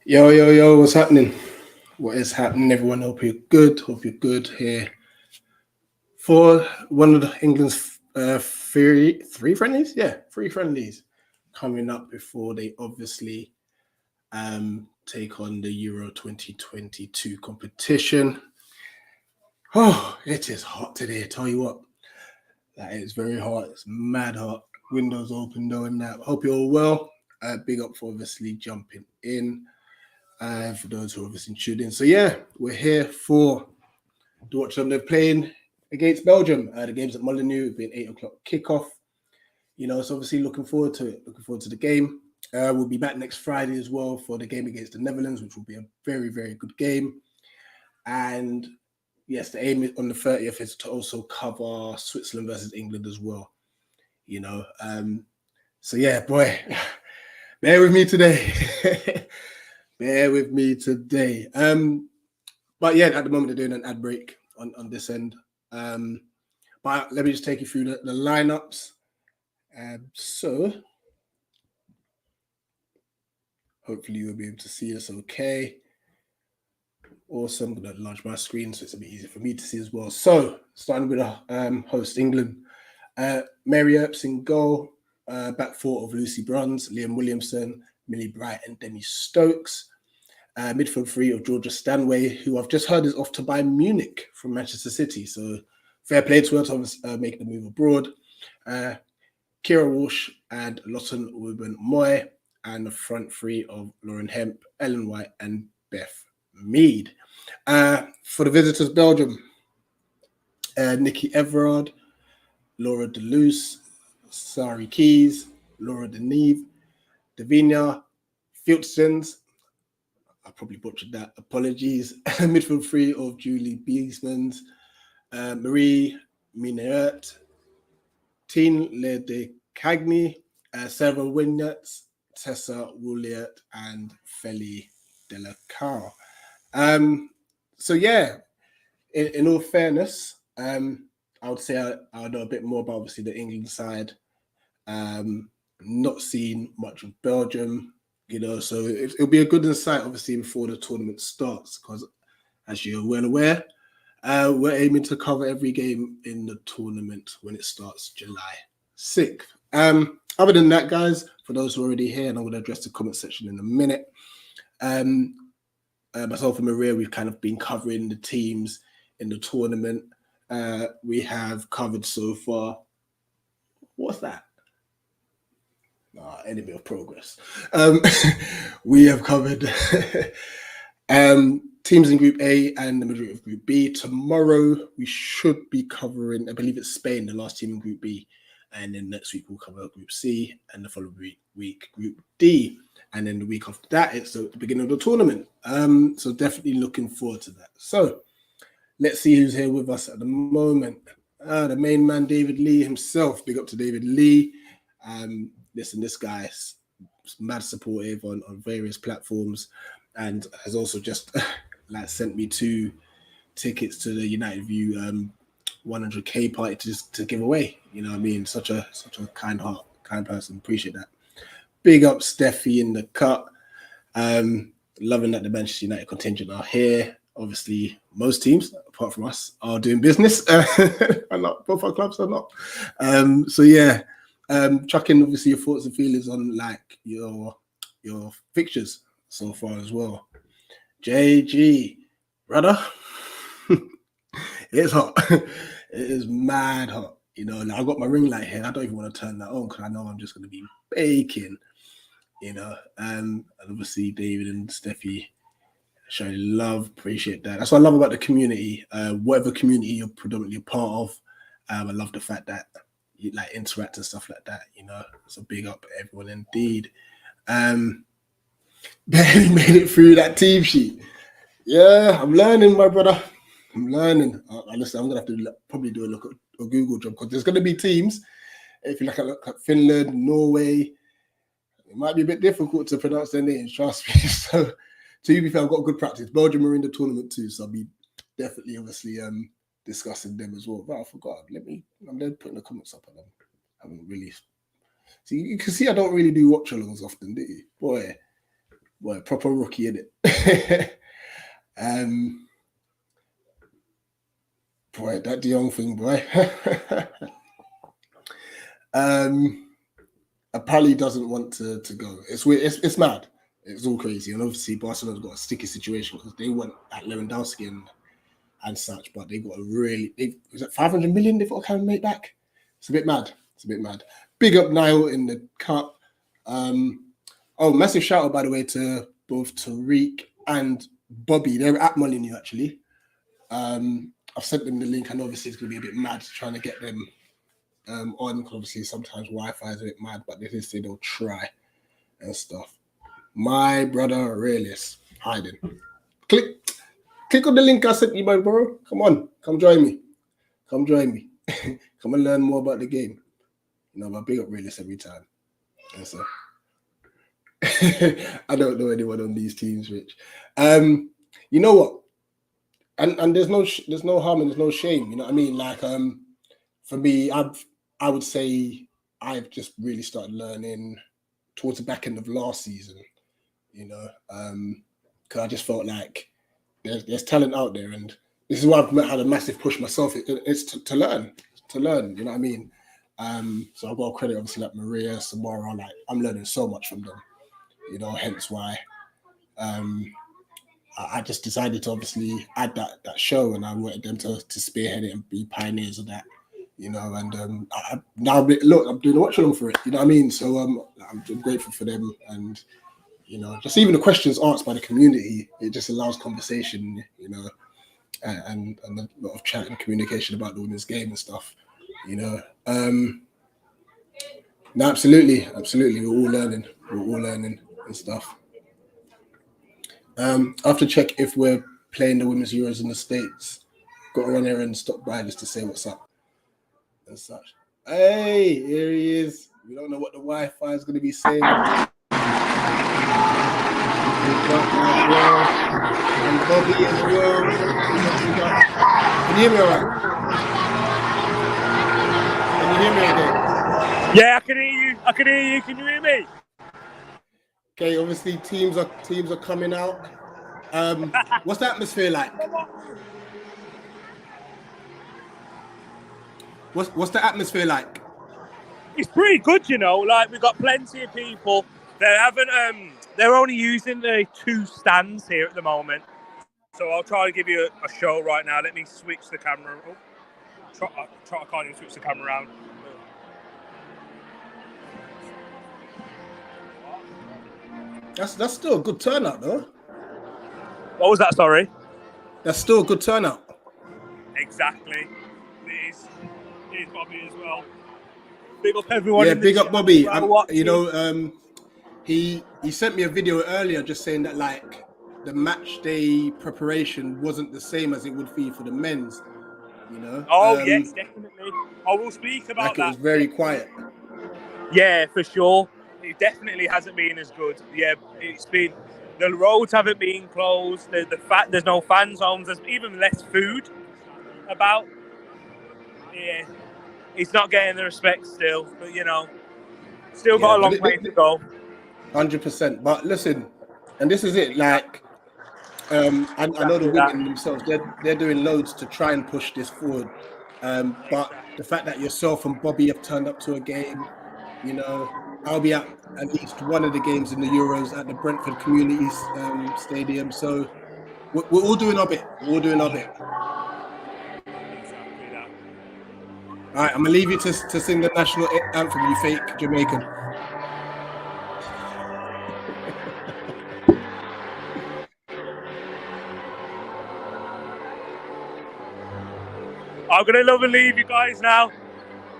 Yo, yo, yo, what's happening? What is happening, everyone? Hope you're good. Hope you're good here for one of England's three friendlies. Yeah, three friendlies coming up before they obviously take on the Euro 2022 competition. Oh, it is hot today. I tell you what, that is very hot. It's mad hot. Windows open though, and that. Hope you're all well. Big up for obviously jumping in. For those who are obviously tuned in. So yeah, we're here for the watch them. They're playing against Belgium. The game's at Molineux. It'll be an 8 o'clock kickoff. So obviously looking forward to it. Looking forward to the game. We'll be back next Friday as well for the game against the Netherlands, which will be a very, very good game. And yes, the aim on the 30th is to also cover Switzerland versus England as well. So yeah, boy, bear with me today. Bear with me today. But yeah, at the moment they're doing an ad break on this end. But let me just take you through the lineups. So hopefully you'll be able to see us okay. Awesome. I'm going to enlarge my screen so it's a bit easier for me to see as well. So starting with host England. Mary Earps in goal. Back four of Lucy Bronze, Liam Williamson, Millie Bright and Demi Stokes. Midfield three of Georgia Stanway, who I've just heard is off to Bayern Munich from Manchester City. So fair play to her to make the move abroad. Kira Walsh and Lawton Wubben-Moy, and the front three of Lauren Hemp, Ellen White and Beth Mead. For the visitors, Belgium, Nikki Everard, Laura Deleuze, Sari Keys, Laura Deneve, Davina Filtons, I probably butchered that, apologies. Midfield three of Julie Beesmans, Marie Minert, Tine Le de Cagny, Sarah Wignett, Tessa Woollert, and Feli Delacar. So yeah, in all fairness, I would say I know a bit more about obviously the England side. Not seen much of Belgium, so it'll be a good insight obviously before the tournament starts, because as you're well aware, we're aiming to cover every game in the tournament when it starts July 6th. Other than that, guys, for those who are already here, and I'm going to address the comment section in a minute. Myself and Maria, we've kind of been covering the teams in the tournament. We have covered so far. What's that? Enemy of progress. We have covered teams in Group A and the majority of Group B. Tomorrow we should be covering, I believe it's Spain, the last team in Group B, and then next week we'll cover Group C, and the following week Group D, and then the week after that it's the beginning of the tournament. So definitely looking forward to that. So let's see who's here with us at the moment. The main man, David Lee himself. Big up to David Lee. Listen, this guy is mad supportive on various platforms, and has also just sent me 2 tickets to the United View 100K party to give away. You know what I mean? Such a kind heart, kind person. Appreciate that. Big up Steffi in the cut. Loving that the Manchester United contingent are here. Obviously, most teams, apart from us, are doing business. Are not, both our clubs are not. So yeah. Chuck in obviously your thoughts and feelings on your fixtures so far as well. JG, brother, it's hot. It is mad hot. I got my ring light here. I don't even want to turn that on because I know I'm just going to be baking. And obviously David and Steffi showing love. Appreciate that. That's what I love about the community. Whatever community you're predominantly a part of, I love the fact that you interact and stuff like that, So big up everyone indeed. Barely made it through that team sheet. Yeah, I'm learning, my brother. I'm learning. Listen, I'm gonna have to probably do a Google job, because there's gonna be teams. If you look at Finland, Norway, it might be a bit difficult to pronounce their names. Trust me. So to be fair, I've got good practice. Belgium are in the tournament too, so I'll be definitely obviously discussing them as well. But I forgot. I'm then putting the comments up, and I haven't really. See, you can see I don't really do watch-alongs often, do you? Boy, boy, proper rookie in it. Boy, that De Jong thing, boy. Apparently doesn't want to go. It's weird. It's mad. It's all crazy. And obviously Barcelona's got a sticky situation because they want at Lewandowski and such, but they got a really, was it 500 million they've got to kind of make back? It's a bit mad. It's a bit mad. Big up Niall in the cup. Massive shout out, by the way, to both Tariq and Bobby. They're at Molyneux, actually. I've sent them the link, and obviously it's going to be a bit mad trying to get them on, because obviously sometimes Wi-Fi is a bit mad, but they did say they'll try and stuff. My brother Aurelius hiding. Click on the link I sent you, my bro. Come on, come join me. Come and learn more about the game. You know, I big up Aurelius every time. And so I don't know anyone on these teams, Rich. You know what? And there's no harm and there's no shame. You know what I mean? Like for me, I would say I've just really started learning towards the back end of last season. You know, because I just felt like there's talent out there, and this is why I've had a massive push myself. It's to learn. You know what I mean? So I've got to credit obviously like Maria, Samara. Like I'm learning so much from them. You know, hence why I just decided to obviously add that show, and I wanted them to spearhead it and be pioneers of that. You know, and I'm doing a watch along for it. You know what I mean? So I'm grateful for them, and you know, just even the questions asked by the community, it just allows conversation. You know, and a lot of chat and communication about the women's game and stuff. You know, no, absolutely, we're all learning and stuff. I have to check if we're playing the Women's Euros in the States. Got to run here and stop by just to say what's up and such. Hey, here he is. We don't know what the Wi-Fi is going to be saying. And Bobby as well. Can you hear me all right? Can you hear me again? Yeah, I can hear you. Can you hear me? Okay, obviously teams are coming out. What's the atmosphere like? What's the atmosphere like? It's pretty good, you know. Like we've got plenty of people. They're only using the 2 stands here at the moment. So I'll try to give you a show right now. Let me switch the camera. I can't even switch the camera around. That's still a good turnout, though. What was that? Sorry. That's still a good turnout. Exactly. It is Bobby as well. Big up everyone. Yeah, big up Bobby. You know, he sent me a video earlier just saying that like the match day preparation wasn't the same as it would be for the men's. You know. Oh yes, definitely. I will speak about that. It was very quiet. Yeah, for sure. It definitely hasn't been as good. Yeah, it's been. The roads haven't been closed. There's no fan zones. There's even less food about. Yeah, it's not getting the respect still, but you know, still got a long way to go. 100%. But listen, and this is it. Like, I know the women themselves. They're doing loads to try and push this forward. But the fact that yourself and Bobby have turned up to a game, you know, I'll be at least one of the games in the Euros at the Brentford Community Stadium. So we're all doing our bit. All right, I'm gonna leave you to sing the national anthem, you fake Jamaican. I'm gonna love and leave you guys now.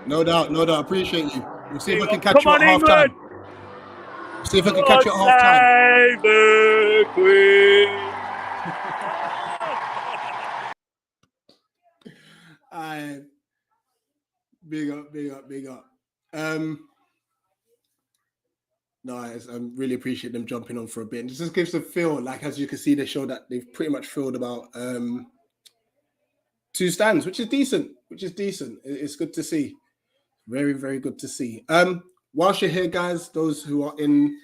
No doubt. Appreciate you. We'll see if I can catch you at half time. See if I can catch you at half time. Big up. No, I really appreciate them jumping on for a bit. It just gives a feel, like as you can see, they show that they've pretty much filled about 2 stands, which is decent. It's good to see. Very, very good to see. Whilst you're here, guys, those who are in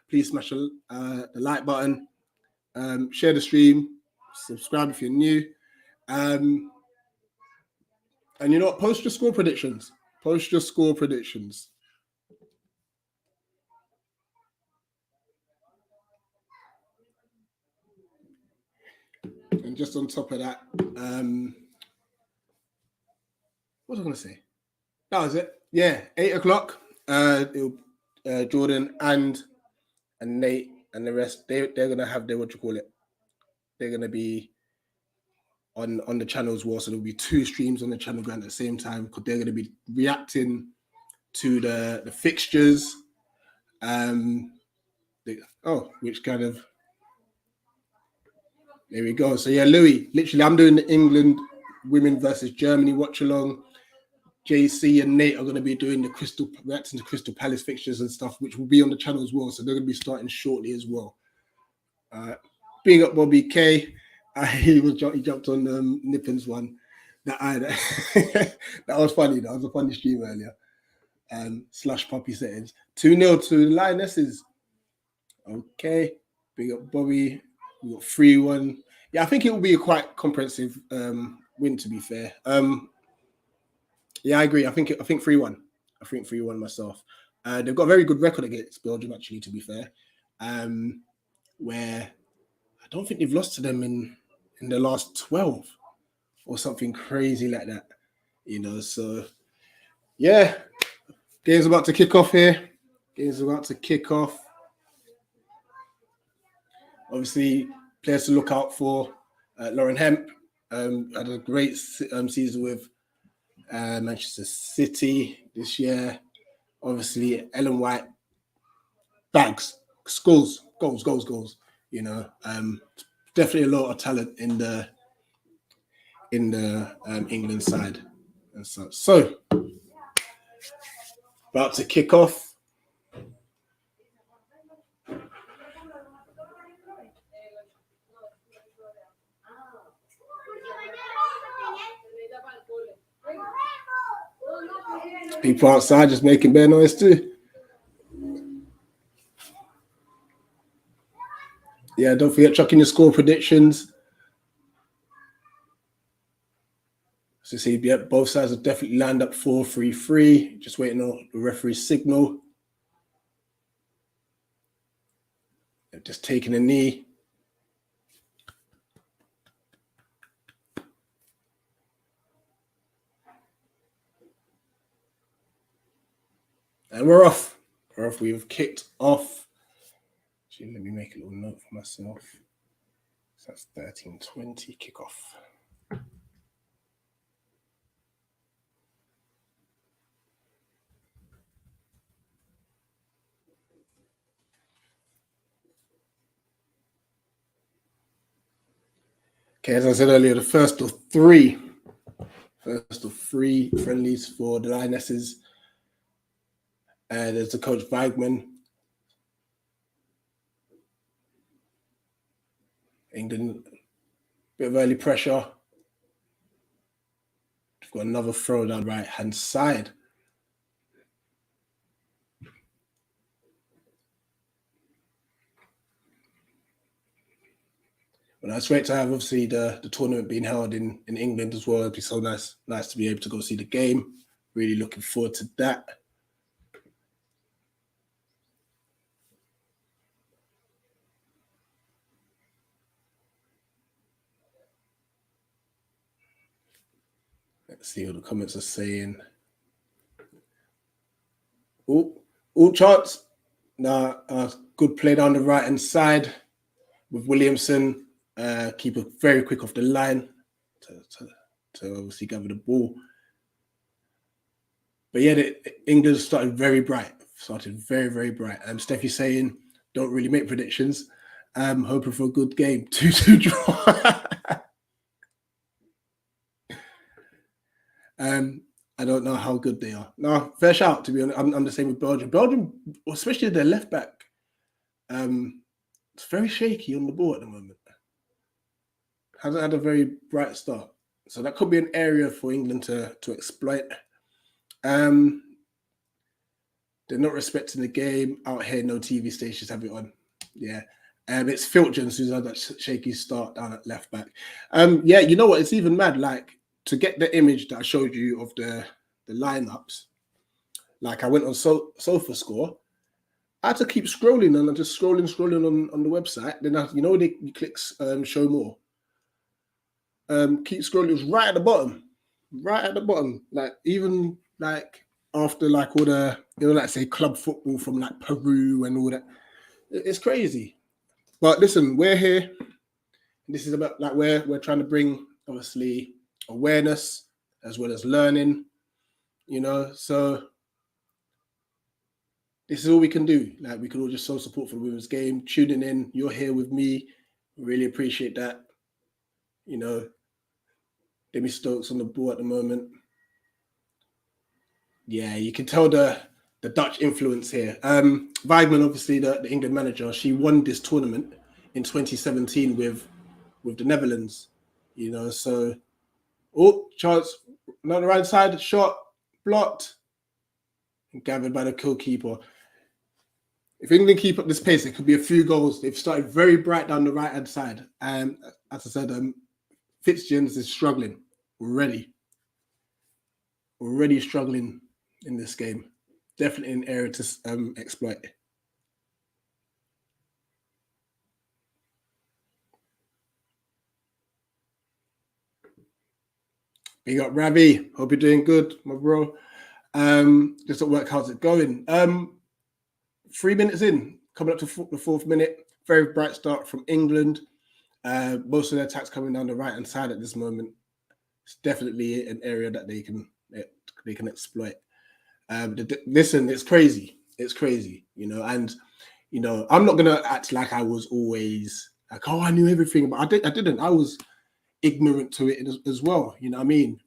Please smash the like button, share the stream, subscribe if you're new. And you know what? Post your score predictions. Post your score predictions. And just on top of that, what was I going to say? That was it. Yeah, 8 o'clock. Jordan and Nate and the rest, they're going to have their, they're going to be on the channel as well. So there'll be 2 streams on the channel going at the same time because they're going to be reacting to the fixtures. Which kind of, there we go. So yeah, Louis, literally I'm doing the England women versus Germany watch along. JC and Nate are going to be doing the reacting to Crystal Palace fixtures and stuff, which will be on the channel as well. So they're going to be starting shortly as well. Big up Bobby K. He jumped on Nippin's one. That was funny. That was a funny stream earlier. Slash puppy settings. 2-0 to the Lionesses. Okay. Big up Bobby. We got 3-1. Yeah, I think it will be a quite comprehensive win, to be fair. Yeah, I agree. I think 3-1. I think 3-1 myself. They've got a very good record against Belgium, actually, to be fair. Where I don't think they've lost to them in the last 12 or something crazy like that. You know, so yeah. Game's about to kick off here. Game's about to kick off. Obviously, players to look out for. Lauren Hemp had a great season with Manchester City this year. Obviously, Ellen White, bags, goals. You know, definitely a lot of talent in the England side and such. So, about to kick off. People outside just making bare noise too. Yeah, don't forget chucking your score predictions. So see, yeah, both sides have definitely lined up 4-3-3. Just waiting on the referee's signal. They're just taking a knee. And we're off. We've kicked off. Actually, let me make a little note for myself. So that's 13:20 kickoff. Okay, as I said earlier, the first of three friendlies for the Lionesses. There's the coach Weigman. England, bit of early pressure. We've got another throw down right hand side. Well, it's great to have obviously the tournament being held in England as well. It'd be so nice to be able to go see the game. Really looking forward to that. Let's see what the comments are saying. All chance. Good play down the right hand side with Williamson. Keeper very quick off the line to obviously gather the ball. But yeah, England started very bright. Very, very bright. Steffi saying, don't really make predictions. I'm hoping for a good game. 2-2 draw. I don't know how good they are. No, fair shout, to be honest. I'm the same with Belgium. Belgium, especially their left back, it's very shaky on the ball at the moment. Hasn't had a very bright start. So that could be an area for England to exploit. They're not respecting the game. Out here, no TV stations have it on. Yeah. It's Filchens who's had that shaky start down at left back. Yeah, you know what? It's even mad. Like, to get the image that I showed you of the lineups, like I went on SofaScore, I had to keep scrolling and I'm just scrolling on the website. Then you click show more. Keep scrolling. It was right at the bottom. Like even like after like all the like say club football from like Peru and all that. It's crazy. But listen, we're here. This is about like we're trying to bring obviously awareness as well as learning. So this is all we can do. Like we can all just show support for the women's game. Tuning in, you're here with me. Really appreciate that. Demi Stokes on the ball at the moment. Yeah, you can tell the Dutch influence here. Weidman, obviously the England manager, she won this tournament in 2017 with the Netherlands. So chance on the right side, shot blocked, and gathered by the goalkeeper. If England keep up this pace, it could be a few goals. They've started very bright down the right-hand side. And as I said, Fitzgerald is struggling already. Already struggling in this game. Definitely an area to exploit. Big up, Ravi. Hope you're doing good, my bro. Just at work, how's it going? 3 minutes in, coming up to the 4th minute. Very bright start from England. Most of their attacks coming down the right-hand side at this moment. It's definitely an area that they can exploit. Listen, it's crazy. It's crazy, and I'm not gonna act like I was always like, oh, I knew everything, but I didn't. I was ignorant to it as well. You know what I mean?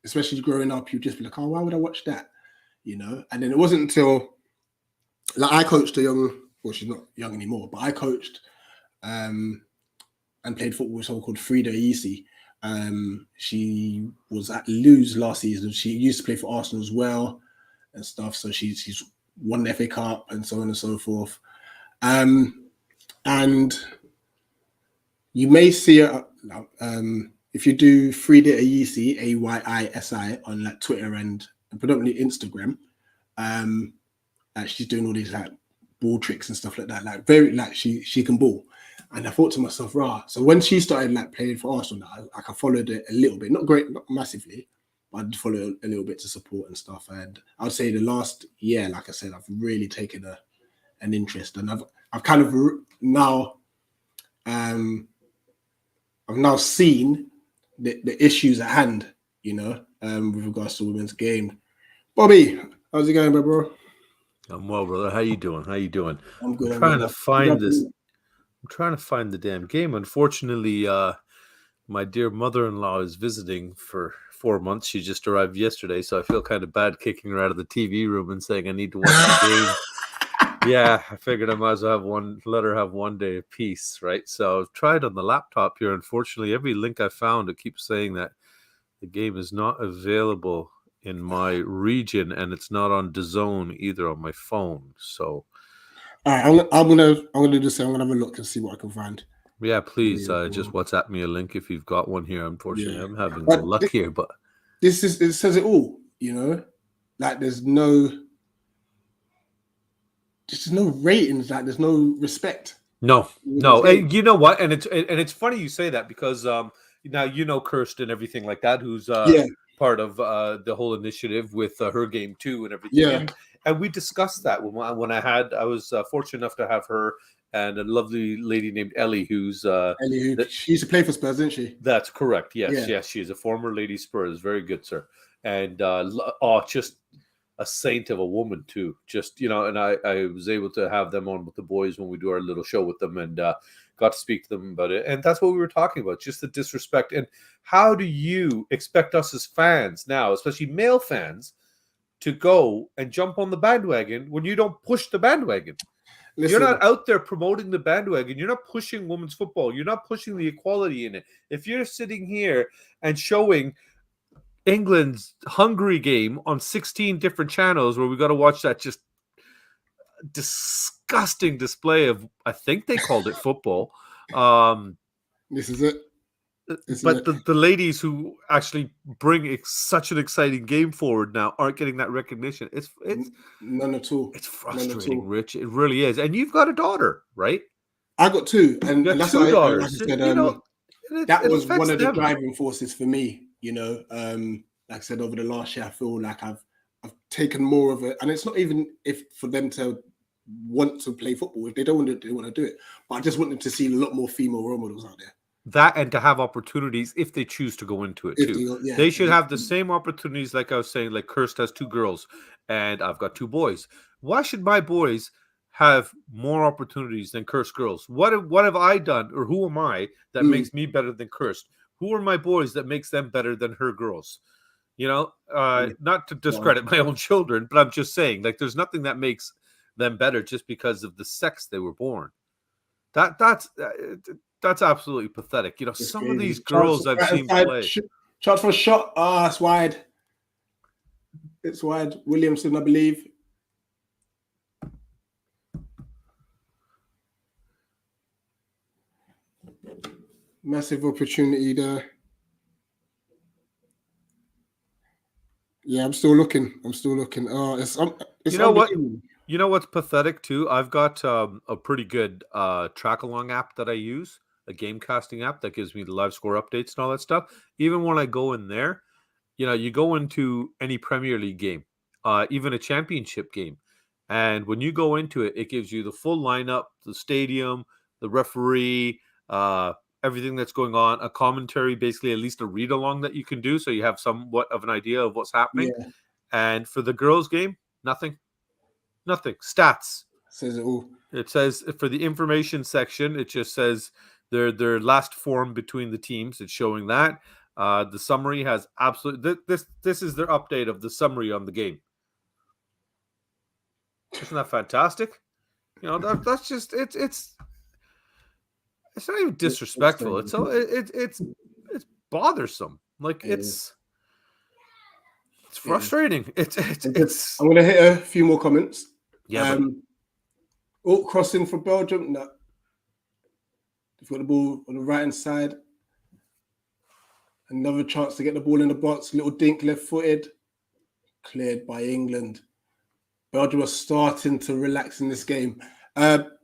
Especially growing up, you just be like, oh, why would I watch that? And then it wasn't until like I coached a young, well, she's not young anymore, but I coached and played football with someone called Frida Isi. She was at Lewes last season. She used to play for Arsenal as well and stuff. So she's won the FA Cup and so on and so forth. And you may see her if you do Frida Ayisi, Ayisi, on like Twitter and predominantly Instagram. She's doing all these like ball tricks and stuff like that. Like very like she can ball. And I thought to myself, rah. So when she started like playing for Arsenal, I followed it a little bit, not great, not massively, but I did follow it a little bit to support and stuff. And I would say the last year, like I said, I've really taken an interest, and I've kind of now I've now seen the issues at hand, with regards to women's game. Bobby, how's it going, bro? I'm well, brother. How you doing? I'm good. I'm trying to find this. I'm trying to find the damn game. Unfortunately, my dear mother-in-law is visiting for 4 months. She just arrived yesterday, so I feel kind of bad kicking her out of the TV room and saying I need to watch the game. Yeah, I figured I might as well let her have 1 day of peace, right? So I've tried on the laptop here. Unfortunately, every link I found, it keeps saying that the game is not available in my region, and it's not on DAZN either on my phone. So, all right, I'm gonna just say I'm gonna have a look and see what I can find. Yeah, please just WhatsApp me a link if you've got one here. Unfortunately, I'm having no luck here, but it says it all. Like there's no ratings. Like there's no respect. No. And you know what? And it's funny you say that because now Kirsten, everything like that, who's part of the whole initiative with her game too and everything. Yeah. And we discussed that when I was fortunate enough to have her and a lovely lady named Ellie, who's she used to play for Spurs, didn't she? That's correct. Yes, she is a former Lady Spurs. Very good, sir. And just a saint of a woman too. Just and I was able to have them on with the boys when we do our little show with them, and got to speak to them about it. And that's what we were talking about, just the disrespect. And how do you expect us as fans now, especially male fans, to go and jump on the bandwagon when you don't push the bandwagon? Listen, you're not out there promoting the bandwagon. You're not pushing women's football. You're not pushing the equality in it. If you're sitting here and showing England's Hungary game on 16 different channels where we got to watch that just disgusting display of, I think they called it football. This is it. But the ladies who actually bring such an exciting game forward now aren't getting that recognition. It's none at all. It's frustrating, Rich. It really is. And you've got a daughter, right? I got two, and that's two daughters. Like I said, that was one of the driving forces for me. Like I said, over the last year, I feel like I've taken more of it, and it's not even if for them to want to play football. If they don't want to, they want to do it. But I just want them to see a lot more female role models out there. That and to have opportunities if they choose to go into it too. They should have the same opportunities, like I was saying, like Kirst has 2 girls and I've got 2 boys. Why should my boys have more opportunities than Kirst girls? What have I done, or who am I that makes me better than Kirst? Who are my boys that makes them better than her girls? Not to discredit my own children, but I'm just saying, like, there's nothing that makes them better just because of the sex they were born. That's absolutely pathetic. It's some crazy. Of these girls I've seen play. Shot for a shot. It's wide. It's wide. Williamson, I believe. Massive opportunity there. Yeah, I'm still looking. It's you know what? You know what's pathetic too? I've got a pretty good track-along app that I use, a game casting app that gives me the live score updates and all that stuff. Even when I go in there, you go into any Premier League game, even a championship game, and when you go into it, it gives you the full lineup, the stadium, the referee, everything that's going on, a commentary, basically at least a read-along that you can do, so you have somewhat of an idea of what's happening. Yeah. And for the girls' game, nothing. Stats. Says it all. It says for the information section, it just says their last form between the teams. It's showing that. The summary has absolutely this is their update of the summary on the game. Isn't that fantastic? That's just it's not even disrespectful. It's bothersome. Like it's frustrating. It's I'm gonna hit a few more comments. Yeah. Crossing for Belgium. No. They've got the ball on the right hand side. Another chance to get the ball in the box. Little dink, left-footed. Cleared by England. Belgium are starting to relax in this game.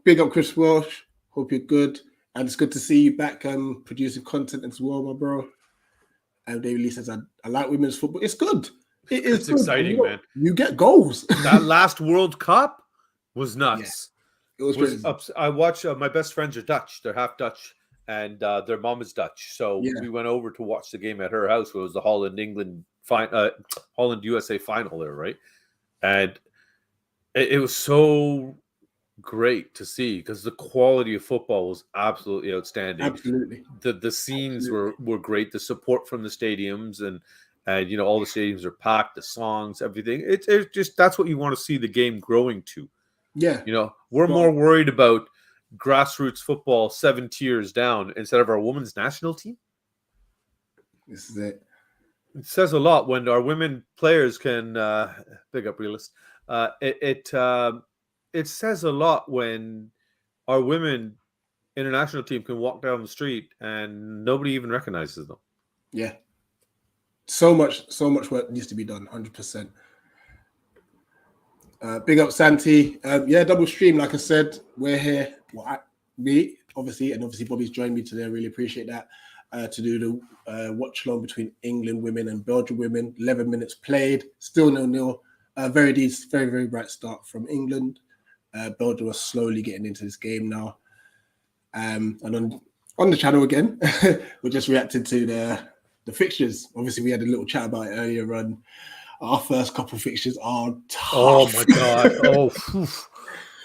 Big up Chris Welsh. Hope you're good. And it's good to see you back producing content as well, my bro. And David Lee says, I like women's football. It's good. It's exciting, man. You get goals. That last World Cup was nuts. Yeah, it was crazy. I watch. My best friends are Dutch. They're half Dutch, and their mom is Dutch. So we went over to watch the game at her house. It was the Holland USA final there, right? And it was so great to see because the quality of football was absolutely outstanding. Absolutely. The scenes were great. The support from the stadiums and all the stadiums are packed, the songs, everything. It's just that's what you want to see the game growing to. Yeah. We're more worried about grassroots football 7 tiers down instead of our women's national team. This is it. It says a lot when our women players can big up realist. It says a lot when our women international team can walk down the street and nobody even recognizes them. Yeah. So much work needs to be done, 100%. Big up Santi. Double stream, like I said, we're here. Me, obviously, and obviously Bobby's joined me today. I really appreciate that. To do the watch along between England women and Belgium women. 11 minutes played, still 0-0. Very, very bright start from England. Belgium are slowly getting into this game now. And on the channel again, we're just reacting to the fixtures. Obviously, we had a little chat about it earlier on. Our first couple fixtures are tough. Oh my god!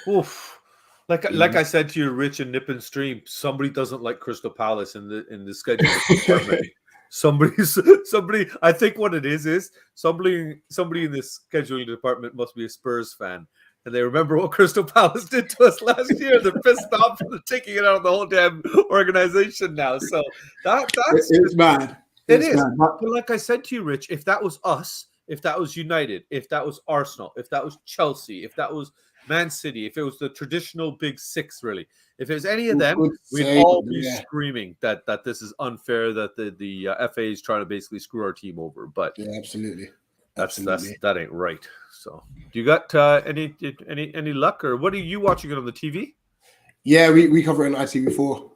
Oof. Like I said to you, Rich and Nip and Stream, somebody doesn't like Crystal Palace in the schedule department. Somebody. I think what it is somebody in this scheduling department must be a Spurs fan, and they remember what Crystal Palace did to us last year. They're pissed off and they're taking it out of the whole damn organization now. So that's it's mad. It is. bad, but But like I said to you, Rich, if that was us, if that was United, if that was Arsenal, if that was Chelsea, if that was Man City, if it was the traditional big six, really, if it was any of them, good we'd save, all be yeah. screaming that this is unfair, that the FA is trying to basically screw our team over. But Yeah, absolutely. that ain't right. So, do you got any luck, or what are you watching it on the TV? Yeah, we cover it on ITV4.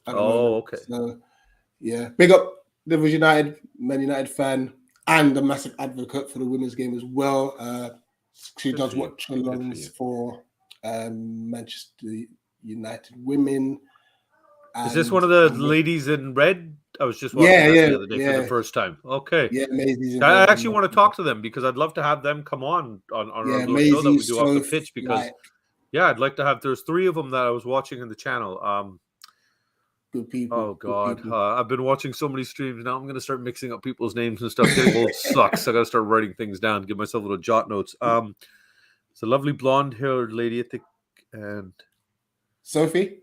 Oh, okay. So, yeah, big up Liverpool United, Man United fan, and a massive advocate for the women's game as well. She Good does for you. watch-alongs for Manchester United women. Is this and- one of the ladies in red? I was just watching that the other day for the first time. Okay. Yeah, Maisie's I involved actually in want to that. talk to them because I'd love to have them come on our Yeah, little show that we Maisie's do off the so pitch because like, yeah, I'd like to have. There's 3 of them that I was watching in the channel. good people. Oh good God, people. I've been watching so many streams now. I'm going to start mixing up people's names and stuff. Getting old sucks. I got to start writing things down. Give myself little jot notes. It's a lovely blonde-haired lady, I think, and Sophie,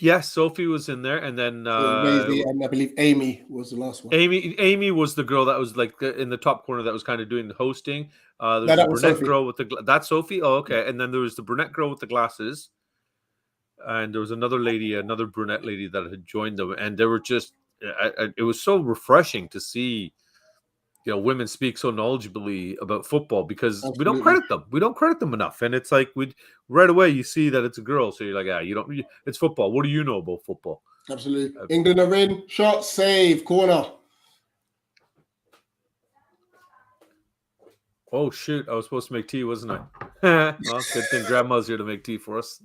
yes, Sophie was in there, and then Maisie, and I believe Amy was the last one. Amy was the girl that was like in the top corner that was kind of doing the hosting. There's that the was brunette Sophie. girl with that's Sophie. Oh, okay. And then there was the brunette girl with the glasses, and there was another brunette lady that had joined them, and they were just. It was so refreshing to see, women speak so knowledgeably about football because Absolutely. we don't credit them. We don't credit them enough, and it's like right away you see that it's a girl, so you're like, you don't. It's football. What do you know about football? Absolutely. England are in. Shot, save, corner. Oh shoot! I was supposed to make tea, wasn't I? Well, good thing Grandma's here to make tea for us.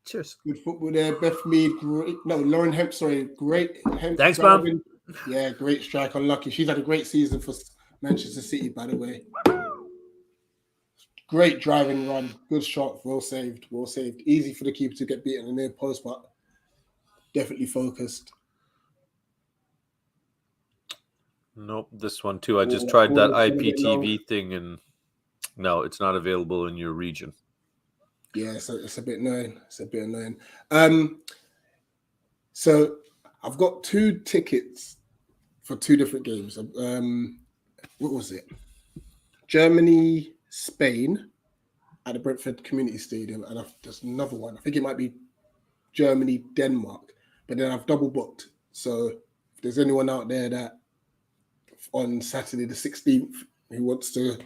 Cheers. Good football there. Beth Mead, Lauren Hemp, great Hemp. Thanks, man. Yeah, great strike. Unlucky. She's had a great season for Manchester City, by the way. Great driving run. Good shot. Well saved. Easy for the keeper to get beaten in the near post, but definitely focused. Nope, this one too. I just tried that IPTV thing, and no, it's not available in your region. Yeah, so it's a bit annoying. So I've got 2 tickets for 2 different games. What was it? Germany, Spain at the Brentford Community Stadium, and there's another one. I think it might be Germany, Denmark, but then I've double booked. So if there's anyone out there that on Saturday the 16th who wants to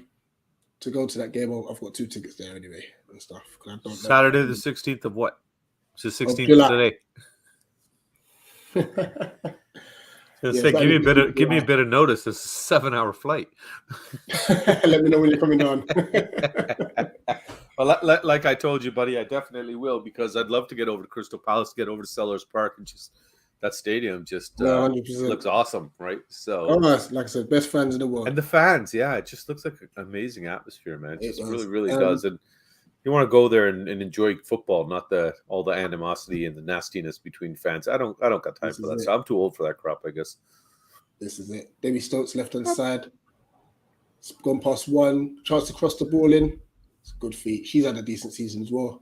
go to that game, I've got 2 tickets there anyway and stuff. I don't Saturday the 16th of what? It's the 16th of today. Give me a bit of notice. It's a 7-hour flight. Let me know when you're coming on. Well, like I told you, buddy, I definitely will because I'd love to get over to Crystal Palace, get over to Sellers Park, and just that stadium just looks awesome, right? So, like I said, best fans in the world, and the fans, it just looks like an amazing atmosphere, man. It just really does, and you want to go there and enjoy football, not all the animosity and the nastiness between fans. I don't got time for that. So I'm too old for that crap, I guess. This is it. Debbie Stokes left on the side. It's gone past one. Chance to cross the ball in. It's a good feat. She's had a decent season as well.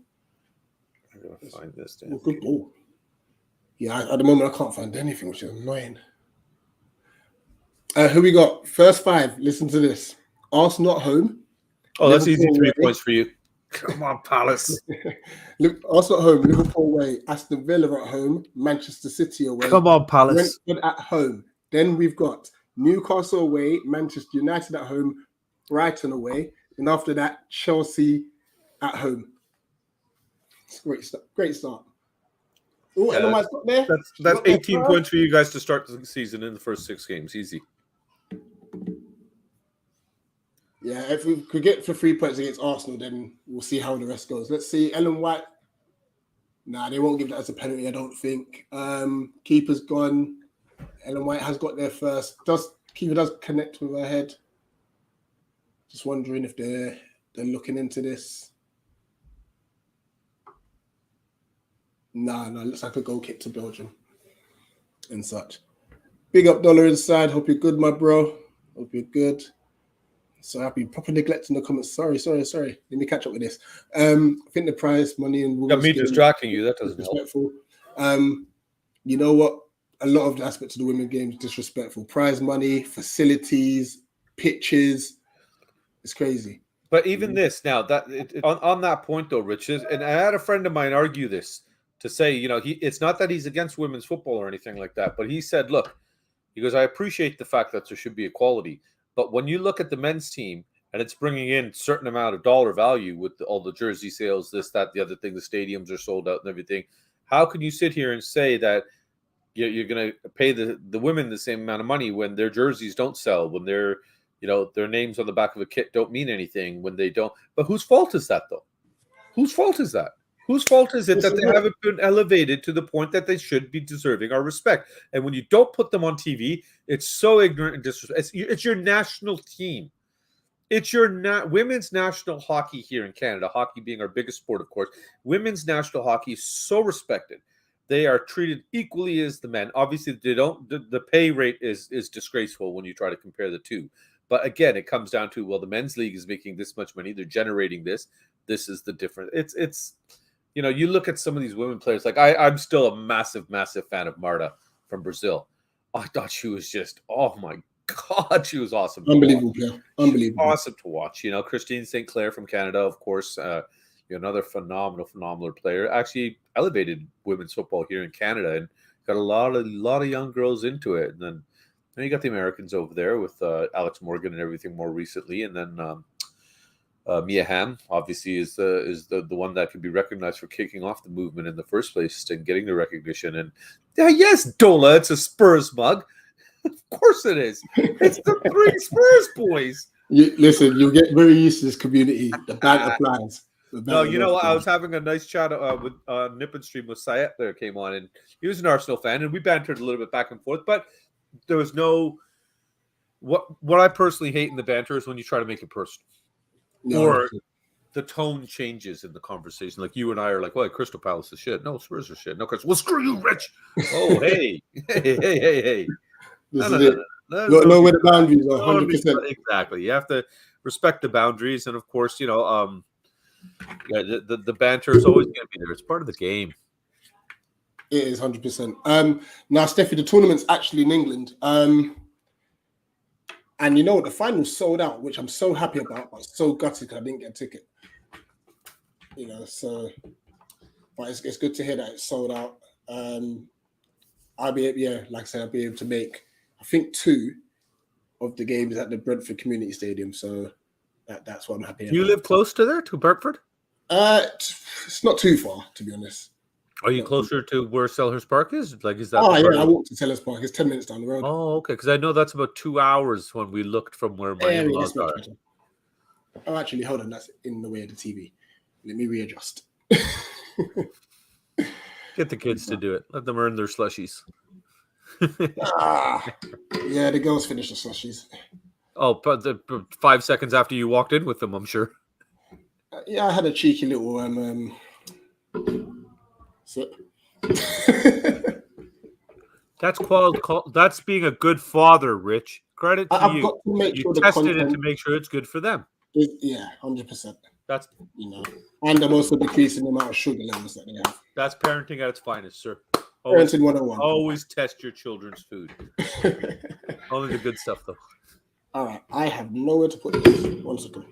I'm going to find this. Good ball. Yeah, at the moment I can't find anything, which is annoying. Who we got? First 5. Listen to this. Arsenal at home. Oh, that's easy. 3 points for you. Come on, Palace. Arsenal at home. Liverpool away. Aston Villa at home. Manchester City away. Come on, Palace. Brentford at home. Then we've got Newcastle away. Manchester United at home. Brighton away. And after that, Chelsea at home. It's great start. Oh, Ellen got there. That's 18 points for you guys to start the season in the first 6 games. Easy. Yeah, if we could get for 3 points against Arsenal, then we'll see how the rest goes. Let's see. Ellen White. Nah, they won't give that as a penalty, I don't think. Keeper's gone. Ellen White has got there first. Keeper does connect with her head. Just wondering if they're looking into this. No, looks like a goal kick to Belgium and such. Big up Dollar inside. Hope you're good, my bro. Hope you're good. So happy. Proper neglecting the comments. Sorry. Let me catch up with this. I think the prize money and got me distracting you. That doesn't help. You know what? a lot of the aspects of the women's games disrespectful. Prize money, facilities, pitches. It's crazy. But even this now, that on that point though, Rich, and I had a friend of mine argue this to say, it's not that he's against women's football or anything like that, but he said, look, he goes, I appreciate the fact that there should be equality, but when you look at the men's team and it's bringing in a certain amount of dollar value with all the jersey sales, this, that, the other thing, the stadiums are sold out and everything, how can you sit here and say that you're going to pay the women the same amount of money when their jerseys don't sell, when their names on the back of a kit don't mean anything, when they don't? But whose fault is that, though? Whose fault is that? Whose fault is it that they haven't been elevated to the point that they should be deserving our respect? And when you don't put them on TV, it's so ignorant and disrespectful. It's your national team. It's your women's national hockey here in Canada, hockey being our biggest sport, of course. Women's national hockey is so respected. They are treated equally as the men. Obviously, they don't. The pay rate is disgraceful when you try to compare the two. But again, it comes down to, well, the men's league is making this much money. They're generating this. This is the difference. It's you look at some of these women players. Like I'm still a massive, massive fan of Marta from Brazil. I thought she was just, oh my God, she was awesome. Unbelievable player. Unbelievable. Awesome to watch. Christine St. Clair from Canada, of course. Another phenomenal player. Actually elevated women's football here in Canada and got a lot of young girls into it. And then you got the Americans over there with Alex Morgan and everything more recently, and then Mia Hamm obviously is the one that can be recognized for kicking off the movement in the first place and getting the recognition. And yes, Dola, it's a Spurs mug. Of course it is. It's the three Spurs boys. Listen, you'll get very used to this community. The banter flies. No, I was having a nice chat with Nip and Stream with Sayet there came on, and he was an Arsenal fan, and we bantered a little bit back and forth, but there was no what I personally hate in the banter is when you try to make it personal. No, or the tone changes in the conversation. Like you and I are like, well, Crystal Palace is shit. No, Spurs are shit. No, well, screw you, Rich. Oh, hey. No. Know where the boundaries are, 100%. Exactly. You have to respect the boundaries. And of course, the banter is always going to be there. It's part of the game. It is 100%. Now, Steffi, the tournament's actually in England. And you know what? The final's sold out, which I'm so happy about, but so gutted because I didn't get a ticket. So, but it's good to hear that it's sold out. I'll be able to make, I think, 2 of the games at the Brentford Community Stadium. So that's what I'm happy about. Do you live close to there, to Brentford? It's not too far, to be honest. Are you closer to where Selhurst Park is? Like, is that? Oh, yeah, I walked to Selhurst Park. It's 10 minutes down the road. Oh, okay. Because I know that's about 2 hours when we looked from where my in-laws are. Oh, actually, hold on. That's in the way of the TV. Let me readjust. Get the kids to do it. Let them earn their slushies. Yeah, the girls finished the slushies. Oh, but 5 seconds after you walked in with them, I'm sure. Yeah, I had a cheeky little So. That's being a good father, Rich. Credit to you. Got to make sure you tested it to make sure it's good for them. Yeah, 100%. That's and I'm also decreasing the amount of sugar levels that they have. That's parenting at its finest, sir. Parenting 101. Always test your children's food. Only the good stuff, though. All right, I have nowhere to put this. 1 second.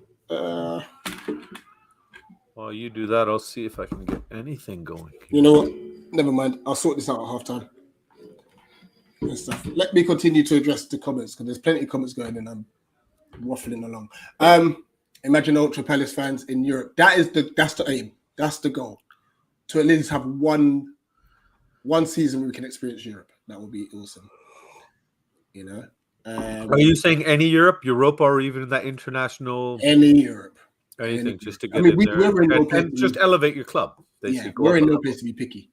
While you do that, I'll see if I can get anything going. You know what? Never mind. I'll sort this out at halftime. And stuff. Let me continue to address the comments because there's plenty of comments going and I'm waffling along. Imagine Ultra Palace fans in Europe. That's the aim. That's the goal. To at least have one season where we can experience Europe. That would be awesome. Are you saying any Europe, Europa, or even that international? Any Europe. Anything just to get in there and just elevate your club. We're in no place to be picky.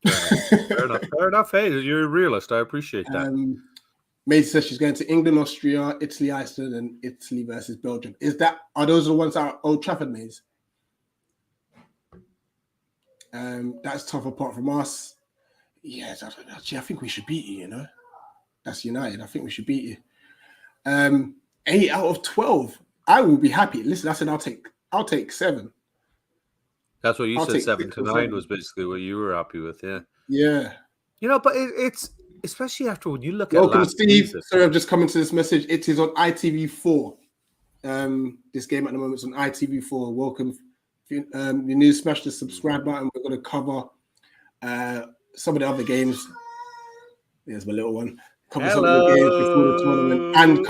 Fair enough. Hey, you're a realist. I appreciate that. Maisie says she's going to England, Austria, Italy, Iceland, and Italy versus Belgium. Are those the ones that are Old Trafford, Maze? That's tough apart from us. Yeah, actually, I think we should beat you, That's United. I think we should beat you. 8 out of 12. I will be happy. Listen, I said I'll take 7. That's what you said. 7 to 9 was basically what you were happy with, yeah. Yeah. But it's especially after when you look at Welcome, last Steve. season. Sorry, I've just come into this message. It is on ITV4. This game at the moment is on ITV4. Welcome. If you need to smash the subscribe button. We're going to cover some of the other games. There's my little one. Cover some of the games before the tournament and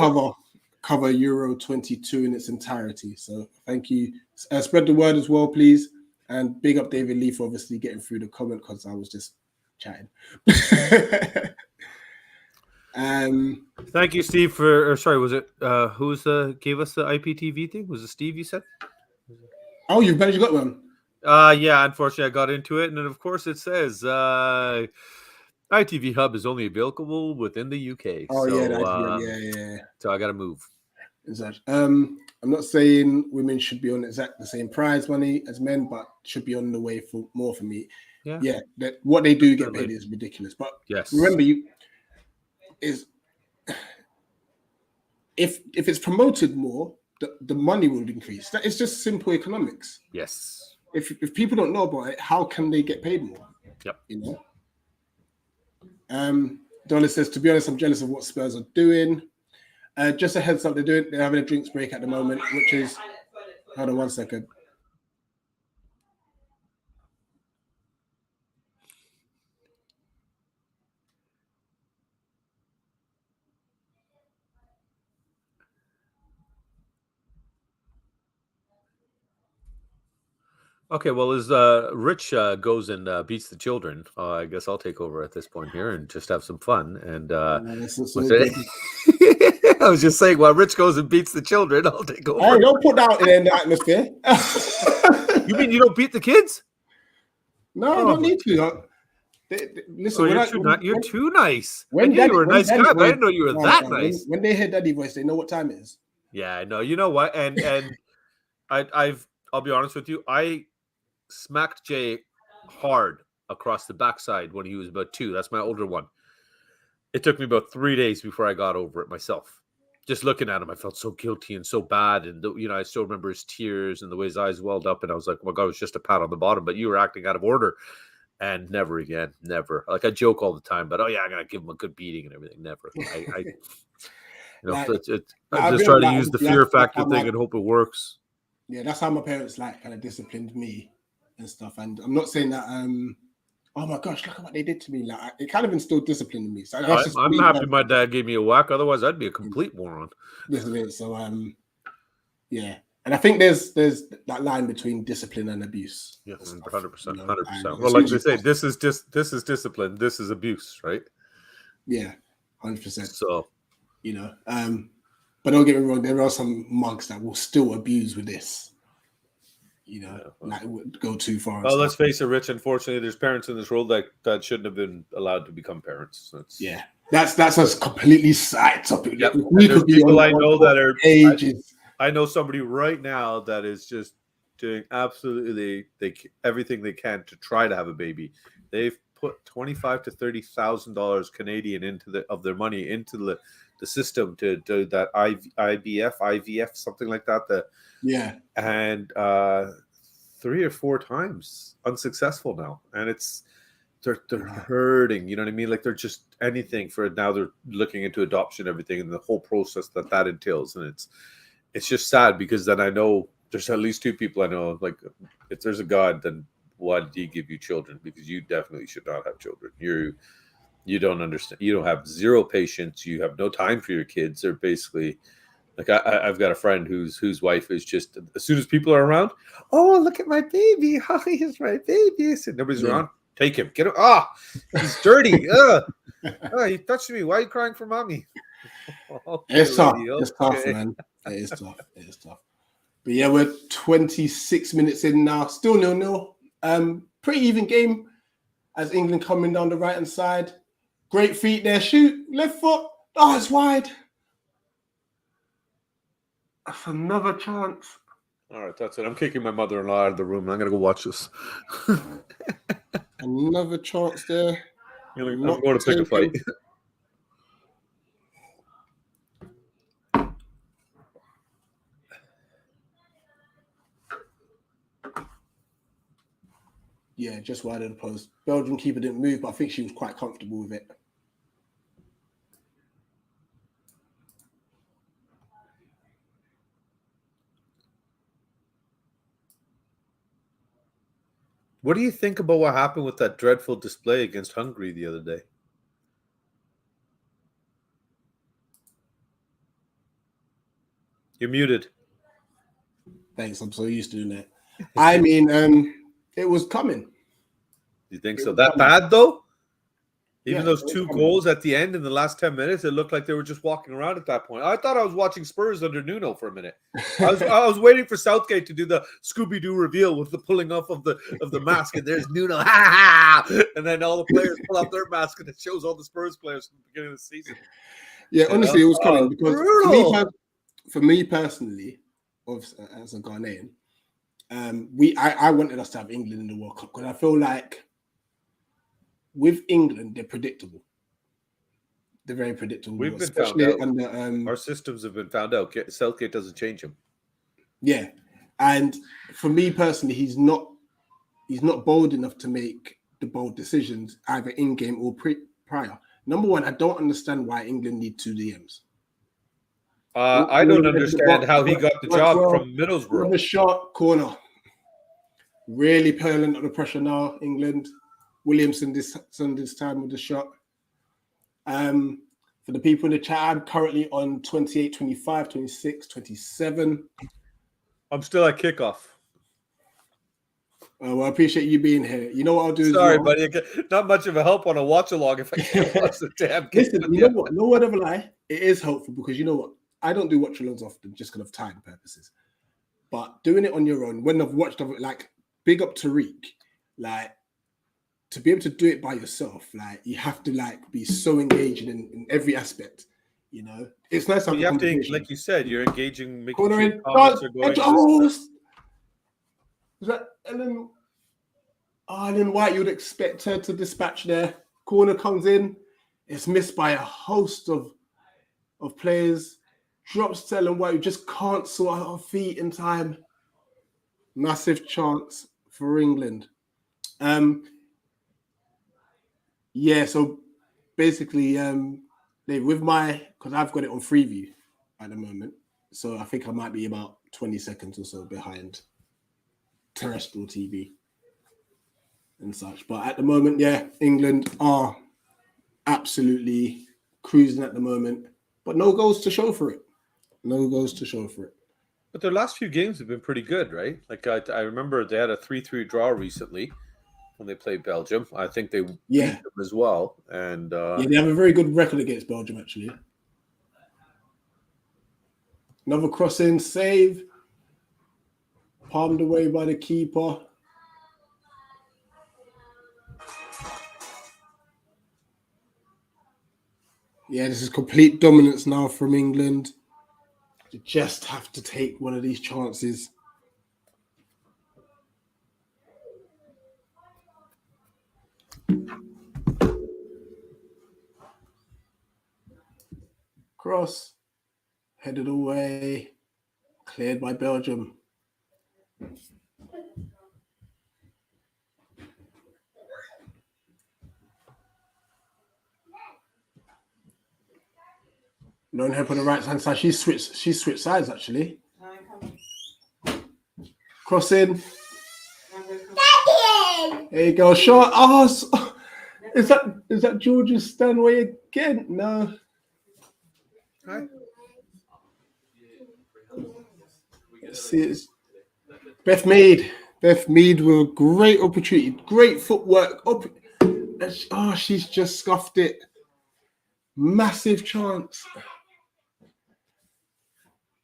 cover Euro 22 in its entirety. So thank you. Spread the word as well, please. And big up David Lee for obviously getting through the comment because I was just chatting. Thank you, Steve, was it gave us the IPTV thing? Was it Steve you said? Oh, you've managed to got one. Yeah, unfortunately I got into it, and then of course it says ITV Hub is only available within the UK. Oh, so, yeah. So I gotta move. Exactly. I'm not saying women should be on exactly the same prize money as men, but should be on the way for more for me. Yeah. That what they do get paid is ridiculous. But yes, remember, if it's promoted more, the money will increase. That is just simple economics. Yes. If people don't know about it, how can they get paid more? Yep. You know. Donna says, to be honest, I'm jealous of what Spurs are doing. Just a heads up, they're having a drinks break at the moment, which is, hold on 1 second. Okay, well, as Rich goes and beats the children, I guess I'll take over at this point here and just have some fun. And I was just saying, while Rich goes and beats the children, I'll take over. Hey, don't put that in the atmosphere. You mean you don't beat the kids? No, I don't need to. Listen, you're too nice. I knew you were a nice guy, but I didn't know you were that nice. When they hear Daddy voice, they know what time it is. Yeah, I know. You know what? And I'll be honest with you. I smacked Jay hard across the backside when he was about 2. That's my older one. It took me about 3 days before I got over it myself. Just looking at him, I felt so guilty and so bad. And, I still remember his tears and the way his eyes welled up. And I was like, oh my God, it was just a pat on the bottom. But you were acting out of order. And never again. Never. Like, I joke all the time. But, oh, yeah, I'm going to give him a good beating and everything. Never. I'm just trying to use the fear factor thing and hope it works. Yeah, that's how my parents kind of disciplined me and stuff. And I'm not saying that oh my gosh, look at what they did to me. Like, it kind of instilled discipline in me. So I'm happy my dad gave me a whack, otherwise I'd be a complete moron. This is it. So yeah. And I think there's that line between discipline and abuse. Yeah, 100%. 100%. Well, like they say, this is discipline, this is abuse, right? Yeah, 100%. So but don't get me wrong, there are some mugs that will still abuse with this. Would go too far. Well, let's face it, Rich. Unfortunately, there's parents in this world that shouldn't have been allowed to become parents. That's a completely side topic. Yep. There's people I know that are ages. I know somebody right now that is just doing absolutely everything they can to try to have a baby. They've put $25,000 to $30,000 Canadian of their money into the system to do that IVF, something like that. And 3 or 4 times unsuccessful now, and they're hurting. You know what I mean? Like, they're just anything for it now. They're looking into adoption, everything, and the whole process that entails, and it's just sad because then I know there's at least 2 people I know. Like, if there's a God, then why did He give you children? Because you definitely should not have children. You don't understand. You don't have zero patience. You have no time for your kids. They're basically like, I've got a friend whose wife is just, as soon as people are around, oh, look at my baby. Oh, he's my baby. I said, nobody's around. Take him. Get him. He's dirty. He touched me. Why are you crying for mommy? It's tough. It's tough, man. It is tough. But yeah, we're 26 minutes in now. Still 0-0. Pretty even game as England coming down the right-hand side. Great feet there. Shoot. Left foot. Oh, it's wide. That's another chance. All right, that's it. I'm kicking my mother-in-law out of the room. I'm going to go watch this. Another chance there. I'm going to pick a fight. Yeah, just wide of the post. Belgian keeper didn't move, but I think she was quite comfortable with it. What do you think about what happened with that dreadful display against Hungary the other day? You're muted. Thanks. I'm so used to doing that. I mean, it was coming. You think so? That bad though? Even those two coming. goals at the end in the last 10 minutes, it looked like they were just walking around at that point. I thought I was watching Spurs under Nuno for a minute. I was waiting for Southgate to do the Scooby-Doo reveal with the pulling off of the mask, and there's Nuno, ha ha! And then all the players pull off their mask, and it shows all the Spurs players from the beginning of the season. Yeah, honestly, it was coming because for me personally, as a Ghanaian, I wanted us to have England in the World Cup because I feel like with England, they're predictable. They're very predictable. We've been found out. Under, our systems have been found out. Southgate doesn't change them. Yeah, and for me personally, he's not bold enough to make the bold decisions either in game or prior. Number one, I don't understand why England need 2 DMs. I don't understand how he got the job from Middlesbrough. The shot corner, really purling under pressure now. England. Williamson this time with the shot. For the people in the chat, I'm currently on 28, 25, 26, 27. I'm still at kickoff. Well, I appreciate you being here. You know what I'll do? Sorry, buddy. Not much of a help on a watch along if I can't watch the damn game. Listen, you know what? No word of a lie. It is helpful because you know what? I don't do watch alongs often just because of time purposes. But doing it on your own, when I've watched of it, like big up Tariq, like to be able to do it by yourself, like you have to like be so engaging in every aspect. You know, it's nice to have you have to, like you said, you're engaging, making corner sure in, comments are going. Is that Ellen? Ellen White, you'd expect her to dispatch there. Corner comes in, it's missed by a host of players. Drops to Ellen White, who just can't sort out her feet in time. Massive chance for England. Yeah, so basically, because I've got it on Freeview at the moment, so I think I might be about 20 seconds or so behind terrestrial TV and such. But at the moment, yeah, England are absolutely cruising at the moment, but no goals to show for it. No goals to show for it. But their last few games have been pretty good, right? Like I remember they had a 3-3 draw recently when they played Belgium. I think they beat them as well. And they have a very good record against Belgium, actually. Another cross-in save. Palmed away by the keeper. Yeah, this is complete dominance now from England. You just have to take one of these chances. Cross, headed away, cleared by Belgium. Lone Hep on the right hand side. She switched sides actually. Cross in. There you go. Shot. Oh, is that Georgia Stanway again? No. Hi. Let's see. It's Beth Mead. Beth Mead with a great opportunity. Great footwork. Oh, she's just scuffed it. Massive chance.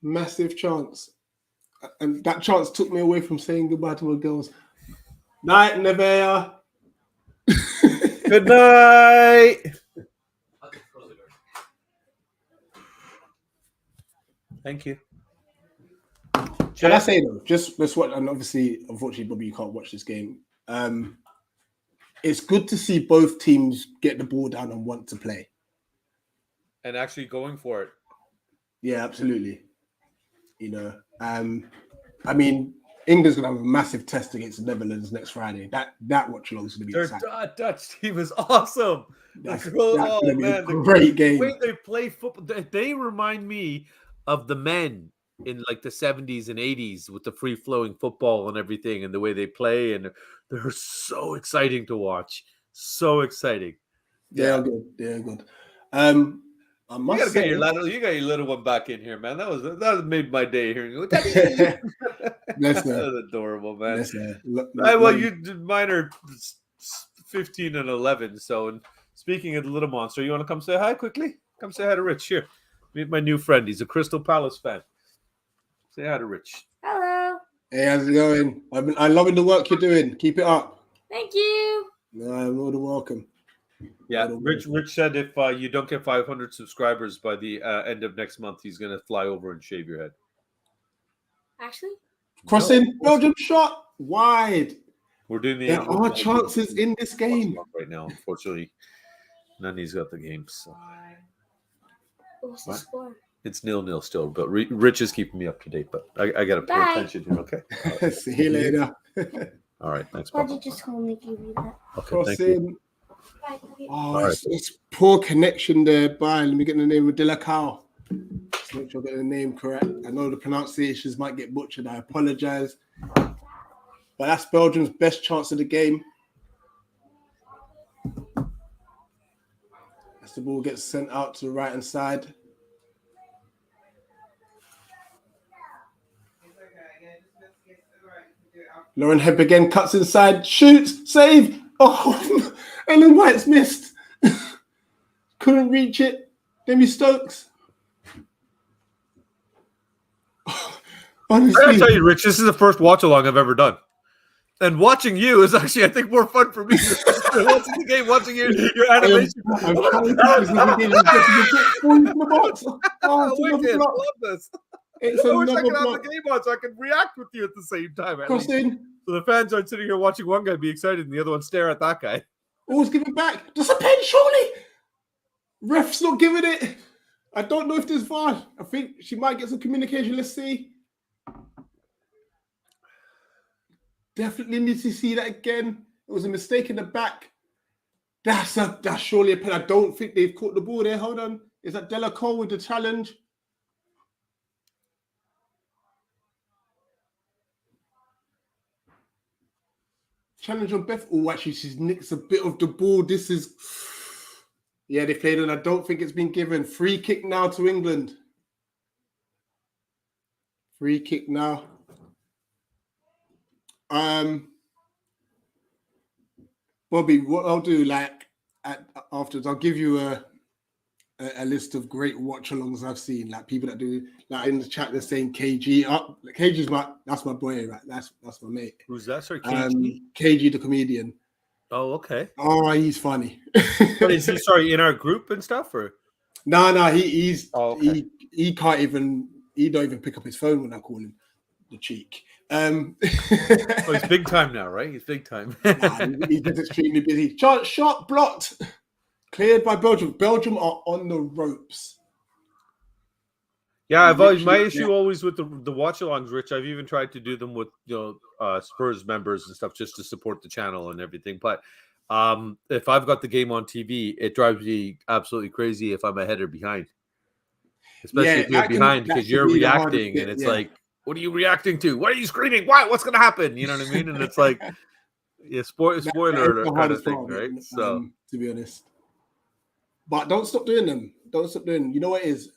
Massive chance. And that chance took me away from saying goodbye to my girls. Night, Nevea. Good night. Thank you. Can I say though, just let's watch, and obviously, unfortunately, Bobby, you can't watch this game. It's good to see both teams get the ball down and want to play. And actually going for it. Yeah, absolutely. You know, I mean, England's gonna have a massive test against the Netherlands next Friday. That watch along is gonna be exciting. Their Dutch team is awesome. That's gonna be a great game. The way they play football, they remind me of the men in like the 70s and 80s with the free flowing football and everything and the way they play, and they're so exciting to watch. So exciting. They are good. They are good. I You must gotta say, get you got your little one back in here, man. That made my day hearing you. bless That her. was adorable, man. Bless her. Mine are 15 and 11. So, and speaking of the little monster, you want to come say hi quickly? Come say hi to Rich. Here, meet my new friend. He's a Crystal Palace fan. Say hi to Rich. Hello. Hey, how's it going? I'm loving the work you're doing. Keep it up. Thank you. No, I'm more than welcome. Yeah, Rich said if you don't get 500 subscribers by the end of next month, he's going to fly over and shave your head. Actually? Crossing, Belgium shot wide. We're doing the. There are chances in this game right now. Unfortunately, Nani's got the game. So. What's the score? It's 0-0 still, but Rich is keeping me up to date. But I got to pay attention here. Okay. See you later. All right. Thanks. Why'd you just only give me that? Okay. Crossing. Thank you. Oh, it's poor connection there. Bye. Let me get the name of De La Cow. Just make sure I get the name correct. I know the pronunciations might get butchered. I apologize. But that's Belgium's best chance of the game. As the ball gets sent out to the right hand side. Lauren Hebb again cuts inside, shoots, save. Oh, Ellen White's missed. Couldn't reach it. Demi Stokes. Honestly, I gotta tell you, Rich, this is the first watch along I've ever done. And watching you is actually, I think, more fun for me. Watching the game, watching your animation. I'm trying to box. Oh, Wicked. Love this. It's I wish I another could have block. the game on so I could react with you at the same time. at least. Crossing. So the fans aren't sitting here watching one guy be excited and the other one stare at that guy. Always give it back. There's a pen, surely. Ref's not giving it. I don't know if there's VAR. I think she might get some communication. Let's see. Definitely need to see that again. It was a mistake in the back. That's surely a pen. I don't think they've caught the ball there. Hold on. Is that Delacour with the challenge? Challenge on Beth. Oh, actually, she's nicked a bit of the ball. This is... Yeah, they played and I don't think it's been given. Free kick now to England. Free kick now. Bobby, what I'll do, afterwards, I'll give you a list of great watch-alongs I've seen. Like people that do, like in the chat, they're saying KG. KG's that's my boy, right? That's my mate. Who's that? Sorry, KG? KG the comedian. Oh, okay. Oh, he's funny. But is he in our group and stuff, or? No, he's okay. he don't even pick up his phone when I call him. The cheek. Oh, he's big time now, right? He's big time. He's just extremely busy. Shot blocked. Cleared by Belgium. Belgium are on the ropes. Yeah, my issue always with the watch-alongs, Rich. I've even tried to do them with Spurs members and stuff just to support the channel and everything. But if I've got the game on TV, it drives me absolutely crazy if I'm ahead or behind. Especially if you're behind because you're reacting and it's like, what are you reacting to? What are you screaming? What's going to happen? You know what I mean? And it's like, spoiler kind of thing, right? So to be honest, but don't stop doing them. Don't stop doing them. You know what it is?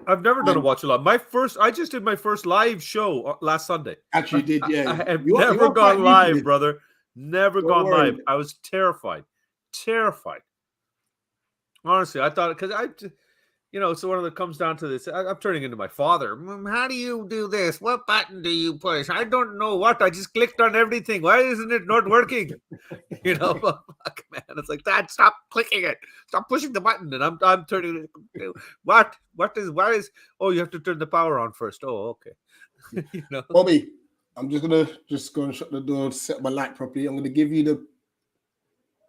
I've never done a watch along. I just did my first live show last Sunday. Actually, did yeah? I have never gone live, brother. Never gone live. I was terrified. Honestly, I thought because so when it comes down to this, I'm turning into my father. How do you do this? What button do you push? I don't know what. I just clicked on everything. Why isn't it not working? Fuck, man. It's like, Dad, stop clicking it. Stop pushing the button. And I'm turning it. What is? Oh, you have to turn the power on first. Oh, okay. Bobby, I'm just gonna go and shut the door, set my light properly. I'm gonna give you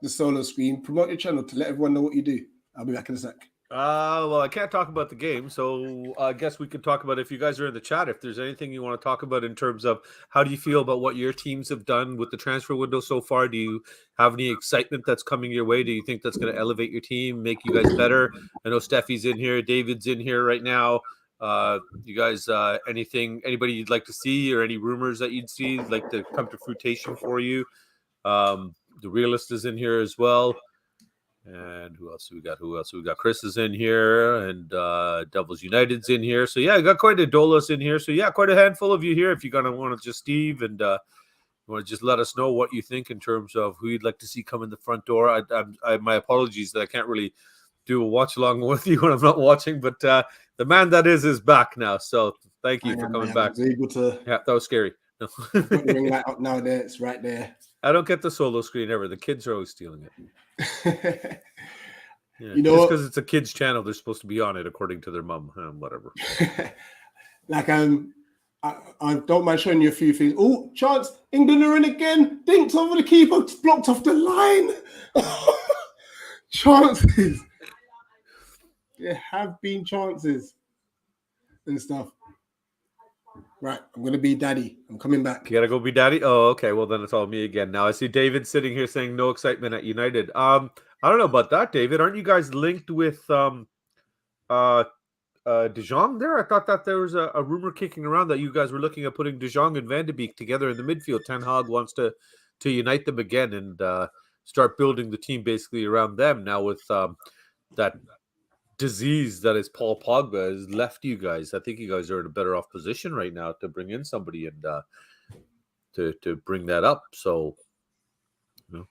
the solo screen. Promote your channel to let everyone know what you do. I'll be back in a sec. Well, I can't talk about the game, so I guess we could talk about, if you guys are in the chat, if there's anything you want to talk about in terms of how do you feel about what your teams have done with the transfer window so far? Do you have any excitement that's coming your way? Do you think that's going to elevate your team, make you guys better? I know Steffi's in here, David's in here right now. You guys, anybody you'd like to see or any rumors that you'd see like to come to fruition for you? The realist is in here as well. And who else we got? We got Chris is in here, and Devils United's in here. So yeah, I got quite a Dolos in here. So yeah, quite a handful of you here. If you're gonna want to just Steve and you want to just let us know what you think in terms of who you'd like to see come in the front door. My apologies that I can't really do a watch along with you when I'm not watching, but the man that is back now. So thank you for coming back. I was able to. Yeah, that was scary. No. Put the ring light up now. There, it's right there. I don't get the solo screen ever. The kids are always stealing it. Yeah, you know, just because it's a kids' channel, they're supposed to be on it according to their mum. Whatever. Like I don't mind showing you a few things. Oh, chance! England are in again. Dinks over the keeper, blocked off the line. Chances. There have been chances and stuff. Right, I'm gonna be daddy. I'm coming back. You gotta go be daddy. Oh, okay. Well, then it's all me again. Now I see David sitting here saying no excitement at United. I don't know about that, David. Aren't you guys linked with De Jong there? I thought that there was a rumor kicking around that you guys were looking at putting De Jong and Van de Beek together in the midfield. Ten Hag wants to unite them again and start building the team basically around them. Now with that disease that is Paul Pogba has left you guys. I think you guys are in a better off position right now to bring in somebody and to bring that up. So, you know, it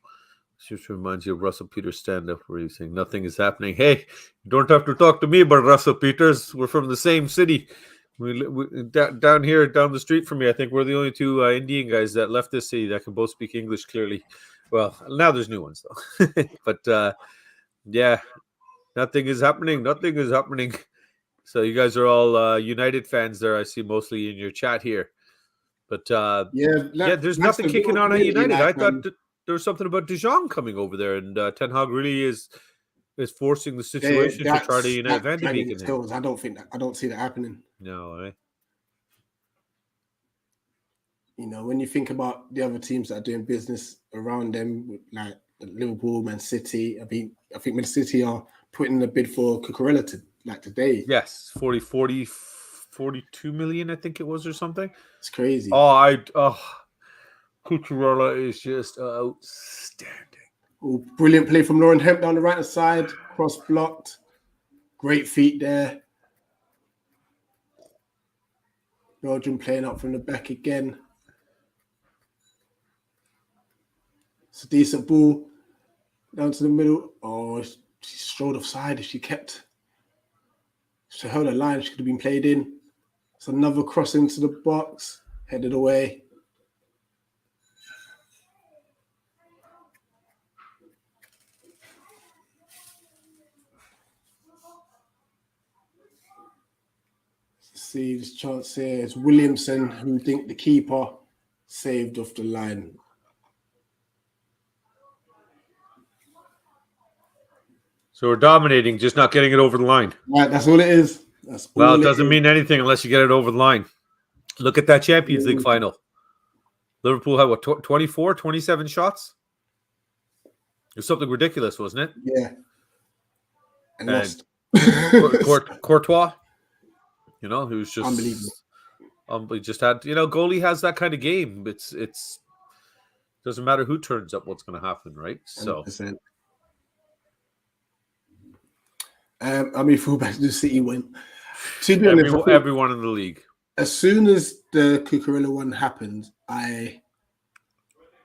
just reminds you of Russell Peters' stand-up where he's saying nothing is happening. Hey, you don't have to talk to me about Russell Peters. We're from the same city. We down here, down the street from me. I think we're the only two Indian guys that left this city that can both speak English clearly. Well, now there's new ones though. But yeah. Nothing is happening. Nothing is happening. So you guys are all United fans there. I see mostly in your chat here. But there's nothing kicking on at United. I thought there was something about De Jong coming over there, and Ten Hag really is forcing the situation to try to unite Van de Beek. I don't see that happening. No, eh? You know, when you think about the other teams that are doing business around them, like Liverpool, Man City, I think Man City are putting a bid for Cucurella today. Yes, 42 million, I think it was, or something. It's crazy. Cucurella is just outstanding. Oh, brilliant play from Lauren Hemp down the right side, cross blocked. Great feet there. Belgium playing up from the back again. It's a decent ball down to the middle. Oh, she strolled offside. If she held a line, she could have been played in. It's another cross into the box, headed away. Let's see this chance here. It's Williamson who think the keeper saved off the line. So we're dominating, just not getting it over the line. Right, that's all it is. It doesn't mean anything unless you get it over the line. Look at that Champions League final. Liverpool had, 24, 27 shots? It was something ridiculous, wasn't it? Yeah. And lost. Courtois, who's just unbelievable. Just had, goalie has that kind of game. It's doesn't matter who turns up, what's going to happen, right? So 100%. How many fullbacks do City win? Everyone in the league. As soon as the Cucurella one happened, I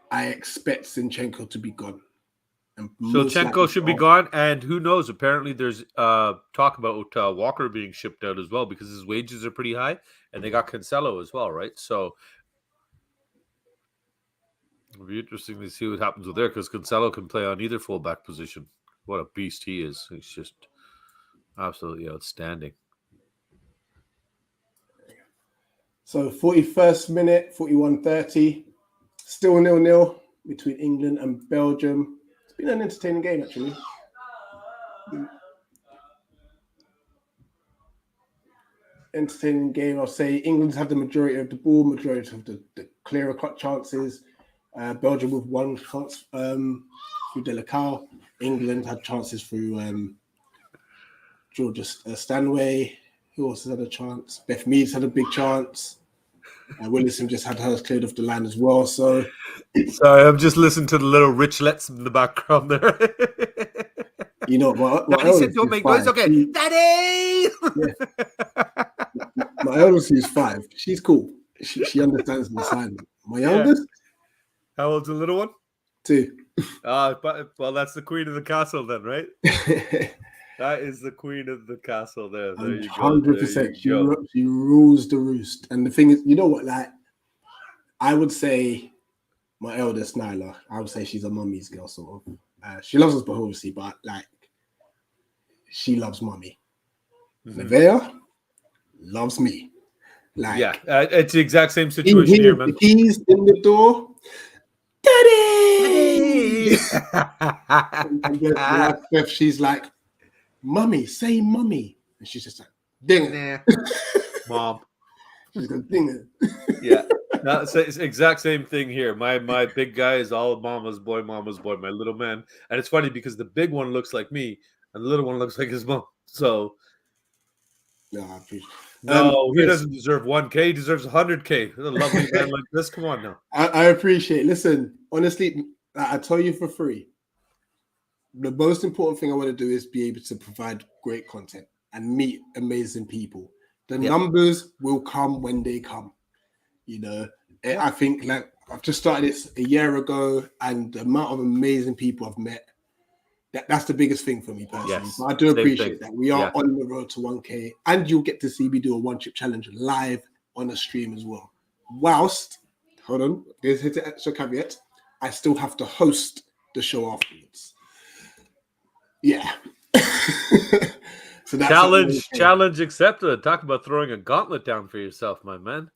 expect Zinchenko to be gone. So Zinchenko should be gone, and who knows? Apparently, there's talk about Walker being shipped out as well because his wages are pretty high, and they got Cancelo as well, right? So it'll be interesting to see what happens with there because Cancelo can play on either fullback position. What a beast he is! He's just absolutely outstanding. So 41st minute, 41-30. Still 0-0 between England and Belgium. It's been an entertaining game, actually. Entertaining game. I'll say England's had the majority of the ball, majority of the clearer cut chances. Belgium with one chance through Delacao. England had chances through Georgia Stanway, Who else has had a chance? Beth Mead's had a big chance. Willison just had hers cleared off the line as well. So, sorry, I'm just listening to the little Richlets in the background there. you know, my Daddy said eldest don't is make 5. noise. Okay, Daddy. My eldest is 5. She's cool. She understands the assignment. My youngest, How old's the little one? 2. But well, that's the queen of the castle then, right? That is the queen of the castle there. There you go. 100%. She rules the roost. And the thing is, you know what? Like, I would say my eldest, Nyla, I would say she's a mummy's girl, sort of. She loves us, but obviously, but like, she loves mummy. Nevaeh loves me. Like, yeah, it's the exact same situation here, man. The keys in the door. Daddy! and Beth, she's like, Mummy, say mummy. And she's just like, ding it. Mom. She's going to ding it. Yeah. No, it's the exact same thing here. My big guy is all mama's boy, my little man. And it's funny because the big one looks like me and the little one looks like his mom. So no, I appreciate no, he doesn't deserve 1K. He deserves 100K. A lovely man like this. Come on now. I appreciate it. Listen, honestly, I tell you for free, the most important thing I want to do is be able to provide great content and meet amazing people. The numbers will come when they come. You know, I think like I've just started this a year ago, and the amount of amazing people I've met, that's the biggest thing for me personally. Yes, but I do appreciate that. We are on the road to 1K, and you'll get to see me do a one chip challenge live on a stream as well. Whilst, hold on, there's an extra caveat, I still have to host the show afterwards. Yeah. So that's challenge accepted. Talk about throwing a gauntlet down for yourself, my man.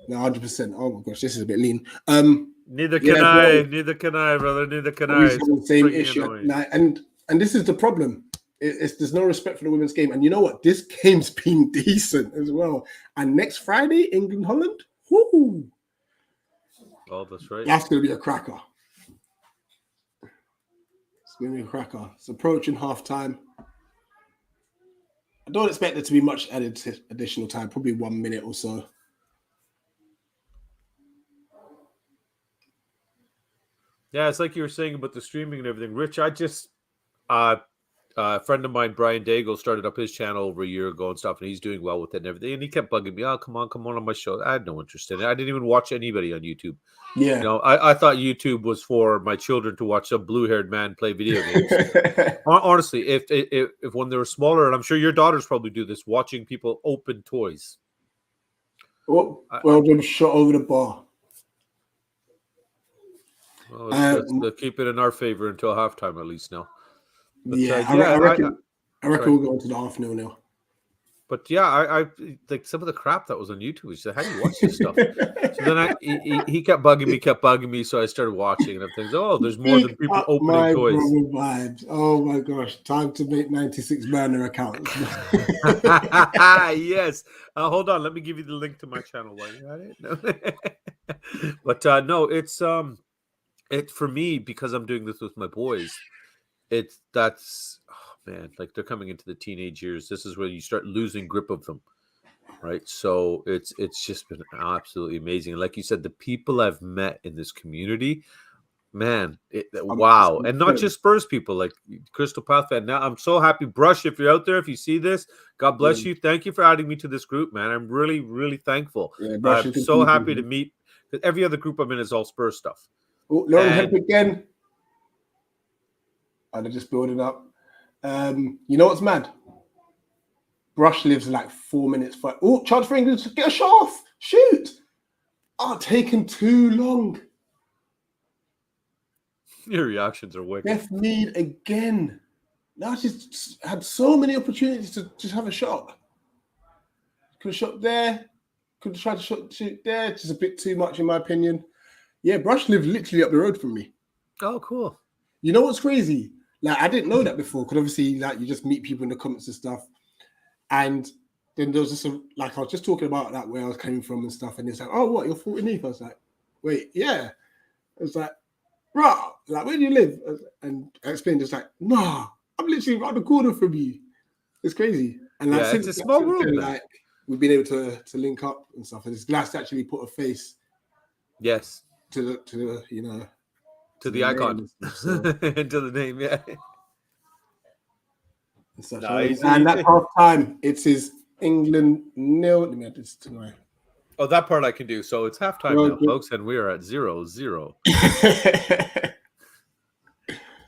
No, 100%. Oh my gosh, this is a bit lean. Neither can I, brother. Neither can I. It's the same issue. And this is the problem. There's no respect for the women's game. And you know what? This game's been decent as well. And next Friday, England, Holland. Woo! Oh, that's right. That's going to be a cracker. It's going to be a cracker. It's approaching half time. I don't expect there to be much additional time, probably 1 minute or so. Yeah, it's like you were saying about the streaming and everything. Rich, I just a friend of mine, Brian Daigle, started up his channel over a year ago and stuff, and he's doing well with it and everything. And he kept bugging me, "Oh, come on my show." I had no interest in it. I didn't even watch anybody on YouTube. Yeah, you know, I thought YouTube was for my children to watch some blue-haired man play video games. Honestly, if when they were smaller, and I'm sure your daughters probably do this, watching people open toys. Well done, shot over the bar. Well, let's keep it in our favor until halftime, at least now. But, I reckon we'll go into the half-0 now. But yeah, I like some of the crap that was on YouTube. He said, "How do you watch this stuff?" So then he kept bugging me, so I started watching, and I'm thinking, "Oh, there's more than people opening toys." Vibes. Oh my gosh! Time to make 96 burner accounts. Yes. Hold on, let me give you the link to my channel while you're at it. No. But no, it's for me, because I'm doing this with my boys. Man, like they're coming into the teenage years. This is where you start losing grip of them, right? So it's just been absolutely amazing. And like you said, the people I've met in this community, man, wow. And not just Spurs people, like Crystal Path fan. Now I'm so happy. Brush, if you're out there, if you see this, God bless you. Thank you for adding me to this group, man. I'm really, really thankful. Yeah, I'm so happy to meet, because every other group I'm in is all Spurs stuff. Oh, Lauren Hemp again. And they're just building up. You know what's mad? Brush lives like 4 minutes. Chance for England to get a shot off. Shoot. Taken too long. Your reactions are wicked. Beth Mead again. Now she's had so many opportunities to just have a shot. Could have shot there. Could have tried to shoot there. Just a bit too much, in my opinion. Yeah, Brush lives literally up the road from me. Oh, cool. You know what's crazy? Like, I didn't know that before, because obviously, like, you just meet people in the comments and stuff. And then there was just I was just talking about that, where I was coming from and stuff. And it's like, "Oh, what? You're 49th?" I was like, "Wait, yeah." I was like, "Bruh, like, where do you live?" And I explained, it's like, "Nah, I'm literally around the corner from you." It's crazy. And like, Yeah, since it's a small world, then, man. like we've been able to link up and stuff, and it's nice to actually put a face Yes, to the you know to the icon, name and stuff, so, to the name. Yeah. and such. Nah, And that half time, it says England 0. Let me add this to my. Oh, that part I can do. So it's halftime Well, now, folks, and we are at 0-0.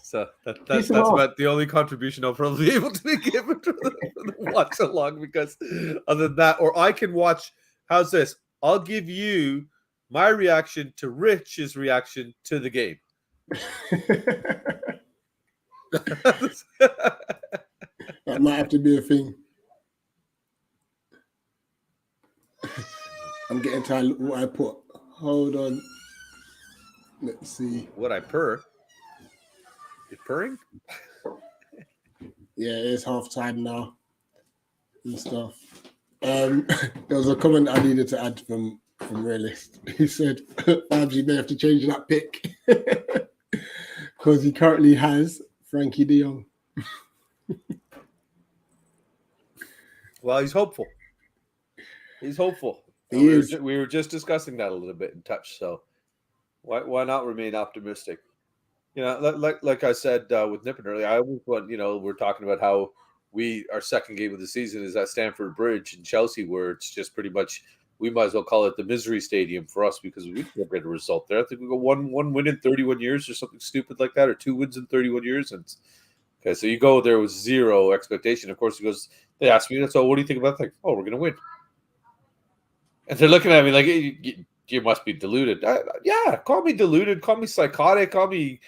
So that's about the only contribution I'll probably be able to be given for the watch along, because other than that, or I can watch. How's this? I'll give you my reaction to Rich's reaction to the game. That might have to be a thing. I'm getting tired of what I put. Hold on. Let's see. What I purr? You purring? Yeah, it's half time now and stuff. There was a comment I needed to add from Realist. He said, Babs, you may have to change that pick because he currently has Frankie de Jong. Well, he's hopeful. He's hopeful. He is. We were just discussing that a little bit in touch. So why not remain optimistic? You know, like I said with Nippon earlier, I always want, we're talking about how our second game of the season is at Stamford Bridge in Chelsea, where it's just pretty much, we might as well call it the misery stadium for us, because we can't get a result there. I think we got one win in 31 years or something stupid like that, or 2 wins in 31 years. And okay, so you go there with zero expectation. Of course, they asked me, so what do you think about that? Oh, we're going to win. And they're looking at me like, you must be deluded. Yeah, call me deluded, call me psychotic, call me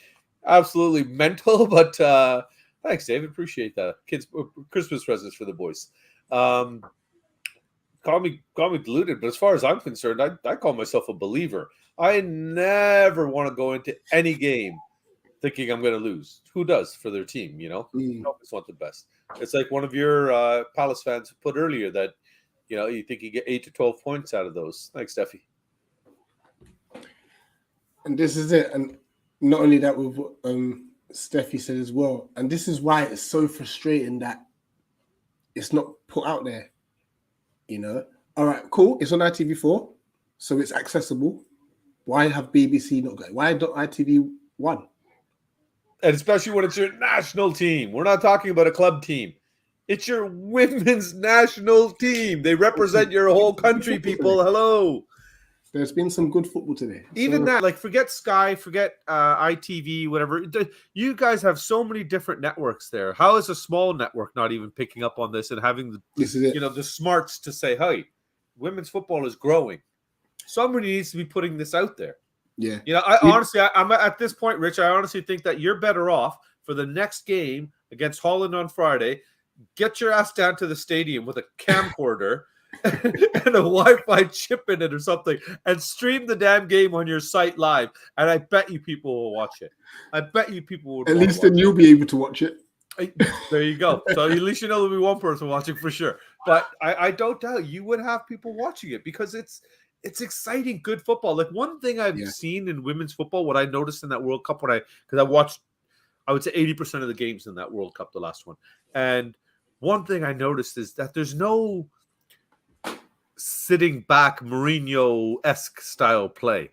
absolutely mental. But thanks, David. Appreciate that. Kids, Christmas presents for the boys. Call me deluded, but as far as I'm concerned, I call myself a believer. I never want to go into any game thinking I'm going to lose. Who does for their team? You always want the best. It's like one of your Palace fans put earlier that, you think you get 8 to 12 points out of those. Thanks, Steffi. And this is it. And not only that, with what Steffi said as well. And this is why it's so frustrating that it's not put out there. All right, cool. It's on ITV4, so it's accessible. Why have BBC not got it? Why don't ITV1? And especially when it's your national team. We're not talking about a club team. It's your women's national team. They represent your whole country, people. Hello. There's been some good football today. Even that, like, forget Sky, forget ITV, whatever. You guys have so many different networks there. How is a small network not even picking up on this and having the smarts to say, hey, women's football is growing. Somebody needs to be putting this out there. Yeah. I'm at this point, Rich, I honestly think that you're better off for the next game against Holland on Friday. Get your ass down to the stadium with a camcorder and a Wi-Fi chip in it or something, and stream the damn game on your site live. And I bet you people will watch it. I bet you people will. At least then you'll be able to watch it. There you go. So at least there'll be one person watching for sure. But I don't doubt you would have people watching it, because it's exciting, good football. Like, one thing I've seen in women's football, what I noticed in that World Cup, because I watched, I would say 80% of the games in that World Cup, the last one. And one thing I noticed is that there's no sitting back Mourinho-esque style play.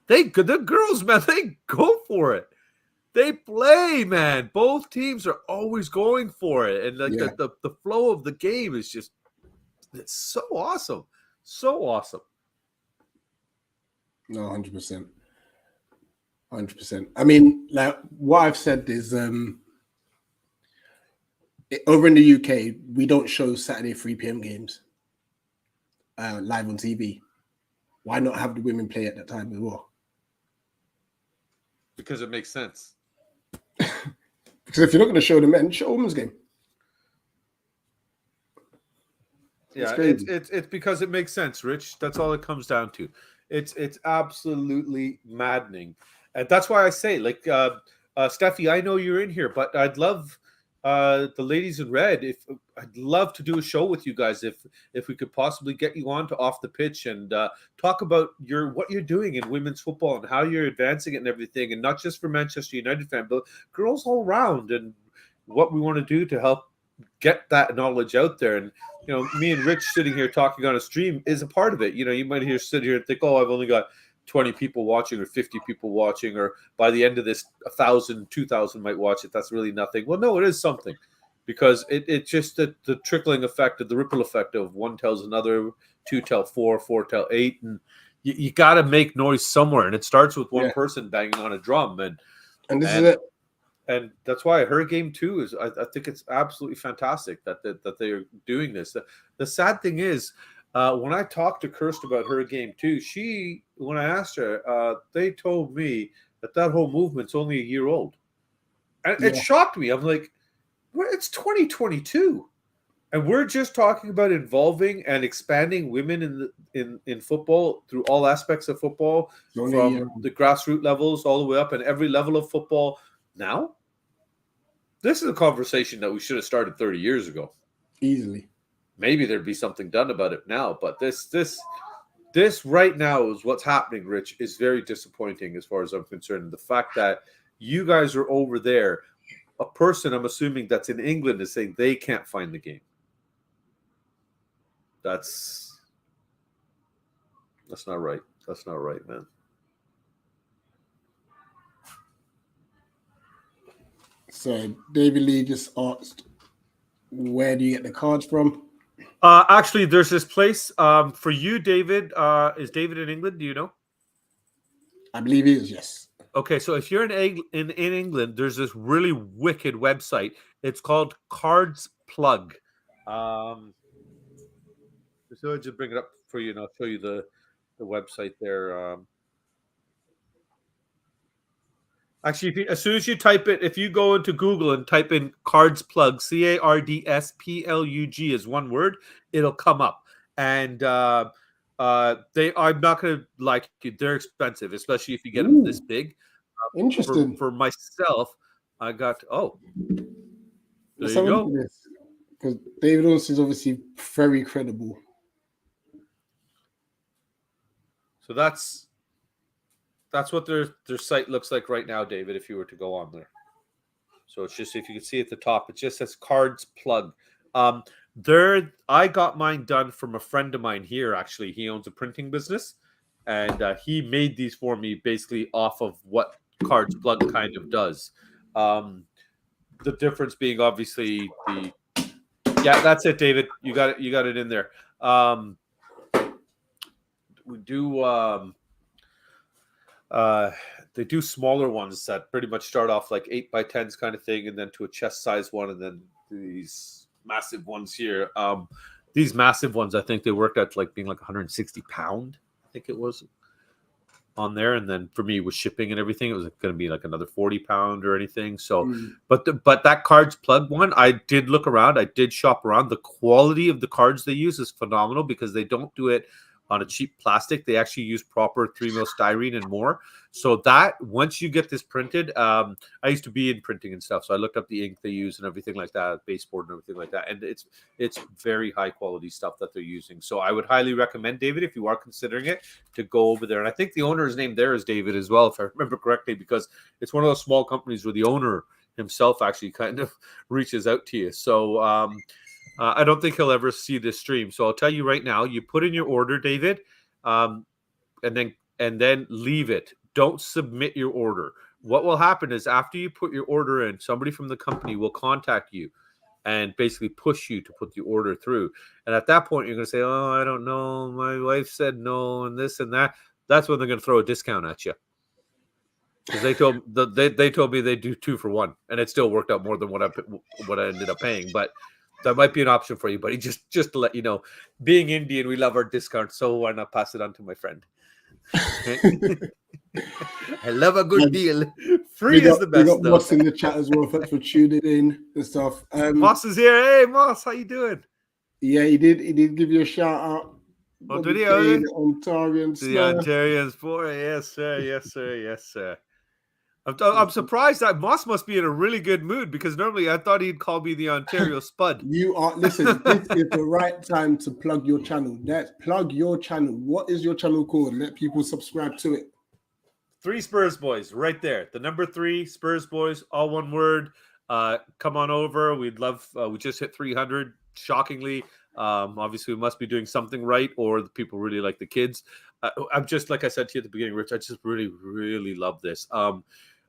The girls, man, they go for it. They play, man. Both teams are always going for it. And like the flow of the game is just, it's so awesome. So awesome. No, 100%. 100%. I mean, like, what I've said is over in the UK, we don't show Saturday 3 p.m. games live on TV. Why not have the women play at that time as well? Because it makes sense. Because if you're not going to show the men, show women's game. Yeah, it's because it makes sense, Rich. That's all it comes down to. It's absolutely maddening. And that's why I say, like, Steffi, I know you're in here, but I'd love the ladies in red. I'd love to do a show with you guys if we could possibly get you on to Off the Pitch and talk about what you're doing in women's football and how you're advancing it and everything, and not just for Manchester United fans, but girls all around, and what we want to do to help get that knowledge out there. And me and Rich sitting here talking on a stream is a part of it. You might sit here and think, oh, I've only got 20 people watching or 50 people watching, or by the end of this 1,000, 2,000 might watch it. That's really nothing. Well, no, it is something, because it's just the trickling effect of the ripple effect of one tells another, two tell four, four tell eight, and you got to make noise somewhere, and it starts with one person banging on a drum, and this is it. And that's why her game too is. I think it's absolutely fantastic that they are doing this. The sad thing is, when I talked to Kirst about her game too, when I asked her, they told me that whole movement's only a year old, and it shocked me. I'm like, well, it's 2022. And we're just talking about involving and expanding women in football through all aspects of football, from the grassroots levels all the way up, and every level of football. Now, this is a conversation that we should have started 30 years ago. Easily. Maybe there'd be something done about it now, but this right now is what's happening, Rich, is very disappointing as far as I'm concerned. The fact that you guys are over there, a person I'm assuming that's in England is saying they can't find the game. That's not right. That's not right, man. So David Lee just asked, where do you get the cards from? Actually, there's this place for you, David. Is David in England? Do you know? I believe he is, yes. Okay, so if you're in England, there's this really wicked website. It's called Cards Plug. So I'll just bring it up for you, and I'll show you the website there. Actually, as soon as you type it, if you go into Google and type in Cards Plug, CARDSPLUG is one word, it'll come up. And I'm not going to like you. They're expensive, especially if you get them this big. Interesting. For myself, I got, there Let's you go. Because David Olsen is obviously very credible. So that's what their site looks like right now, David, if you were to go on there. So it's just, if you can see at the top, it just says Cards Plug. I got mine done from a friend of mine here, actually. He owns a printing business, and he made these for me basically off of what Cards Plug kind of does. The difference being obviously that's it, David. You got it in there. We do they do smaller ones that pretty much start off like 8x10s kind of thing, and then to a chest size one, and then these massive ones here. These massive ones, I think they worked out like being like 160 pound, I think it was on there. And then for me with shipping and everything, it was going to be like another 40 pound or anything. So, but that Cards Plug one, I did look around. I did shop around. The quality of the cards they use is phenomenal, because they don't do it on a cheap plastic. They actually use proper 3mm styrene and more. So that once you get this printed, I used to be in printing and stuff, so I looked up the ink they use and everything like that, baseboard and everything like that, and it's very high quality stuff that they're using. So I would highly recommend, David, if you are considering it, to go over there. And I think the owner's name there is David as well, if I remember correctly, because it's one of those small companies where the owner himself actually kind of reaches out to you. So I don't think he'll ever see this stream. So I'll tell you right now, you put in your order, David, and then leave it. Don't submit your order. What will happen is after you put your order in, somebody from the company will contact you and basically push you to put the order through. And at that point, you're going to say, oh, I don't know. My wife said no, and this and that. That's when they're going to throw a discount at you. Because they told me they do 2 for 1, and it still worked out more than what I ended up paying. But that might be an option for you, buddy. Just to let you know, being Indian, we love our discounts, so why not pass it on to my friend? I love a good deal. Free is the best. We got Moss in the chat as well. Thanks for tuning in and stuff. Moss is here. Hey, Moss, how you doing? Yeah, he did give you a shout out. Oh, did he? Ontarians. The Ontarians, boy. Yes, sir. Yes, sir. Yes, sir. I'm surprised that Moss must be in a really good mood, because normally I thought he'd call me the Ontario Spud. Listen, this is the right time to plug your channel. Plug your channel. What is your channel called? Let people subscribe to it. 3 Spurs Boys, right there. The number 3 Spurs Boys, all one word. come on over. We'd love. We just hit 300. Shockingly, obviously we must be doing something right, or the people really like the kids. I'm just like I said to you at the beginning, Rich. I just really love this.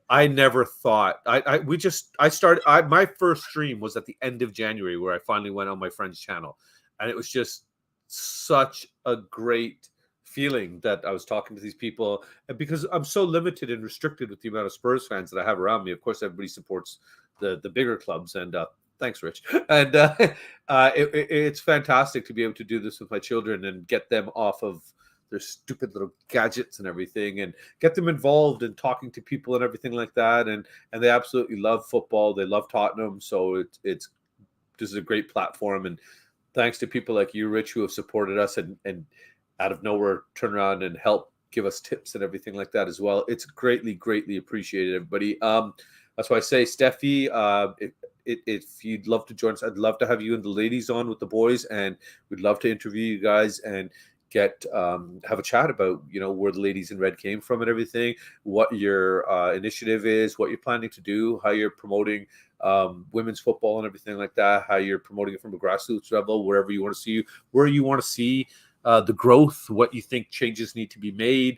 I never thought I started. My first stream was at the end of January, where I finally went on my friend's channel, and it was just such a great feeling that I was talking to these people, and because I'm so limited and restricted with the amount of Spurs fans that I have around me. Of course, everybody supports the bigger clubs, and thanks, Rich. And it's fantastic to be able to do this with my children and get them off of their stupid little gadgets and everything, and get them involved in talking to people and everything like that. And they absolutely love football. They love Tottenham, so this is a great platform. And thanks to people like you, Rich, who have supported us and out of nowhere turn around and help give us tips and everything like that as well. It's greatly appreciated, everybody. That's why I say, Steffi, if you'd love to join us, I'd love to have you and the ladies on with the boys, and we'd love to interview you guys and get have a chat about where the ladies in red came from and everything, what your initiative is, what you're planning to do, how you're promoting women's football and everything like that, how you're promoting it from a grassroots level, where you want to see the growth, what you think changes need to be made.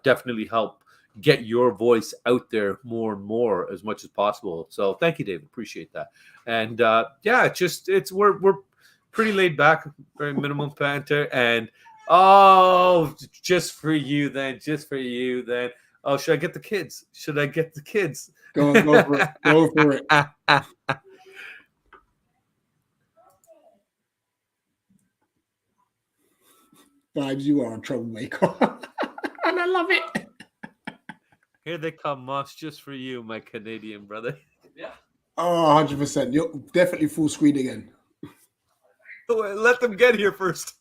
Definitely help get your voice out there more and more as much as possible. So thank you, David. Appreciate that. And we're pretty laid back, very minimum banter. And just for you then. Oh, should I get the kids? Go for it. Go for it. Vibes, you are a troublemaker. And I love it. Here they come, Moss, just for you, my Canadian brother. Yeah. Oh, 100%. You're definitely full screen again. Let them get here first.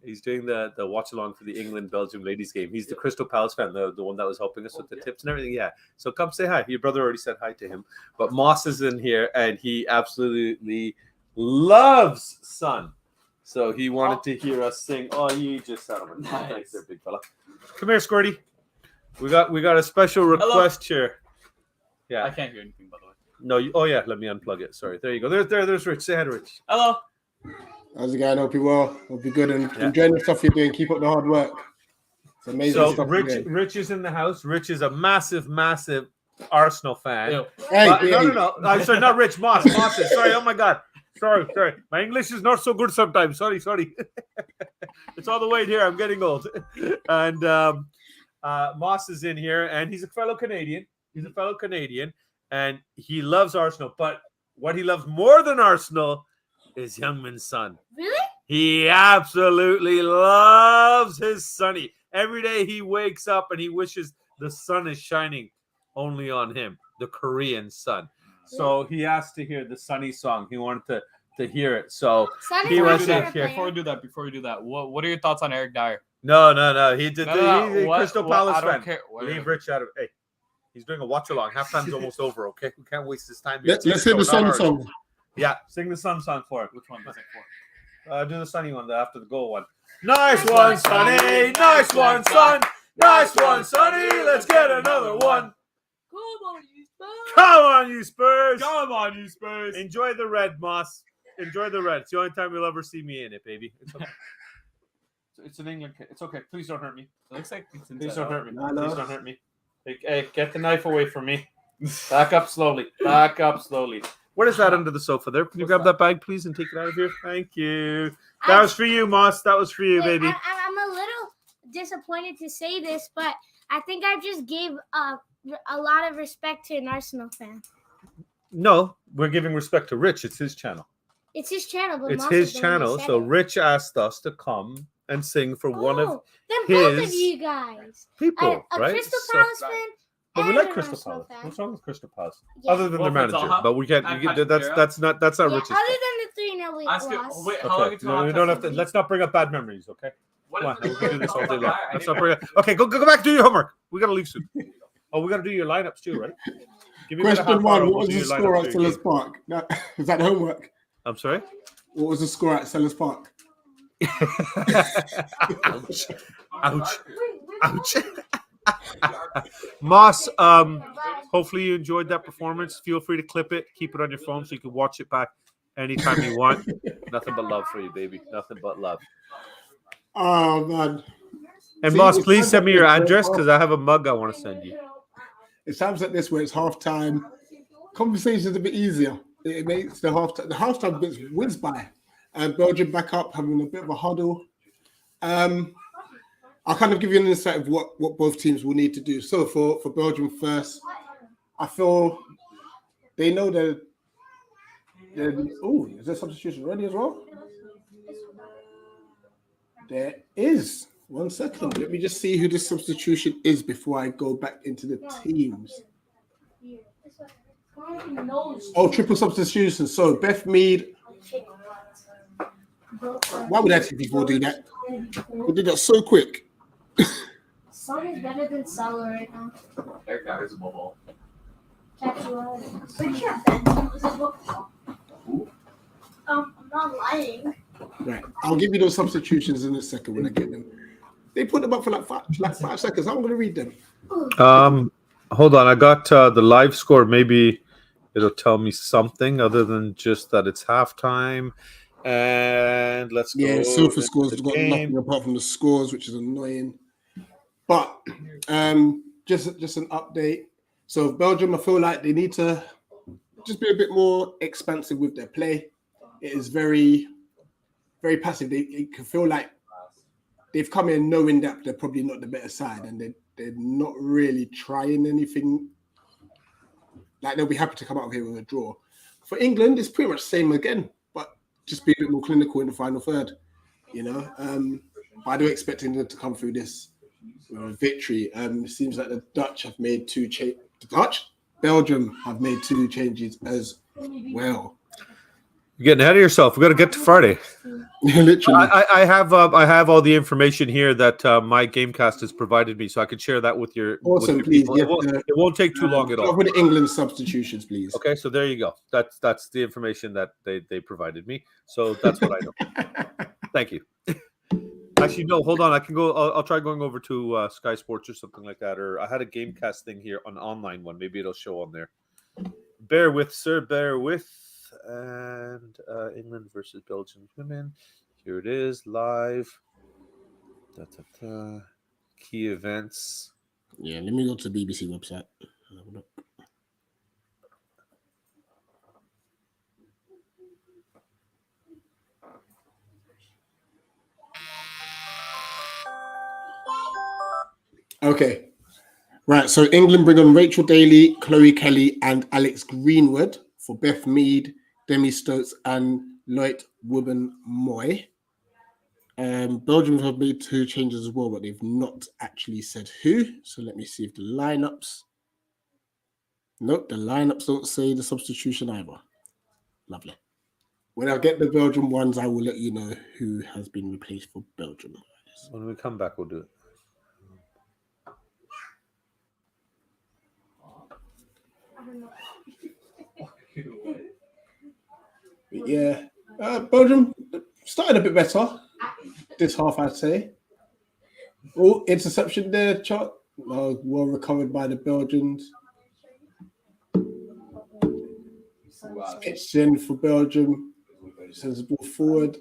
He's doing the watch along for the England-Belgium ladies game. He's the Crystal Palace fan, the one that was helping us with the tips and everything. Yeah. So come say hi. Your brother already said hi to him. But Moss is in here, and he absolutely loves Sun. So he wanted to hear us sing. Oh, you just sat on it. Nice. Thanks there, big fella. Come here, Squirty. We got a special request here. Yeah. I can't hear anything, by the way. No, yeah, let me unplug it. Sorry. There you go. There's Rich. Say hi to Rich. Hello. How's it going? Hope you're well. Hope you're good and enjoying the stuff you're doing. Keep up the hard work. It's amazing So stuff. Rich is in the house. Rich is a massive Arsenal fan. Ew. No. I'm sorry, not Rich. Moss is. Sorry. Oh my God. Sorry. My English is not so good sometimes. Sorry. It's all the way here. I'm getting old. And Moss is in here, and he's a fellow Canadian. And he loves Arsenal. But what he loves more than Arsenal is Youngman's son. Really? He absolutely loves his Sonny. Every day he wakes up and he wishes the sun is shining only on him, the Korean sun. So he asked to hear the Sonny song. He wanted to hear it. So Sonny's he my wants to favorite hear. Before we do that, what are your thoughts on Eric Dyer? No. He did he's a What- Crystal what- Palace I don't fan. care. Whatever. Leave Rich out of Hey, he's doing a watch along. Halftime's almost over, okay? We can't waste his time here. Let's hear the Sun song. Yeah, sing the Sun song for it. Which one is it for? Do the Sunny one after the goal one. Nice one, Sonny. Nice one, son. Nice one, Sonny. Let's get another one. Come on, you Spurs. Enjoy the red, Moss. Enjoy the red. It's the only time you'll ever see me in it, baby. It's okay. It's an England kit. It's okay. Please don't hurt me. It looks like it's Please don't hurt me. No. Please don't hurt me. Hey, get the knife away from me. Back up slowly. What is that under the sofa there? Can you grab that bag, please, and take it out of here? Thank you. That was for you, Moss. That was for you, baby. I'm a little disappointed to say this, but I think I just gave a lot of respect to an Arsenal fan. No, we're giving respect to Rich. It's his channel. It's his channel, but It's Moss his has already channel. said So it. Rich asked us to come and sing for one of then both of his you guys. people, A right? Crystal So- Palace fan. but we and like an Crystal Arsenal Palace. fan. What's wrong with Crystal Palace? Yeah. Other than Well, their if it's all manager, hot- but we can't. I've You had can that's not That's not Yeah, Rich's other fault. than the 3-0 Ask it. loss. Wait, how long Okay, until no, we halftime? don't have to. Let's not bring up bad memories, okay? What Come on, if we can do this all day long. I Let's didn't- not bring it. Okay, go back. Do your homework. We gotta leave soon. Oh, we gotta do your lineups too, right? Give me about a Question half one, hour, what we'll was do the your score lineups at for your Sellers game. Park? Is that homework? I'm sorry. What was the score at Sellers Park? Ouch. Ouch. Ouch. Moss, hopefully you enjoyed that performance. Feel free to clip it, keep it on your phone so you can watch it back anytime you want. Nothing but love for you, baby. Nothing but love. Oh man. And See, Moss, it's please times send me like your this where address it's because I have a mug I want to send you. It's times like this where it's halftime. Conversations a bit easier. It makes the halftime bits whiz by. Belgium back up, having a bit of a huddle. I'll kind of give you an insight of what both teams will need to do. So for Belgium first, I feel they know that. Oh, is there substitution ready as well? There is. 1 second. Let me just see who this substitution is before I go back into the teams. Oh, triple substitution. So Beth Mead. Why would TV4 do that? We did that so quick. Sun is better than Salah right now. Eric Dyer is above all. I'm not lying. Right. I'll give you those substitutions in a second when I get them. They put them up for like 5 seconds. I'm going to read them. Hold on. I got the live score. Maybe it'll tell me something other than just that it's halftime. And let's go. Yeah, Sofa scores. The We've got game. nothing apart from the scores, which is annoying. But just an update. So Belgium, I feel like they need to just be a bit more expansive with their play. It is very, very passive. It can feel like they've come in knowing that they're probably not the better side, and they're not really trying anything. Like they'll be happy to come out of here with a draw. For England, it's pretty much the same again, but just be a bit more clinical in the final third. You know, I do expect England to come through this victory. It seems like the Dutch have made two changes. Belgium have made 2 changes as well. You're getting ahead of yourself. We've got to get to Friday. Literally. I have all the information here that my Gamecast has provided me, so I can share that with your. Awesome, with your please. people. Yes, it won't take too long at all. With the England substitutions, please. Okay, so there you go. That's the information that they provided me. So that's what I know. Thank you. Actually, no, hold on. I can go. I'll try going over to Sky Sports or something like that. Or I had a Gamecast thing here, an online one. Maybe it'll show on there. Bear with, sir. Bear with. And England versus Belgium women. Here it is, live. Key events. Yeah, let me go to the BBC website. Okay. Right, so England bring on Rachel Daly, Chloe Kelly, and Alex Greenwood for Beth Mead, Demi Stokes, and Loit Wubben-Moy. Belgium have made 2 changes as well, but they've not actually said who. So let me see if the lineups. Nope, the lineups don't say the substitution either. Lovely. When I get the Belgium ones, I will let you know who has been replaced for Belgium. When we come back, we'll do it. Yeah, Belgium started a bit better this half, I'd say. Oh, interception there, Chuck. Well recovered by the Belgians. Pitched in for Belgium. Sends the ball forward.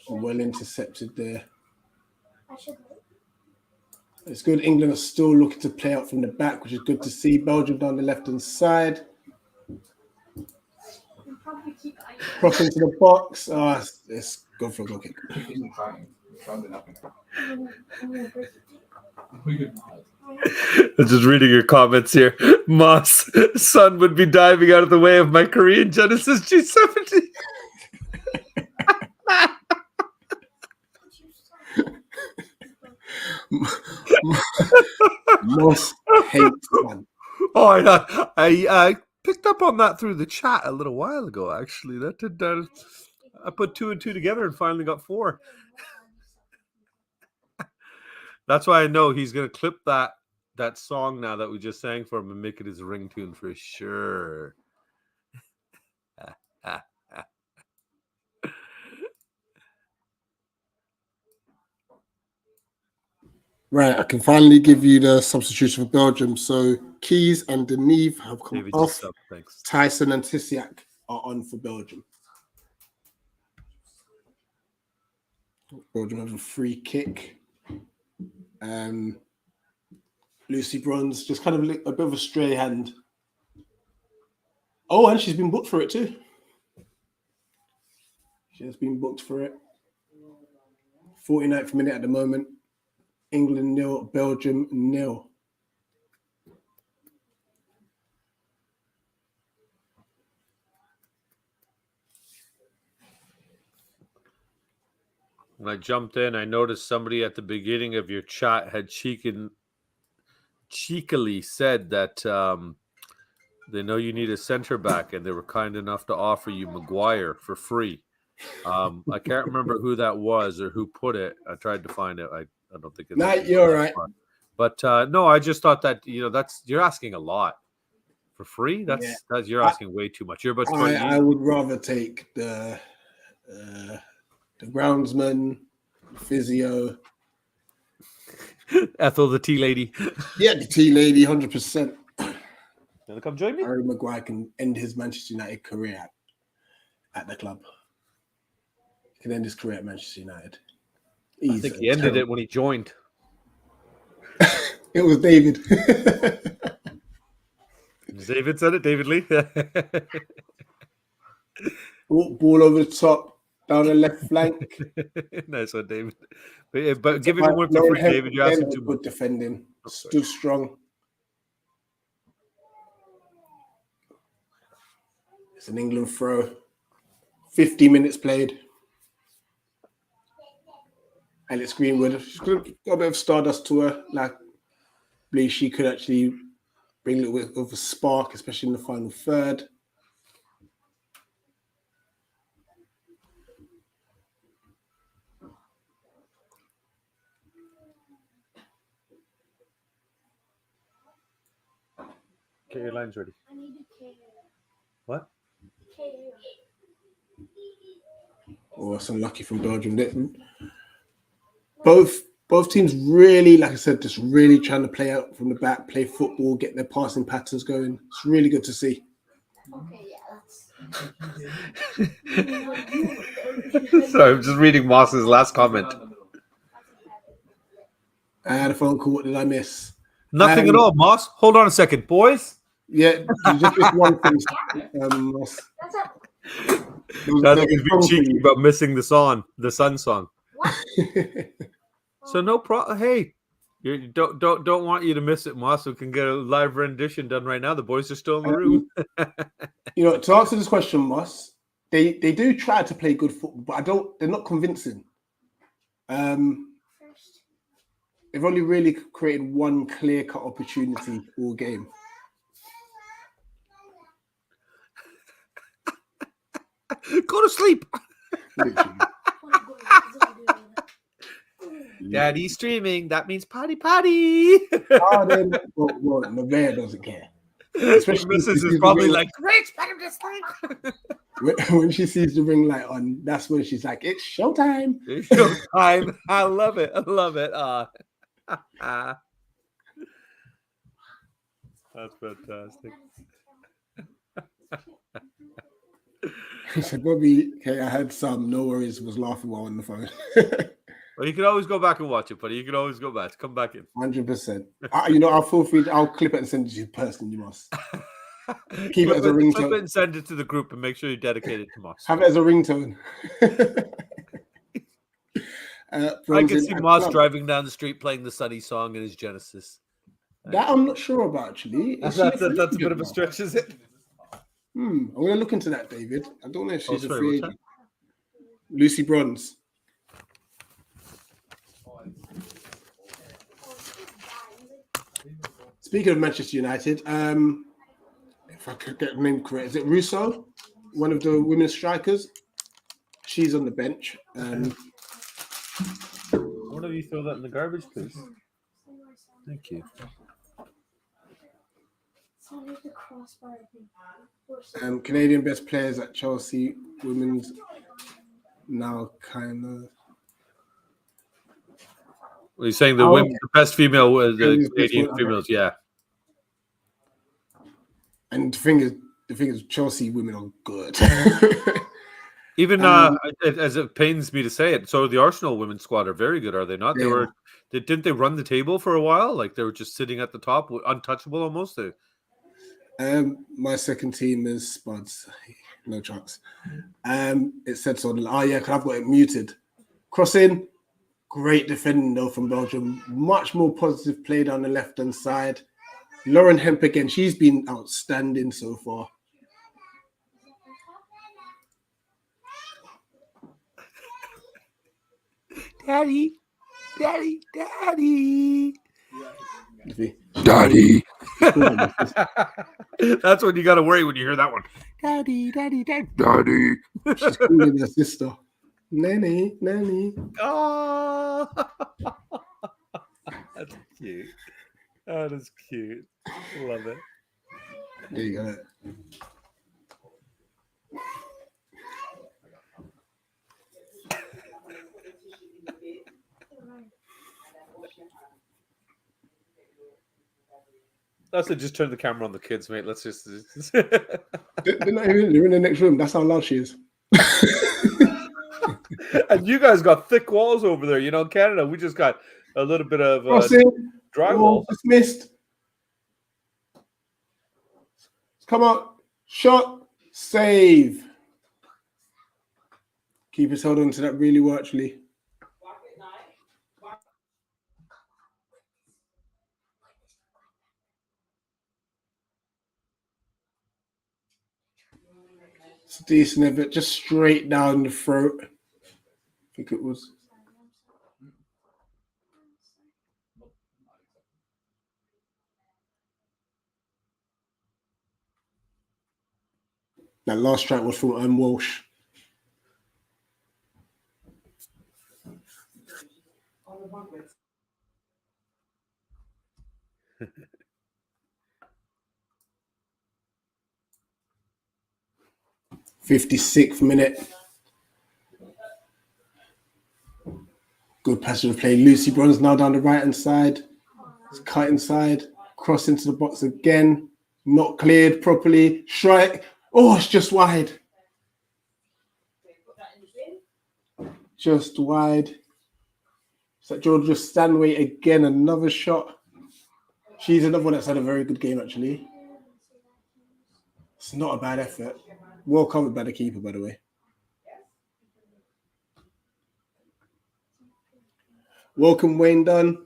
Well intercepted there. It's good. England are still looking to play out from the back, which is good to see. Belgium down the left-hand side. Cross into the box. It's good for a goal kick. I'm just reading your comments here. Moss, son would be diving out of the way of my Korean Genesis G70. Moss hates one. Oh, I picked up on that through the chat a little while ago. Actually, that did. I put 2 and 2 together and finally got 4. That's why I know he's gonna clip that song now that we just sang for him and make it his ringtone for sure. Right, I can finally give you the substitution for Belgium. So Keys and Deneve have come David off. just up, thanks. Tyson and Tissiak are on for Belgium. Belgium have a free kick. Lucy Bronze, just kind of a bit of a stray hand. Oh, and she's been booked for it too. She has been booked for it. 49th minute at the moment. England 0, Belgium 0. When I jumped in, I noticed somebody at the beginning of your chat had cheekily said that they know you need a center back, and they were kind enough to offer you Maguire for free. I can't remember who that was or who put it. I tried to find it. I don't think it's Nah, you're right. But no, I just thought that that's you're asking a lot for free. That's you're asking way too much. You're about 20. I would rather take the groundsman, physio. Ethel, the tea lady. Yeah, the tea lady, 100%. Gonna come join me? Harry Maguire can end his Manchester United career at the club. He can end his career at Manchester United. I think he ended it when he joined. It was David. David said it, David Lee. Ball over the top, down the left flank. Nice one, David. But giving him one for free, David, you're asking too much. Good defending. Stood strong. It's an England throw. 50 minutes played. Alex Greenwood. She's got a bit of stardust to her. Like, I believe she could actually bring a little bit of a spark, especially in the final third. Okay, your line's ready. I need a K. What? K. Oh, that's unlucky from Belgium. Both teams really, like I said, just really trying to play out from the back, play football, get their passing patterns going. It's really good to see. Okay, yeah, that's. Sorry, I'm just reading Moss's last comment. I had a phone call. What did I miss? Nothing at all, Moss. Hold on a second, boys. Yeah, you just missed one thing. Ross. That's being cheeky about missing the sun song. What? So no problem. Hey, you don't want you to miss it, Moss. We can get a live rendition done right now. The boys are still in the room. To answer this question, Moss, they do try to play good football, but they're not convincing. They've only really created one clear-cut opportunity all game. Go to sleep. Literally. Daddy's streaming. That means potty potty. Well, Nevaeh doesn't care. Especially Mrs. is probably like, great, expect him to sleep. When she sees the ring light on, that's when she's like, it's showtime. It's showtime. I love it. I love it. That's fantastic. He said, Bobby, okay, I had some. No worries. Was laughing while on the phone. Well, you can always go back and watch it, buddy. You can always go back. Come back in. 100%. I'll feel free. I'll clip it and send it to you personally, Moss. Keep it as a ringtone. Clip it and send it to the group and make sure you dedicate it to Moss. Have it as a ringtone. I can see Moss driving down the street playing the Sunny song in his Genesis. That I'm not sure about, actually. That's a bit of a stretch, is it? I'm going to look into that, David. I don't know if she's a free agent. Lucy Bronze. Speaking of Manchester United, if I could get the name correct, is it Russo? One of the women's strikers. She's on the bench. One of you throw that in the garbage, please. Thank you. Canadian best players at Chelsea women's now kind of. He's saying the Oh, women, the best female, the Canadians best Canadian women, females. Yeah. And the thing is, Chelsea women are good. Even as it pains me to say it, so the Arsenal women's squad are very good, are they not? Yeah. Didn't they run the table for a while? Like they were just sitting at the top, untouchable almost. My second team is Spuds. No chance. It said so. Oh yeah, because I've got it muted. Crossing, great defending though from Belgium. Much more positive play down the left hand side. Lauren Hemp again. She's been outstanding so far. Daddy. Daddy. That's when you got to worry when you hear that one. Daddy. She's calling her sister. Nanny. Oh, that's cute. That is cute. Love it. There you go. That's it. Just turn the camera on the kids, mate. Let's just. They're not even. They're in the next room. That's how loud she is. And you guys got thick walls over there. You know, in Canada, we just got a little bit of drywall. Dismissed. Come on. Shot. Save. Keepers held on to that really well, actually. It's decent of it, just straight down the throat. I think it was. That last strike was from Walsh. '56th minute. Good passage of play. Lucy Bronze now down the right hand side. It's cut inside. Cross into the box again. Not cleared properly. Strike. Oh, it's just wide. Just wide. So Georgia Stanway again. Another shot. She's another one that's had a very good game, actually. It's not a bad effort. Well covered by the keeper, by the way. Welcome, Wayne Dunn.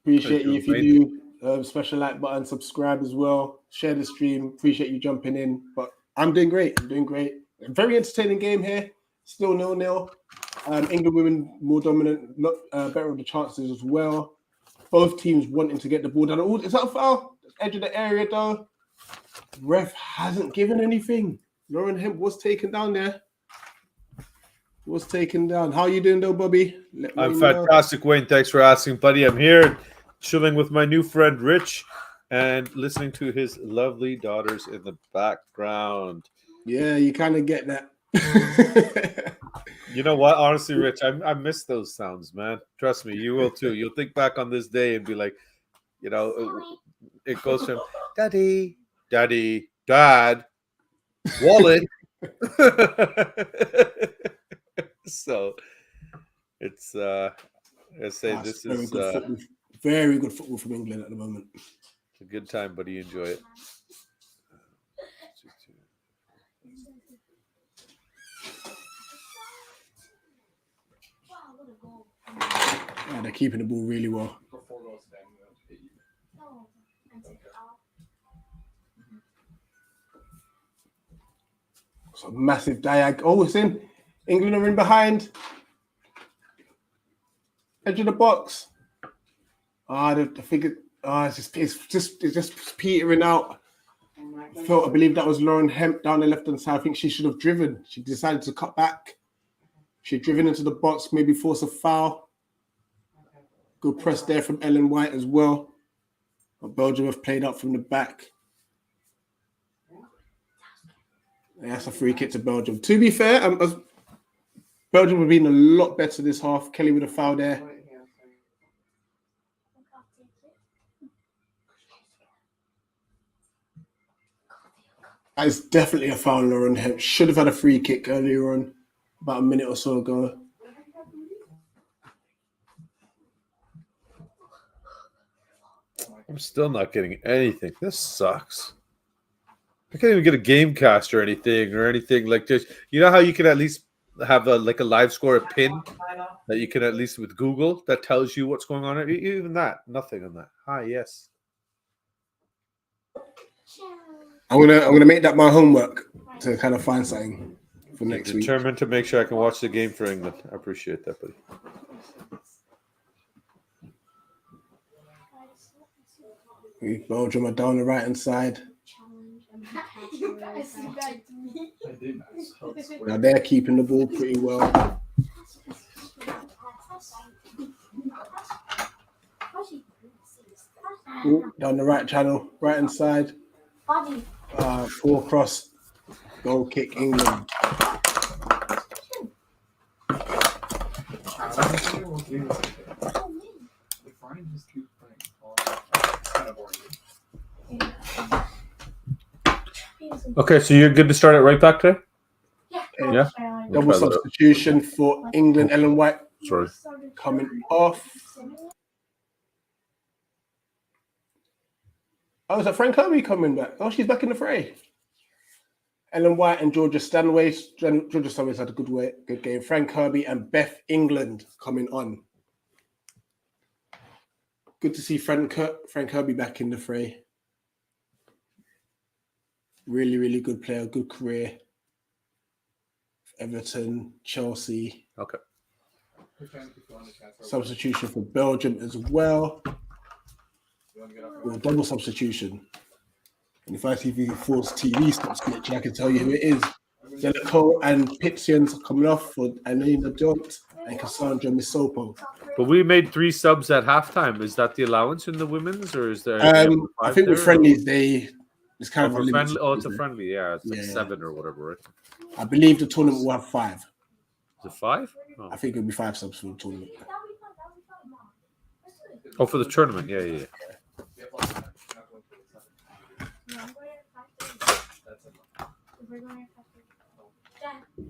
Appreciate you if you do. Special like button, subscribe as well. Share the stream. Appreciate you jumping in. But I'm doing great. A very entertaining game here. Still 0-0. England women more dominant, better with the chances as well. Both teams wanting to get the ball down. Oh, is that a foul? Edge of the area though. Ref hasn't given anything. Lauren Hemp was taken down there. Was taken down. How are you doing though, Bobby? I'm fantastic, Wayne. Thanks for asking, buddy. I'm here chilling with my new friend Rich and listening to his lovely daughters in the background. Yeah, you kind of get that. You know what? Honestly, Rich, I miss those sounds, man. Trust me, you will too. You'll think back on this day and be like, you know, it goes from daddy, dad, wallet. So it's I say this is very good football from England at the moment. It's a good time, buddy. Enjoy it. Oh, they're keeping the ball really well. It's a massive diag. Oh, it's in. England are in behind. Edge of the box. The figure. It's just petering out. I believe that was Lauren Hemp down the left hand side. I think she should have driven. She decided to cut back. She'd driven into the box, maybe force a foul. Good press there from Ellen White as well. But Belgium have played up from the back. And that's a free kick to Belgium. To be fair, Belgium have been a lot better this half. Kelly with a foul there. It's definitely a foul, Lauren Hemp. Should have had a free kick earlier on, about a minute or so ago. I'm still not getting anything. This sucks. I can't even get a game cast or anything like this. You know how you can at least have a live score, a pin that you can at least with Google that tells you what's going on. Even that, nothing on that. Hi, yes. I'm gonna make that my homework to kind of find something for next week. Determined to make sure I can watch the game for England. I appreciate that, buddy. Belgium are down the right hand side. Now they're keeping the ball pretty well. Ooh, down the right channel, right hand side. Full cross, goal kick, England. Okay, so you're good to start at right back today? Yeah. Double substitution for England. Ellen White Sorry. coming off. Oh, is that Frank Kirby coming back? Oh, she's back in the fray. Ellen White and Georgia Stanway. Georgia Stanway's had a good game. Frank Kirby and Beth England coming on. Good to see Frank Kirby back in the fray. Really, really good player, good career. Everton, Chelsea. Okay. Substitution for Belgium as well. Well, double substitution. And if ITV Force TV stops glitching, I can tell you who it is. Delacour and Pitzians are coming off for Anina Jont and Cassandra Misopo. But we made 3 subs at halftime. Is that the allowance in the women's, or is there? I think with friendlies, it's kind of a friendly. limit. Oh, it's a friendly. Yeah, it's like 7 or whatever, right? I believe the tournament will have 5. Is it 5? Oh. I think it'll be 5 subs for the tournament. Oh, for the tournament. Yeah.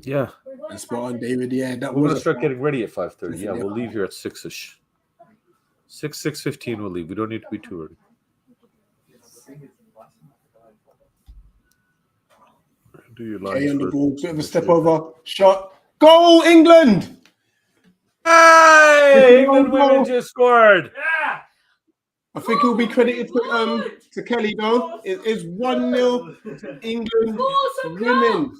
Yeah. That's spot on, David. Yeah, that We're was gonna start getting ready at 5:30. Yeah, we'll leave here at 6ish. 6:15. We'll leave. We don't need to be too early. Do your lines on the first. ball. Bit of a step over. Shot. Goal, England! Hey, England women just scored. Yeah. I think he'll be credited to Kelly though. It is 1-0 to England women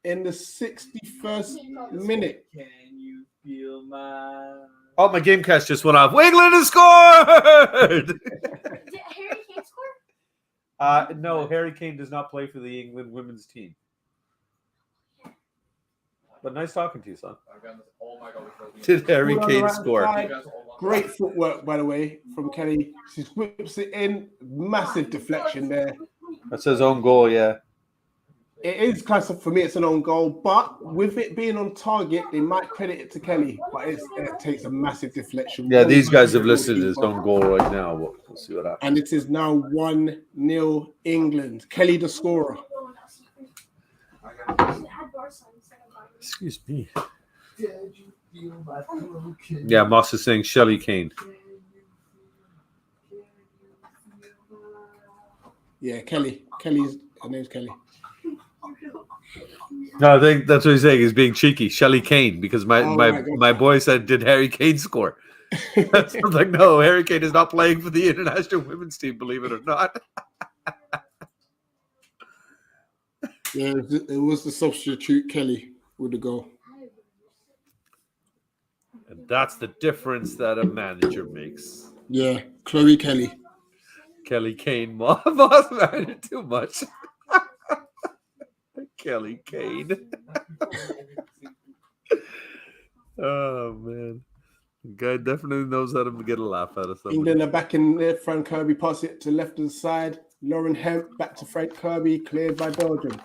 in the 61st minute. Can you feel my... Oh, my game cast just went off. England has scored. Did Harry Kane score? No, Harry Kane does not play for the England women's team. But nice talking to you, son. Did Harry Kane score? Great footwork, by the way, from Kelly. She whips it in. Massive deflection there. That's his own goal, yeah. It is classic for me. It's an own goal, but with it being on target, they might credit it to Kelly. But it takes a massive deflection. Yeah, these guys have listed his own goal right now. We'll see what happens. And it is now 1-0 England. Kelly the scorer. Excuse me. Yeah, Moss is saying Shelley Kane. Yeah, her name's Kelly. No, I think that's what he's saying. He's being cheeky. Shelley Kane, because my boy said, did Harry Kane score? I was like, no, Harry Kane is not playing for the international women's team, believe it or not. Yeah, it was the substitute Kelly with the goal. And that's the difference that a manager makes. Yeah, Chloe Kelly. Kelly Kane, Moss manager too much. Kelly Kane. Oh, man. The guy definitely knows how to get a laugh out of something. England are back in there. Frank Kirby pass it to left of the side. Lauren Hemp back to Frank Kirby, cleared by Belgium.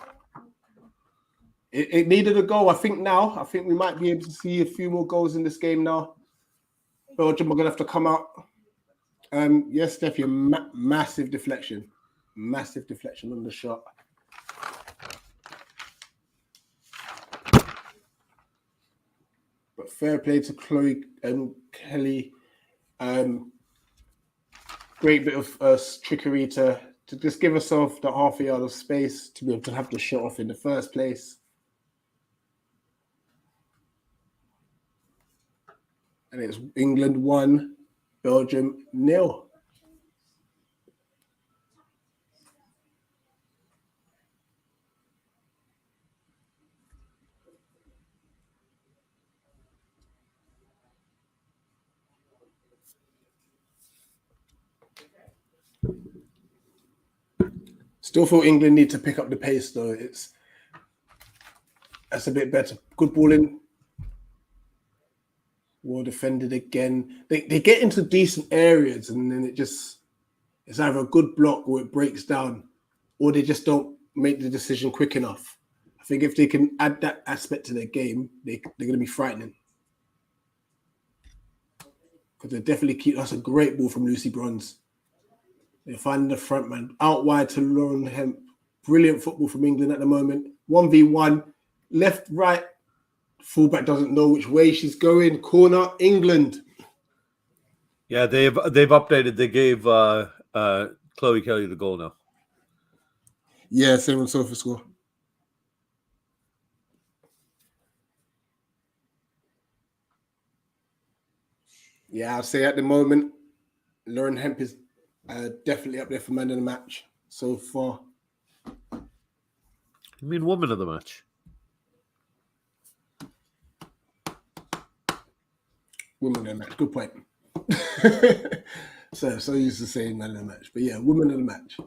It needed a goal. I think we might be able to see a few more goals in this game now. Belgium are going to have to come out. Yes, Steph, massive deflection. Massive deflection on the shot. But fair play to Chloe and Kelly. Great bit of trickery to just give herself the half a yard of space to be able to have the shot off in the first place. And it's England 1, Belgium 0. Still feel England need to pick up the pace though. That's a bit better. Good balling. Well defended again. They get into decent areas and then it's either a good block or it breaks down, or they just don't make the decision quick enough. I think if they can add that aspect to their game, they're going to be frightening. Because they definitely keep. That's a great ball from Lucy Bronze. They're finding the front man out wide to Lauren Hemp. Brilliant football from England at the moment. 1v1, left, right. Fullback doesn't know which way she's going. Corner, England. Yeah, they've updated. They gave Chloe Kelly the goal now. Yeah, same on SofaScore. Yeah, I'll say at the moment, Lauren Hemp is definitely up there for man of the match so far. You mean woman of the match? Woman of the match. Good point. so used to saying man of the match. But yeah, woman of the match.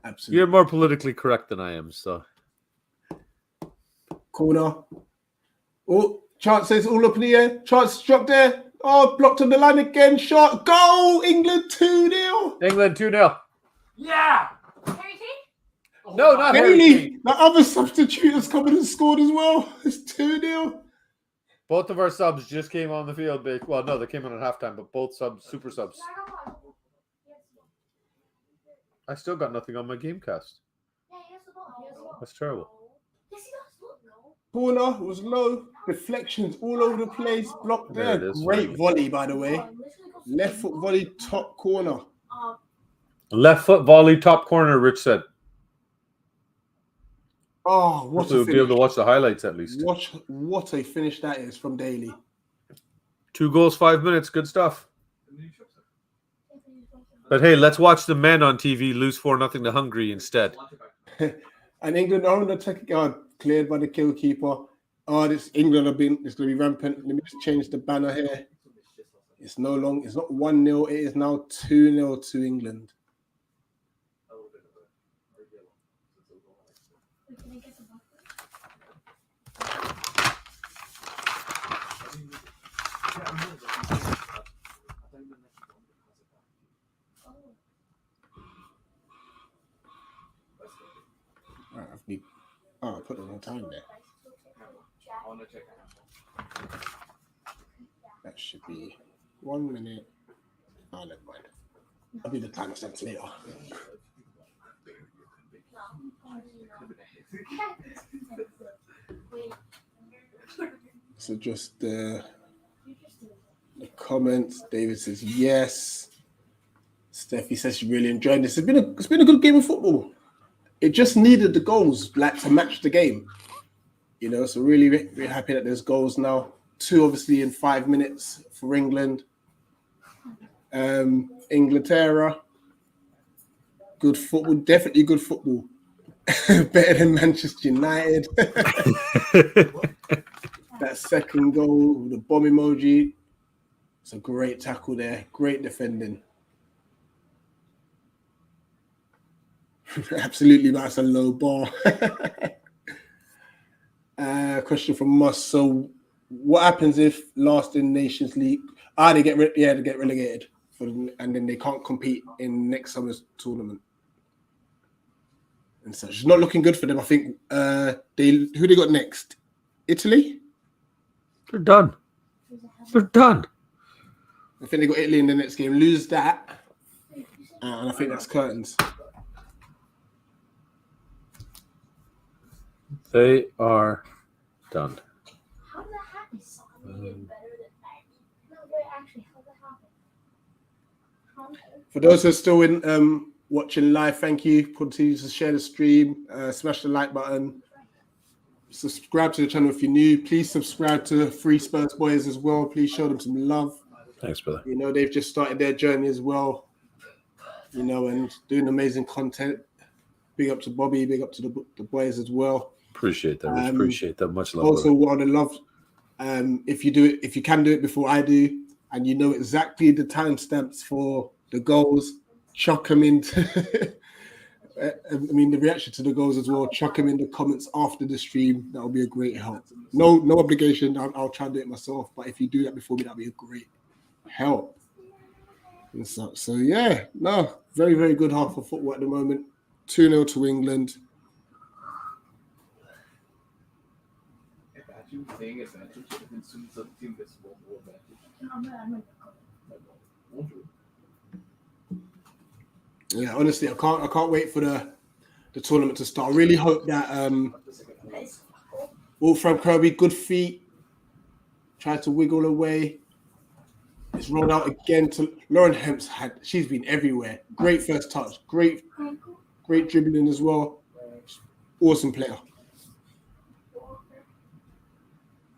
Absolutely. You're more politically correct than I am, so. Corner. Oh, chance says all up in the air. Chance dropped there. Oh, blocked on the line again. Shot. Goal. England 2-0. England 2-0. Yeah. Harry Kane? No, not Harry Bailey. Kane. The other substitute has come in and scored as well. It's 2-0. Both of our subs just came on the field. Well, no, they came on at halftime, but both subs, super subs. I still got nothing on my Gamecast. That's terrible. Corner was low. Deflections all over the place. Blocked There there. it is. Great volley, by the way. Left foot volley, top corner. Left foot volley, top corner, Rich said. Oh, what So a we'll be able to finish. watch the highlights at least. What a finish that is from Daly. 2 goals, 5 minutes. Good stuff. But hey, let's watch the men on TV lose 4-0 to Hungary instead. And England are on the attack guard, cleared by the kill keeper. Oh, this England it's going to be rampant. Let me just change the banner here. It's not 1-0, it is now 2-0 to England. I put the wrong time there. That should be 1 minute. Oh, never mind. I'll do the timer sense later. So just the comments. David says yes. Steffi says she really enjoyed this. It's been a good game of football. It just needed the goals, like to match the game. You know, so really, really happy that there's goals now. 2 obviously in 5 minutes for England. Inglaterra. Good football, definitely good football. Better than Manchester United. That second goal with the bomb emoji. It's a great tackle there. Great defending. Absolutely, that's a low bar. Question from Musk. So, what happens if last in Nations League? They get relegated, and then they can't compete in next summer's tournament. And such. It's not looking good for them. I think who they got next? Italy. They're done. They're done. I think they got Italy in the next game. Lose that, and I think that's curtains. They are done. How did that happen? No, wait, actually, how did that happen? For those who are still in watching live, thank you. Continue to share the stream, smash the like button, subscribe to the channel if you're new. Please subscribe to Free Spurs Boys as well. Please show them some love. Thanks, brother. You know, they've just started their journey as well, you know, and doing amazing content. Big up to Bobby, big up to the boys as well. Appreciate that, Rich. Appreciate that. Much love. Also, what I love, if you can do it before I do, and you know exactly the timestamps for the goals, chuck them into. I mean, the reaction to the goals as well. Chuck them in the comments after the stream. That will be a great help. No obligation. I'll try and do it myself. But if you do that before me, that'll be a great help. And so yeah, no, very, very good half of football at the moment. 2-0 to England. Yeah, honestly, I can't wait for the tournament to start. I really hope that Wolfram Kirby, good feet, tried to wiggle away. It's rolled out again to Lauren Hemp's she's been everywhere. Great first touch, great dribbling as well. Awesome player.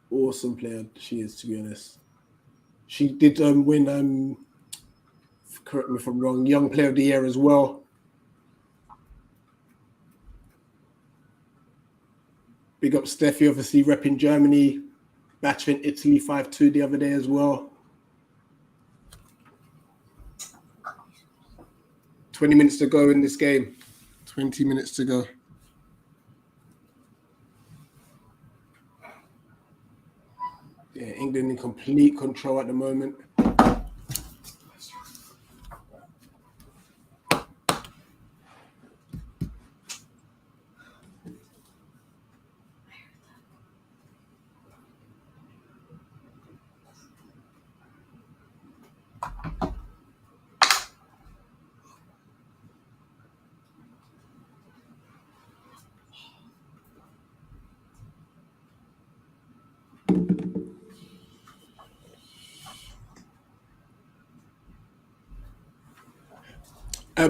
Awesome player she is, to be honest. She did win correct me if I'm wrong, Young Player of the Year as well. Big up Steffi, obviously repping Germany, battering Italy 5-2 the other day as well. 20 minutes to go in this game. 20 minutes to go. Yeah, England in complete control at the moment.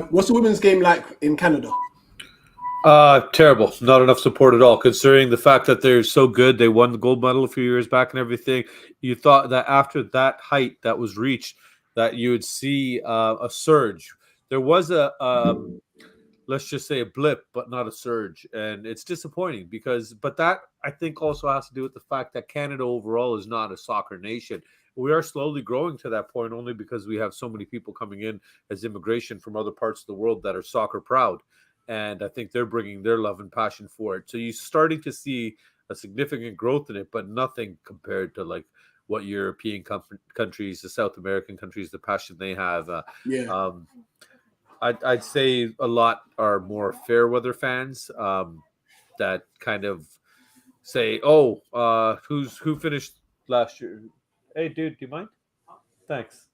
What's the women's game like in Canada? Terrible. Not enough support at all, considering the fact that they're so good. They won the gold medal a few years back and everything. You thought that after that height that was reached, that you would see a surge. There was let's just say a blip, but not a surge. And it's disappointing but that I think also has to do with the fact that Canada overall is not a soccer nation. We are slowly growing to that point only because we have so many people coming in as immigration from other parts of the world that are soccer proud. And I think they're bringing their love and passion for it. So you're starting to see a significant growth in it, but nothing compared to like what European countries, the South American countries, the passion they have. I'd say a lot are more fair weather fans that kind of say, who finished last year? Hey, dude, do you mind? Thanks.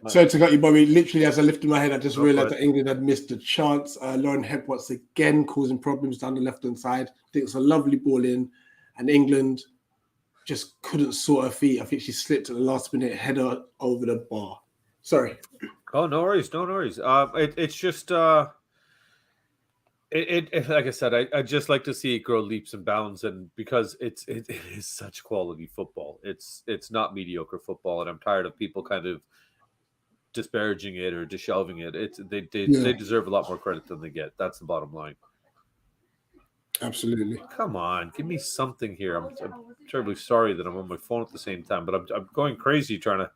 Sorry to cut you, Bobby. Literally, as I lifted my head, I just realized that England had missed a chance. Lauren Hemp once again causing problems down the left-hand side. I think it's a lovely ball in, and England just couldn't sort her feet. I think she slipped at the last minute, header over the bar. Sorry. Oh, no worries. It's just like I said, I just like to see it grow leaps and bounds, and because it is such quality football. It's not mediocre football, and I'm tired of people kind of disparaging it or dishelving it. They deserve a lot more credit than they get. That's the bottom line. Absolutely. Come on, give me something here. I'm terribly sorry that I'm on my phone at the same time, but I'm going crazy trying to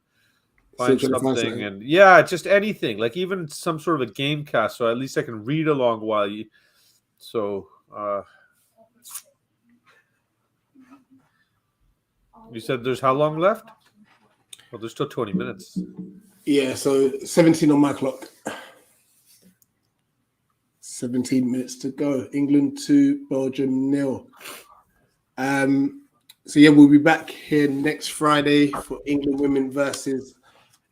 find something, and just anything, like even some sort of a game cast, so at least I can read along while you. So you said there's how long left? Well, there's still 20 minutes. Yeah, so 17 on my clock. 17 minutes to go. England 2, Belgium 0. So yeah, we'll be back here next Friday for England women versus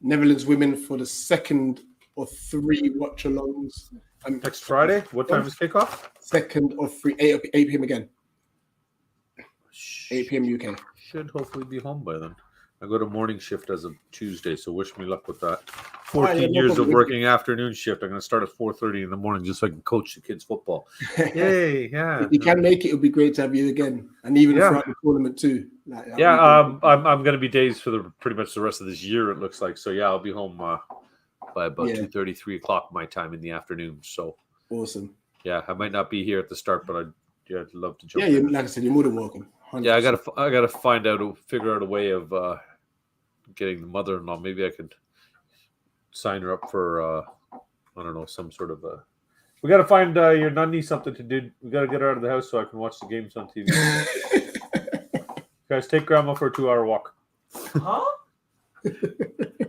Netherlands women for the second of 3 watch-alongs. Next Friday? What time is kickoff? 2nd of 8 p.m. again. 8 p.m. UK. Should hopefully be home by then. I go to morning shift as of Tuesday, so wish me luck with that. All right, 14 yeah, no years of problem. working afternoon shift. I'm going to start at 4:30 in the morning just so I can coach the kids football. Yay, yeah. If you can make it, it would be great to have you again, and even Yeah. throughout the tournament too. Like, that would Yeah, be great. I'm going to be days for pretty much the rest of this year, it looks like. So, yeah, I'll be home by about Yeah. 2:30, 3 o'clock my time in the afternoon. So, Awesome. yeah, I might not be here at the start, but I'd love to jump Yeah, in. like I said, you're more than welcome. 100%. Yeah, I gotta figure out a way of getting the mother-in-law. Maybe I could sign her up for I don't know, some sort of we gotta find your nanny something to do. We gotta get her out of the house so I can watch the games on TV. Guys, take grandma for a 2-hour walk. Huh?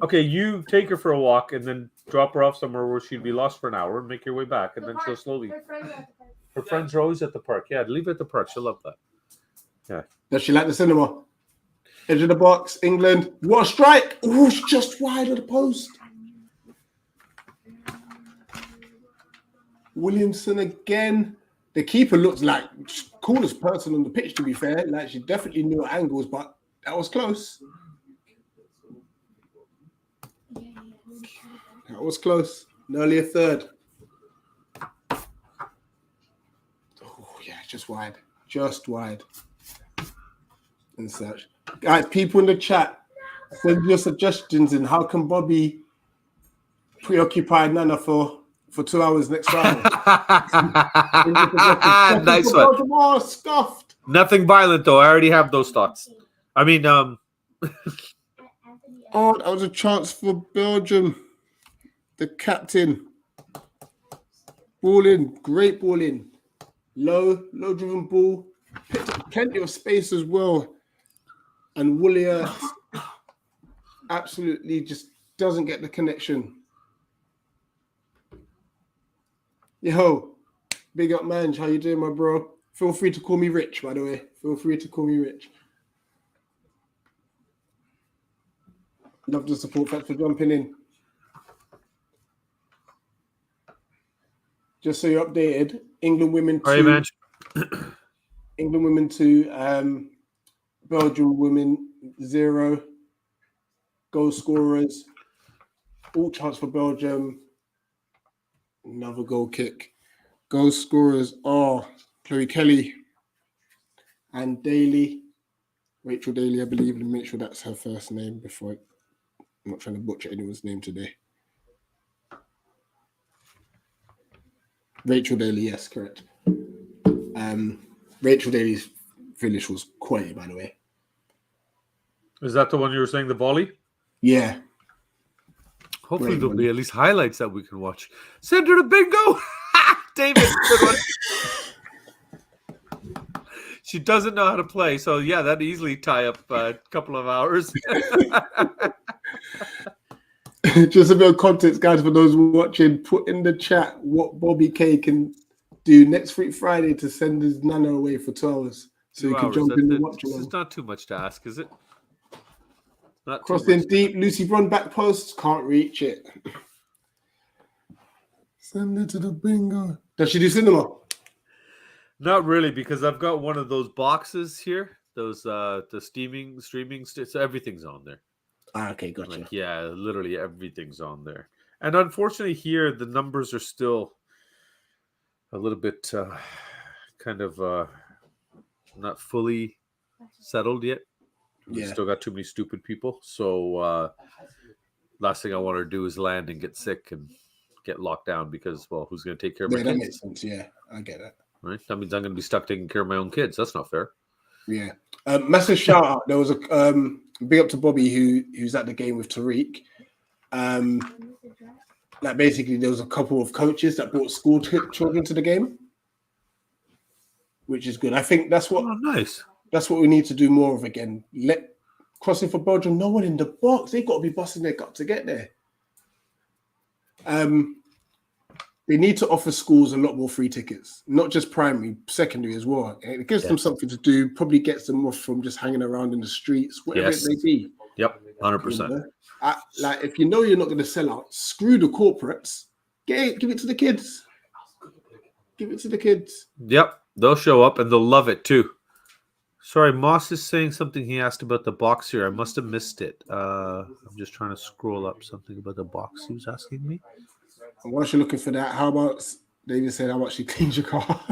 Okay, you take her for a walk and then drop her off somewhere where she'd be lost for an hour and make your way back, and then she'll slowly. Her friends are at the park. Her friends are always at the park. Yeah, leave her at the park. She'll love that. Does she like the cinema? Edge of the box, England. What a strike! Oh, it's just wide of the post. Williamson again. The keeper looks like coolest person on the pitch, to be fair. Like, she definitely knew her angles, but that was close. That was close. Nearly a third. Oh, yeah, just wide. Just wide. And such. Guys, people in the chat, send your suggestions in how can Bobby preoccupy Nana for 2 hours next Friday. Nice one. Oh, scuffed. Nothing violent though. I already have those thoughts. I mean, Oh, that was a chance for Belgium. The captain. Ball in. Great ball in. Low driven ball. Picked up plenty of space as well. And Woolia absolutely just doesn't get the connection. Yo, big up, man. How you doing, my bro? Feel free to call me Rich, by the way. Feel free to call me Rich. Love the support. Thanks for jumping in. Just so you're updated, England women 2. all right, man. England women 2. Belgium women 0. Goal scorers. All chance for Belgium. Another goal kick. Goal scorers are Chloe Kelly and Daly. Rachel Daly, I believe. Let me make sure that's her first name before I'm not trying to butcher anyone's name today. Rachel Daly, yes, correct. Rachel Daly's finish was quality, by the way. Is that the one you were saying, the volley? Yeah. Hopefully Great there'll one. be at least highlights that we can watch. Send her to bingo. David, good one. She doesn't know how to play, so yeah, that'd easily tie up a couple of hours. Just a bit of context, guys, for those watching. Put in the chat what Bobby K can do next week Friday to send his nana away for 2 hours, so you can jump in and watch along. It's not too much to ask, is it? Not too Crossing much. deep, Lucy Brun back post, can't reach it. Send it to the bingo. Does she do cinema? Not really, because I've got one of those boxes here. Those the streaming, so everything's on there. Ah, okay, gotcha. Like, yeah, literally everything's on there. And unfortunately, here the numbers are still a little bit kind of not fully settled yet. We Yeah. still got too many stupid people. So last thing I want to do is land and get sick and get locked down because, well, who's going to take care of my Yeah, that kids? makes sense. Yeah, I get that. Right? That means I'm going to be stuck taking care of my own kids. That's not fair. Yeah. Massive shout out. There was a big up to Bobby who's at the game with Tariq. Like basically there was a couple of coaches that brought school children to the game, which is good. I think that's what Oh, nice. we need to do more of again. Let crossing for Belgium, no one in the box. They've got to be busting their gut to get there. They need to offer schools a lot more free tickets, not just primary, secondary as well. It gives them something to do, probably gets them off from just hanging around in the streets, whatever Yes. it may be. Yep, You 100%. know? Like if you know you're not going to sell out, screw the corporates. Give it to the kids. Give it to the kids. Yep, they'll show up and they'll love it too. Sorry, Moss is saying something he asked about the box here. I must have missed it. I'm just trying to scroll up something about the box he was asking me. And whilst you're looking for that, how about David said how much he cleans your car?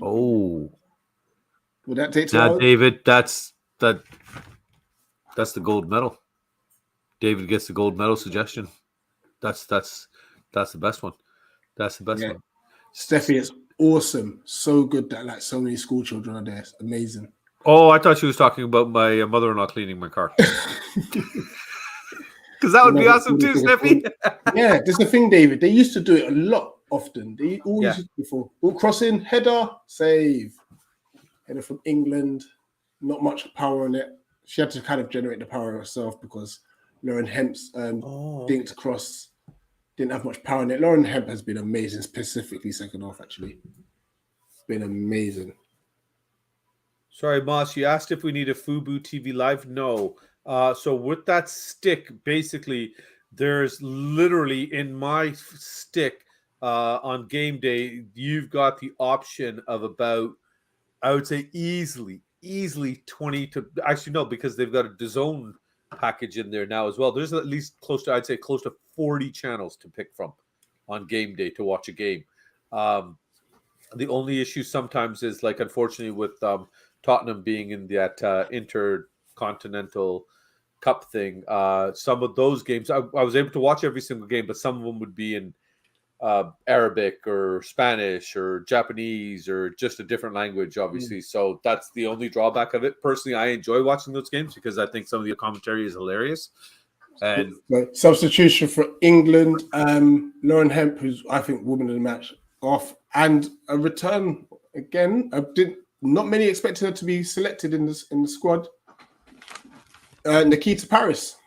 Oh. Would that take 2 Now, hours? David, that's the gold medal. David gets the gold medal suggestion. That's the best one. That's the best one. Steffi, it's awesome. So good that like so many school children are there. It's amazing. Oh, I thought she was talking about my mother-in-law cleaning my car. Because that would be awesome too, Steffi. Yeah, there's the thing, David. They used to do it a lot often. They always used to before. Ball crossing, header, save. Header from England. Not much power on it. She had to kind of generate the power herself because Lauren Hemp's dinked cross didn't have much power in it. Lauren Hemp has been amazing, specifically second half, actually. It's been amazing. Sorry, Moss, you asked if we need a Fubu TV Live. No. So with that stick, basically, there's literally in my stick on game day, you've got the option of about, I would say easily 20 to, actually no, because they've got a DAZN package in there now as well. There's at least close to 40 channels to pick from on game day to watch a game. The only issue sometimes is, like, unfortunately with Tottenham being in that Intercontinental Cup thing, some of those games I was able to watch every single game, but some of them would be in Arabic or Spanish or Japanese or just a different language, obviously. So that's the only drawback of it. Personally, I enjoy watching those games because I think some of the commentary is hilarious. And substitution for England, Lauren Hemp, who's I think woman of the match, off, and a return again. Not many expected her to be selected in the squad. Nikita Paris,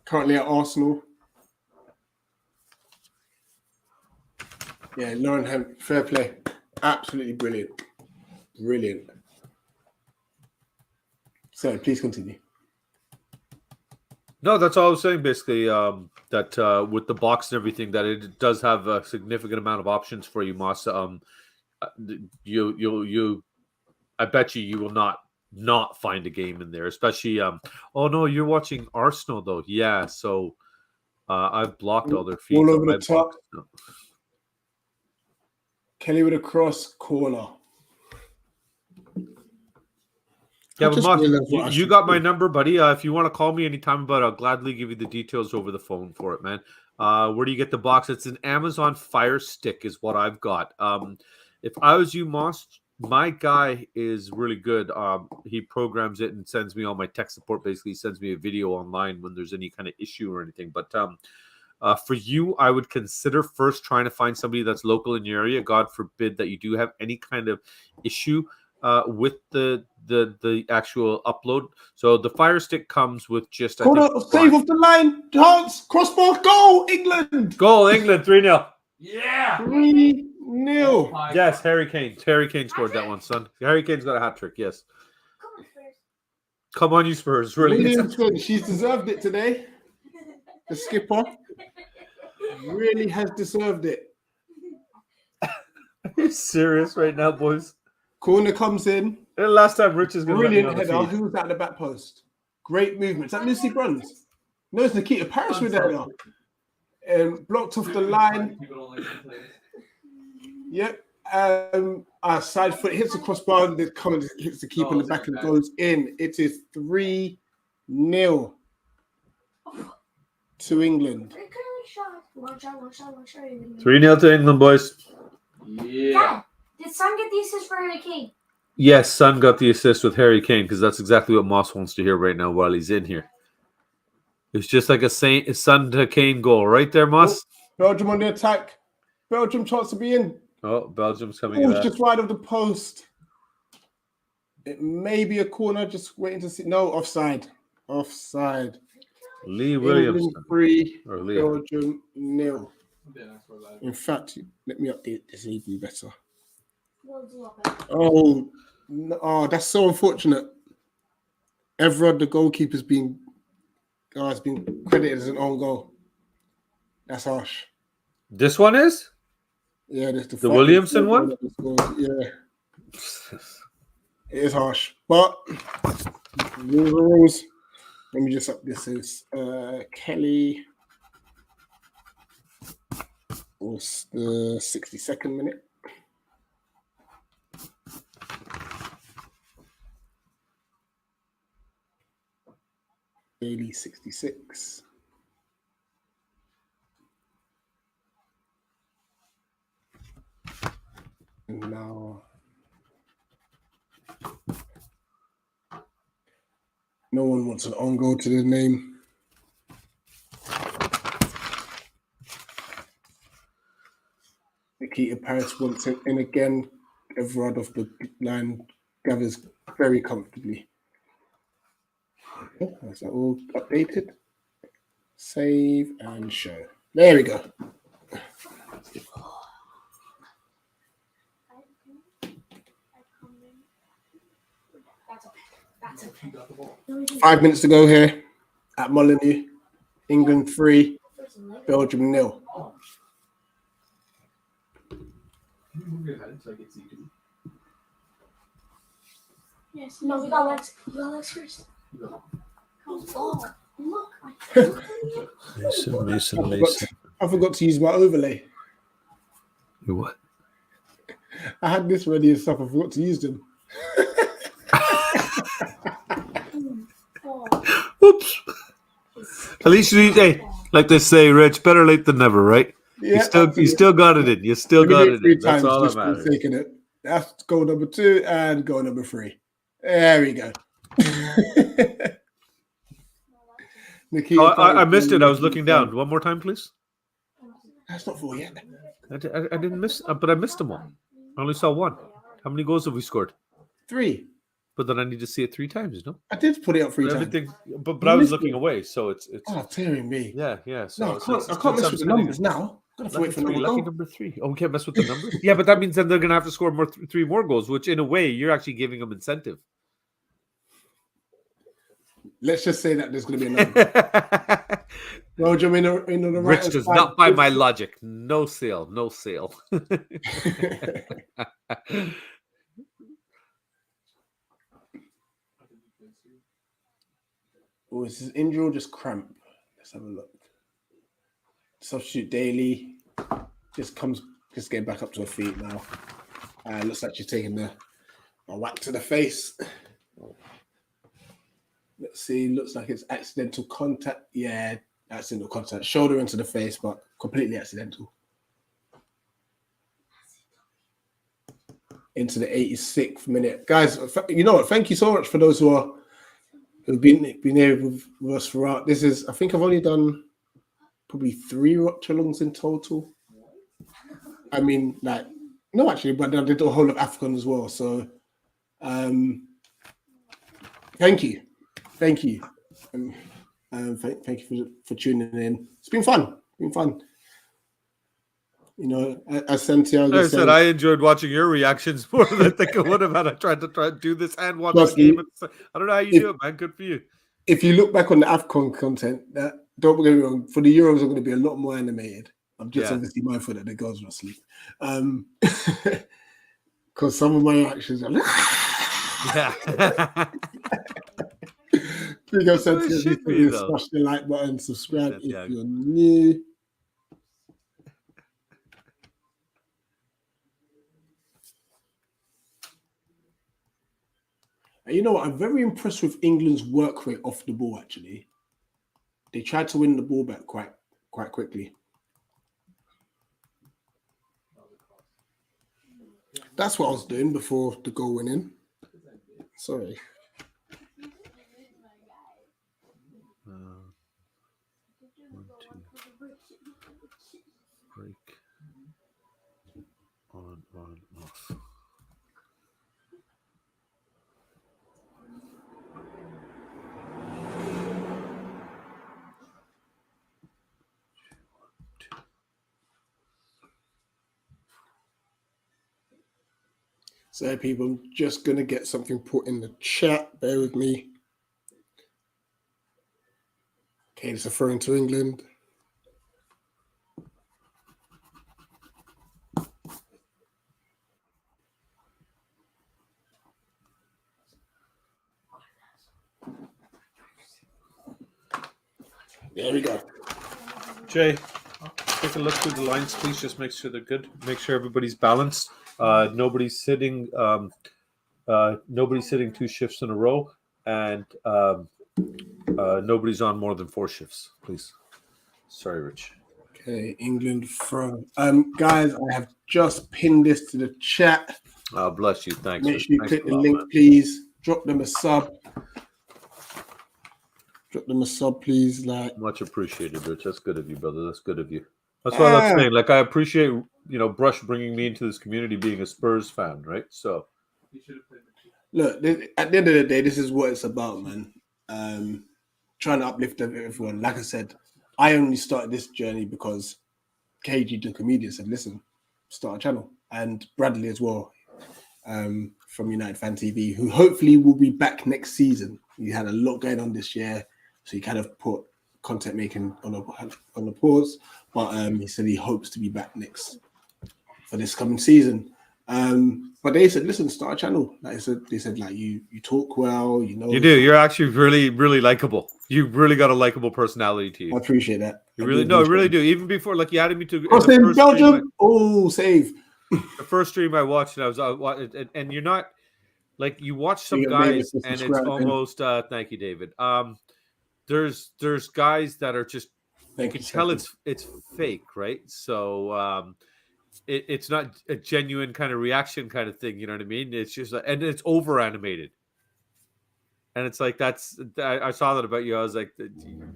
currently at Arsenal. Yeah, Lauren Hemp, fair play. Absolutely brilliant. Brilliant. So please continue. no, that's all I was saying. Basically, that with the box and everything, that it does have a significant amount of options for you, Moss. I bet you will not find a game in there, especially. Oh no, you're watching Arsenal though. Yeah, so I've blocked all their feeds. All over the top. Kelly with a cross corner. Yeah, but Moss, you got my number, buddy. If you want to call me anytime about it, I'll gladly give you the details over the phone for it, man. Where do you get the box? It's an Amazon Fire Stick is what I've got. If I was you, Moss, my guy is really good. He programs it and sends me all my tech support. Basically, he sends me a video online when there's any kind of issue or anything. But for you, I would consider first trying to find somebody that's local in your area. God forbid that you do have any kind of issue with the actual upload. So the Fire Stick comes with just save off the line, dance, crossbar, goal, England! Goal, England, 3-0. Yeah! 3-0. Oh Yes, Harry Kane. Harry Kane scored that one, son. Harry Kane's got a hat trick, yes. Come on, you Spurs. Really. She's deserved it today. The skipper really has deserved it. Are you serious right now, boys? Corner comes in. The last time Rich is going to brilliant header. Who was at the back post? Great movement. Is that Lucy Bruns? No, it's Nikita Paris with that header. Blocked off the line. Yep. Side foot hits the crossbar. The comment hits the keeper in the back and goes in. It is 3-0 to England. 3-0 to England, boys. Yeah. Did Son get the assist for Harry Kane? Yes, Son got the assist with Harry Kane because that's exactly what Moss wants to hear right now while he's in here. It's just like a Son to Kane goal right there, Moss. Belgium on the attack. Belgium chance to be in. Oh, Belgium's coming in. It's just wide of the post. It may be a corner. Just waiting to see. No, offside. Offside. Lee Williams. England 3, Belgium 0. In fact, let me update this even better. Oh, that's so unfortunate. Everard, the goalkeeper's has been credited as an own goal. That's harsh. This one is Yeah, there's the Williamson one. Yeah, it is harsh, but rules. Let me just up. This is Kelly. Was the 62nd minute. Daily 66. And now no one wants an on goal to the name. Nikita Paris wants it in again. Everard off the line gathers very comfortably. Is that all updated? Save and show. There we go. That's okay. 5 minutes to go here at Molineux. England 3, Belgium 0. Move your head so I can see you. Yes. No, we got Lex. We got Lex first. Oh, look. Mason. I forgot to use my overlay. You what? I had this ready and stuff. I forgot to use them. Oops. At least hey, like they say, Rich, better late than never, right? Yeah, you still got it in. You still got it in. That's all that matters. Taking it. That's goal number 2 and goal number 3. There we go. I missed it. I was looking down. One more time, please. That's not 4 yet. I didn't miss, but I missed them all. I only saw one. How many goals have we scored? 3. But then I need to see it 3 times, no? I did put it up 3 times. Everything, but I was looking away, so it's. Oh, tearing me. Yeah. So No, I can't mess with the numbers now. I'm gonna wait for lucky number 3. Oh, we can't mess with the numbers. Yeah, but that means then they're gonna have to score 3 more goals, which in a way you're actually giving them incentive. Let's just say that there's going to be another. Belgium in the right. Rich does not buy my logic. No sale. Oh, is this injury or just cramp? Let's have a look. Substitute daily. Just getting back up to her feet now. Looks like she's taking a whack to the face. Let's see. Looks like it's accidental contact. Yeah, accidental contact. Shoulder into the face, but completely accidental. Into the 86th minute, guys. You know what? Thank you so much for those who've been here with us throughout. This is, I think I've only done probably 3 watchalongs in total. I mean, like, no, actually, but I did the whole of African as well. So, thank you. Thank you. Thank you for tuning in. It's been fun. You know, as Santiago said, I enjoyed watching your reactions more than I think I would have had I tried to do this and watch the game. I don't know how you do it, man. Good for you. If you look back on the AFCON content, don't get me wrong, for the Euros are going to be a lot more animated. I'm just obviously mindful that the girls are asleep. Because some of my reactions are like, Big up, Santiago. Smash the like button, subscribe if you're new. And you know what? I'm very impressed with England's work rate off the ball, actually. They tried to win the ball back quite quickly. That's what I was doing before the goal went in. Sorry. Break. On, off. So, people, I'm just going to get something put in the chat. Bear with me. Okay, it's referring to England. There we go. Jay, take a look through the lines, please. Just make sure they're good. Make sure everybody's balanced. Nobody's sitting. Nobody's sitting 2 shifts in a row, and nobody's on more than 4 shifts, please. Sorry, Rich. Okay, England from guys. I have just pinned this to the chat. Bless you. Thanks. Make sure you Thanks click a the lot, link, man. please. Drop them a sub. Drop them a sub, please. Like, Much appreciated, Rich. That's good of you, brother. That's good of you. That's what I'm saying. Like, I appreciate, Brush bringing me into this community, being a Spurs fan, right? So, look, at the end of the day, this is what it's about, man. Trying to uplift everyone. Like I said, I only started this journey because KG, the comedian, said, listen, start a channel. And Bradley as well, from United Fan TV, who hopefully will be back next season. He had a lot going on this year, so he kind of put content making on a pause. But he said he hopes to be back for this coming season. But they said, listen, start a channel. Like I said, they said, like, you talk well, you do. You're actually really, really likable. You really got a likable personality to you. I appreciate that. You really, I really do. Even before, like, you added me to. Oh, in Belgium. Save. The first stream I watched, and and you're not like, you watch some guys, and it's almost. Thank you, David. There's guys that are just. You can tell it's fake, right? So it's not a genuine kind of reaction kind of thing. You know what I mean? It's just, and it's over animated. And it's like, I saw that about you. I was like,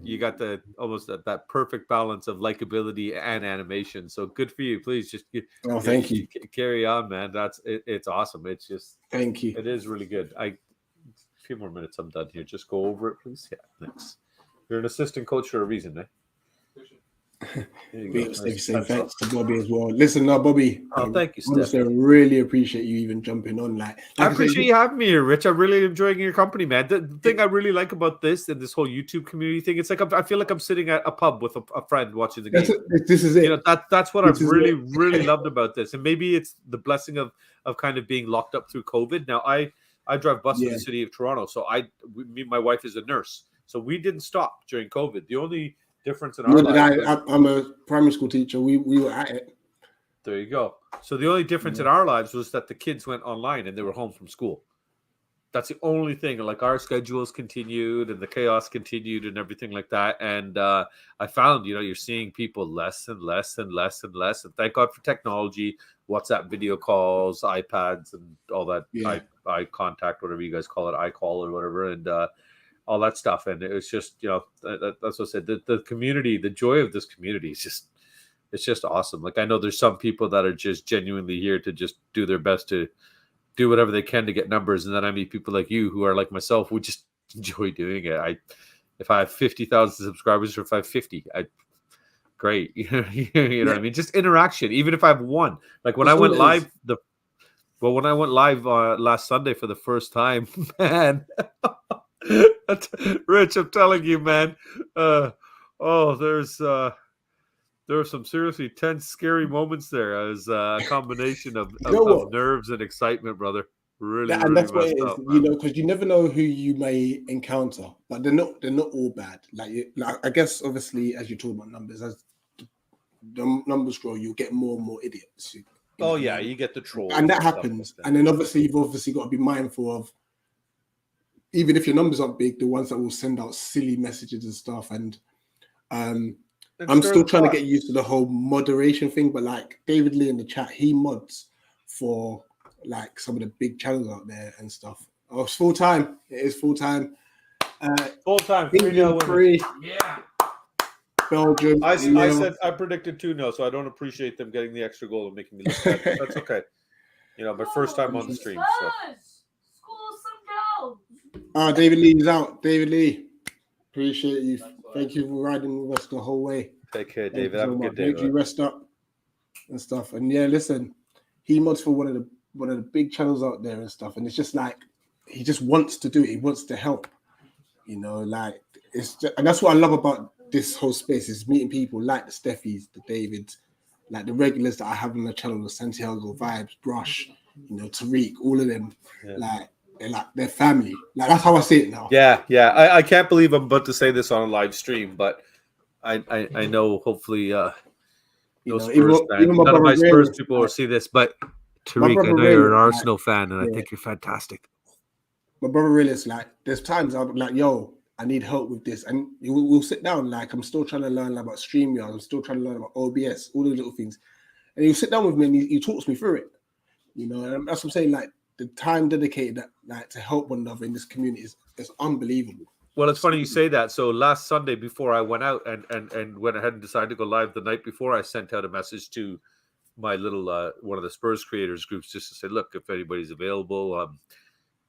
you got almost that perfect balance of likability and animation. So good for you. Please just thank you. Carry on, man. It's awesome. It's just, thank you. It is really good. A few more minutes, I'm done here. Just go over it, please. Yeah, thanks. You're an assistant coach for a reason, eh? Thanks to Bobby as well. Listen, now, Bobby. Thank you, honestly, I really appreciate you even jumping on. Like I appreciate you having me here, Rich. I'm really enjoying your company, man. The thing I really like about this and this whole YouTube community thing, it's like I feel like I'm sitting at a pub with a friend watching the game. This is it. That's what I've really loved about this. And maybe it's the blessing of kind of being locked up through COVID. Now, I drive bus in the city of Toronto, so my wife is a nurse, so we didn't stop during COVID. The only difference in our lives. I'm a primary school teacher. We were at it. There you go. So the only difference in our lives was that the kids went online and they were home from school. That's the only thing. Like, our schedules continued and the chaos continued and everything like that. And I found, you're seeing people less and less and less and less. And thank God for technology, WhatsApp video calls, iPads, and all that. Eye contact, whatever you guys call it, iCall or whatever. And all that stuff. And it was just, that's what I said. The community, the joy of this community is it's just awesome. Like, I know there's some people that are just genuinely here to just do their best to do whatever they can to get numbers. And then I meet people like you who are like myself, who just enjoy doing it. If I have 50,000 subscribers, or if I have 50, great. You know what I mean? Just interaction. Even if I have one, like when I went live, when I went live last Sunday for the first time, man, Rich, I'm telling you, man. There were some seriously tense, scary moments there. As a combination of nerves and excitement, brother. Really, and that's what it is, because you never know who you may encounter, but they're not all bad. Like I guess, obviously, as you talk about numbers, as the numbers grow, you'll get more and more idiots. You get the trolls, and that happens. And then obviously, you've got to be mindful of, even if your numbers aren't big, the ones that will send out silly messages and stuff. And I'm still trying to get used to the whole moderation thing. But like David Lee in the chat, he mods for like some of the big channels out there and stuff. Oh, it's full time. It is full time. Full time. 3-0. Yeah. Belgium. I said I predicted 2-0, so I don't appreciate them getting the extra goal and making me look bad. That's okay. My first time on the stream. So. David Lee is out. David Lee, appreciate you. Thank you for riding with us the whole way. Take care, David. Have a good day. Make you rest up and stuff. And yeah, listen, he mods for one of the big channels out there and stuff. And it's just like, he just wants to do it. He wants to help. Like it's just, and that's what I love about this whole space, is meeting people like the Steffies, the Davids, like the regulars that I have on the channel, the Santiago Vibes, Brush, Tariq, all of them. Yeah. They're family. Like, that's how I see it now. Yeah. I can't believe I'm about to say this on a live stream, but I know. Hopefully, no Spurs fan. even my None of my brother Spurs Ray, people will see this, but my Tariq, I brother know Ray, you're an like, Arsenal fan, and I yeah. think you're fantastic. My brother really is like, there's times I'm like, yo, I need help with this. And we'll sit down, like, I'm still trying to learn about StreamYard. I'm still trying to learn about OBS, all those little things. And he'll sit down with me and he talks me through it. You know, and that's what I'm saying. Like, the time dedicated that, like, to help one another in this community is unbelievable. Well, it's funny you say that. So last Sunday before I went out and went ahead and decided to go live the night before, I sent out a message to my little one of the Spurs creators groups just to say, look, if anybody's available,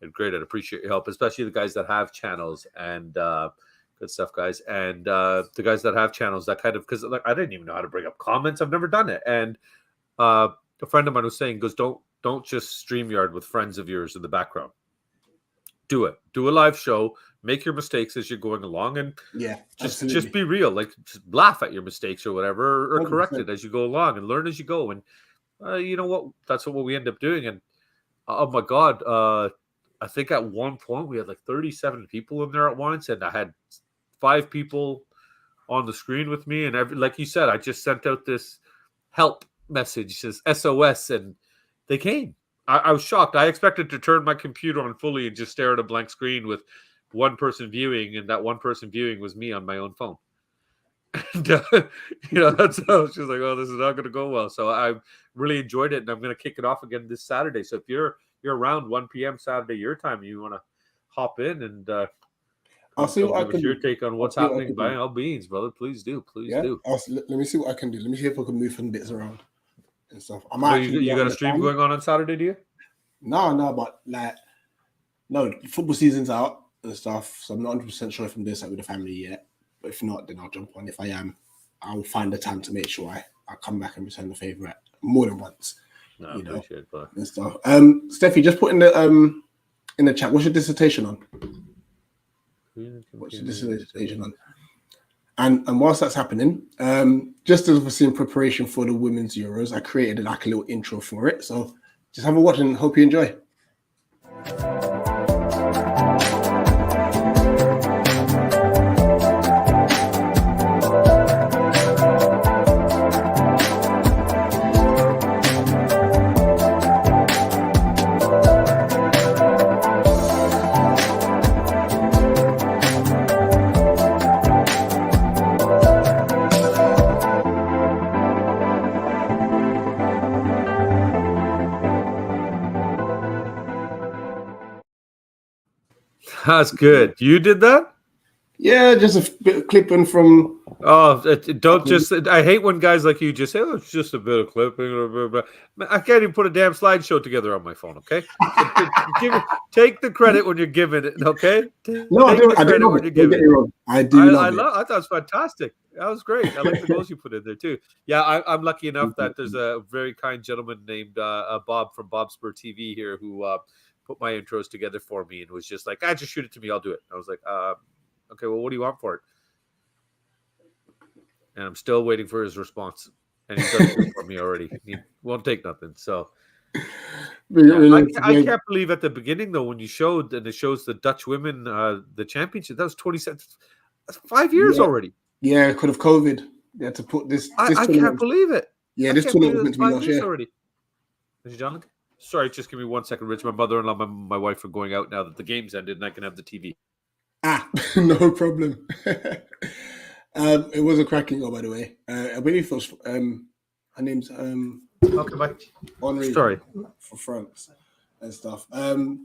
and great, I'd appreciate your help, especially the guys that have channels and good stuff, guys. And the guys that have channels, that kind of, because like I didn't even know how to bring up comments. I've never done it. And a friend of mine was saying, goes, don't just StreamYard with friends of yours in the background. Do it. Do a live show. Make your mistakes as you're going along, and just be real. Like, just laugh at your mistakes or whatever, or 100%. correct it as you go along, and learn as you go. And you know what? That's what we end up doing. And oh my God, I think at one point we had like 37 people in there at once, and I had 5 people on the screen with me. And like you said, I just sent out this help message, this SOS, and they came. I was shocked. I expected to turn my computer on fully and just stare at a blank screen with one person viewing, and that one person viewing was me on my own phone. And, that's how she's like, oh, this is not going to go well. So I really enjoyed it, and I'm going to kick it off again this Saturday. So if you're around 1 p.m. Saturday your time, you want to hop in and I'll see what I can your do. take on what's happening by all beans, brother. Please do. Please do. Let me see what I can do. Let me see if I can move some bits around and stuff. You got a stream going on Saturday, do you? No, but like, no, football season's out and stuff, so I'm not 100% sure if I'm doing something with the family yet. But if not, then I'll jump on. If I am, I'll find the time to make sure I come back and return the favour more than once. No, I appreciate it, and stuff. Steffi, just put in the chat. What's your dissertation on? What's your dissertation on? And whilst that's happening, just as obviously in preparation for the Women's Euros, I created like a little intro for it. So just have a watch and hope you enjoy. That's good. You did that? Yeah, just a bit of clipping from. Oh, don't just. I hate when guys like you just say, "Oh, it's just a bit of clipping." I can't even put a damn slideshow together on my phone. Okay, take the credit when you're giving it. Okay, No, I do. I do. I thought it was fantastic. That was great. I like the goals you put in there too. Yeah, I'm lucky enough that there's a very kind gentleman named Bob from Bob Spur TV here who put my intros together for me and was just like, just shoot it to me. I'll do it. I was like, okay, well, what do you want for it? And I'm still waiting for his response. And he's done it for me already. He won't take nothing. So I can't believe at the beginning, though, when you showed, and it shows the Dutch women, the championship, that was 27. That's 5 years already. Yeah, because of COVID. They had to put this. I can't believe it. Yeah, this tournament was meant to be last year already. Is John? Sorry, just give me 1 second, Rich. My mother-in-law, my wife are going out now that the game's ended, and I can have the TV. No problem. It was a cracking goal, by the way. I believe it was her name's Henri. Sorry. For France and stuff.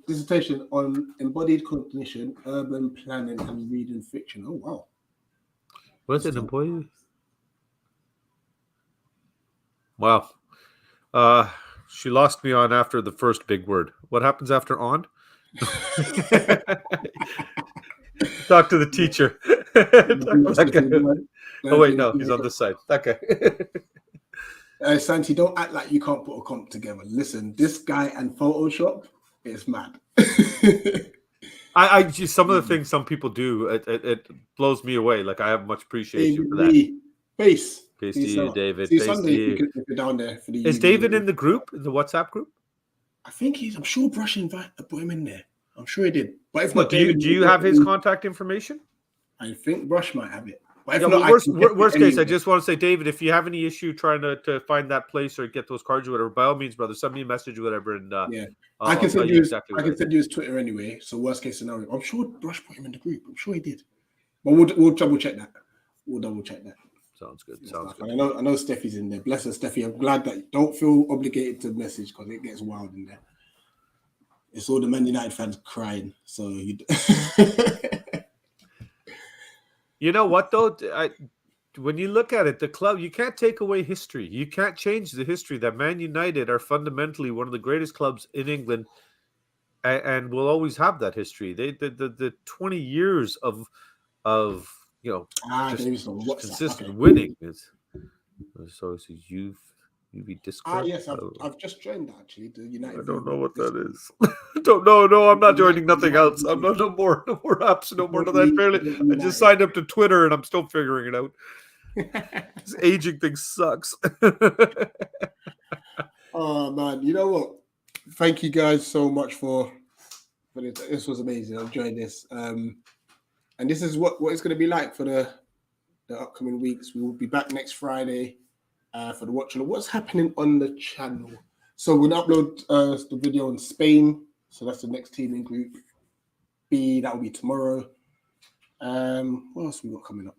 Dissertation on embodied cognition, urban planning, and reading fiction. Oh wow. What's it, embodied? Wow. She lost me on after the first big word. What happens after on? Talk to the teacher. Oh wait, no, he's on this side. Okay. Santi, don't act like you can't put a comp together. Listen, this guy and Photoshop is mad. I just, some of the things some people do, it blows me away. Like, I have much appreciation for that. Peace to you, David. See, Sunday, if you're down there for the. Is David in the group, in the WhatsApp group? I think I'm sure Brush put him in there. I'm sure he did. But if not, do you have his contact information? I think Brush might have it. But if Yeah, not, well, I worst, can get worst it case, I anyway. just want to say, David, if you have any issue trying to find that place or get those cards or whatever, by all means, brother, send me a message or whatever, and Yeah. I'll tell you exactly I what can send you his Twitter anyway. So worst case scenario, I'm sure Brush put him in the group. I'm sure he did. But we'll double check that. We'll double check that. Sounds good. Sounds good. And I know Steffi's in there. Bless her, Steffi. I'm glad that you don't feel obligated to message because it gets wild in there. It's all the Man United fans crying. So you. You know what though? When you look at it, the club, you can't take away history. You can't change the history that Man United are fundamentally one of the greatest clubs in England, and will always have that history. The 20 years of just consistent winning is. So it's UV Discord. Yes, I've just joined actually the United. I don't know what that is. don't know. No, I'm not joining nothing else. I'm no more apps, no more than that. Barely. I just signed up to Twitter and I'm still figuring it out. This aging thing sucks. Oh man, you know what? Thank you guys so much for it. This was amazing. I enjoyed this. And this is what it's going to be like for the upcoming weeks. We will be back next Friday for the watch along. What's happening on the channel? So we'll upload the video on Spain. So that's the next team in Group B. That will be tomorrow. What else we got coming up?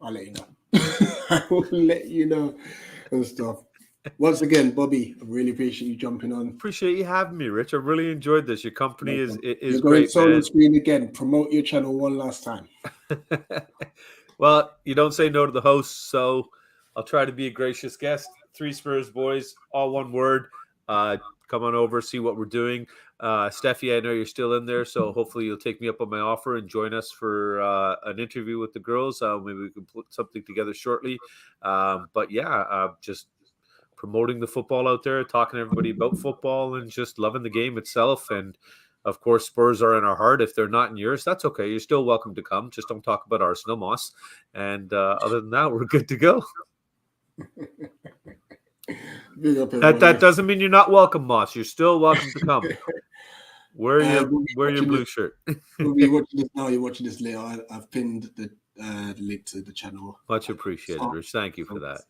I'll let you know. I will let you know and stuff. Once again, Bobby, I really appreciate you jumping on. Appreciate you having me, Rich. I really enjoyed this. Your company is You're great. Solo screen again. Promote your channel one last time. Well, you don't say no to the host, so I'll try to be a gracious guest. 3 Spurs boys, all one word. Come on over, see what we're doing. Steffi, I know you're still in there, so hopefully you'll take me up on my offer and join us for an interview with the girls. Maybe we can put something together shortly. But yeah, just promoting the football out there, talking to everybody about football and just loving the game itself. And of course, Spurs are in our heart. If they're not in yours, that's okay. You're still welcome to come. Just don't talk about Arsenal, Moss. And other than that, we're good to go. That doesn't mean you're not welcome, Moss. You're still welcome to come. Wear your blue shirt. You're watching this now. You're watching this later. I've pinned the link to the channel. Much appreciated, Rich. Thank you for that.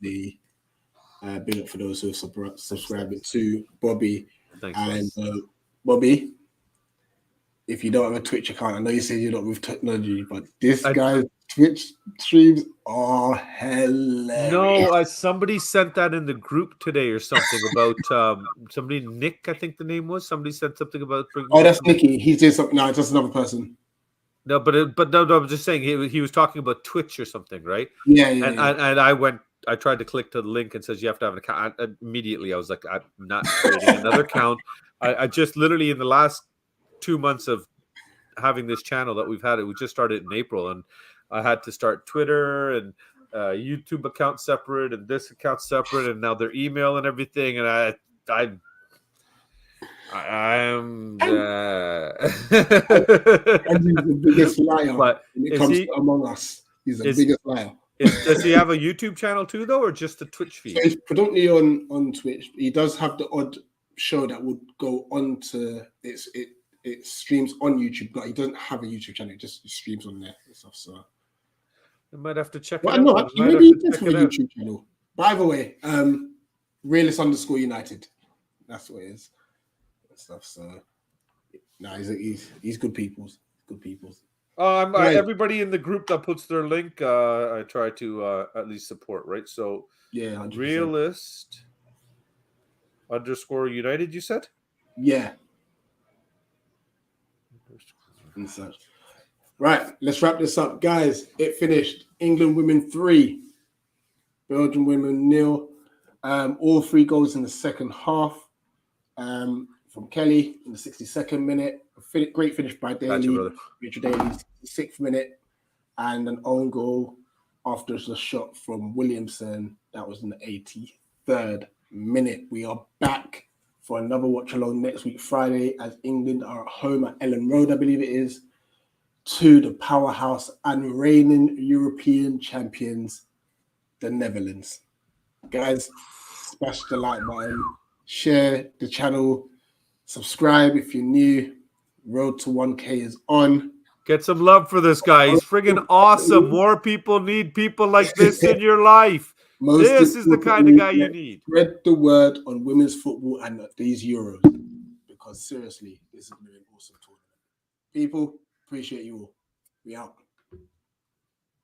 Big up for those who are subscribing to Bobby. Thanks, and Bobby, if you don't have a Twitch account, I know you said you're not with technology, but this guy's Twitch streams are hilarious. No, somebody sent that in the group today or something about somebody, Nick, I think the name was. Somebody said something about. Oh, that's Nicky. He's doing something. No, it's just another person. No, but no, I'm just saying he was talking about Twitch or something, right? Yeah. And I tried to click to the link and says you have to have an account. Immediately, I was like, I'm not creating another account. I just literally in the last 2 months of having this channel that we've had, we just started in April, and I had to start Twitter and YouTube account separate and this account separate, and now their email and everything. And I'm he's the biggest liar when it comes to Among Us. He's the biggest liar. Does he have a YouTube channel too, though, or just a Twitch feed? So he's predominantly on Twitch. He does have the odd show that would go on to it streams on YouTube, but he doesn't have a YouTube channel. It just streams on there and stuff. So I might have to check it out. No, actually, maybe he does have a YouTube channel. By the way, Realist_United. That's what it is. And stuff. So he's good people. Good people. Everybody in the group that puts their link, I try to at least support, right? So yeah, 100%. Realist_United, you said? Yeah. And such. Right, let's wrap this up, guys. It finished. England women 3, Belgium women 0. All 3 goals in the second half. From Kelly in the 62nd minute. Great finish by Daly. Richard Daly's 6th minute. And an own goal after the shot from Williamson. That was in the 83rd minute. We are back for another watch along next week, Friday, as England are at home at Ellen Road, I believe it is, to the powerhouse and reigning European champions, the Netherlands. Guys, smash the like button, share the channel, subscribe if you're new. Road to 1K is on. Get some love for this guy. He's friggin' awesome. More people need people like this in your life. This is the kind of guy you need. Spread the word on women's football and these Euros, because seriously, this is an awesome tournament. People, appreciate you all. We out.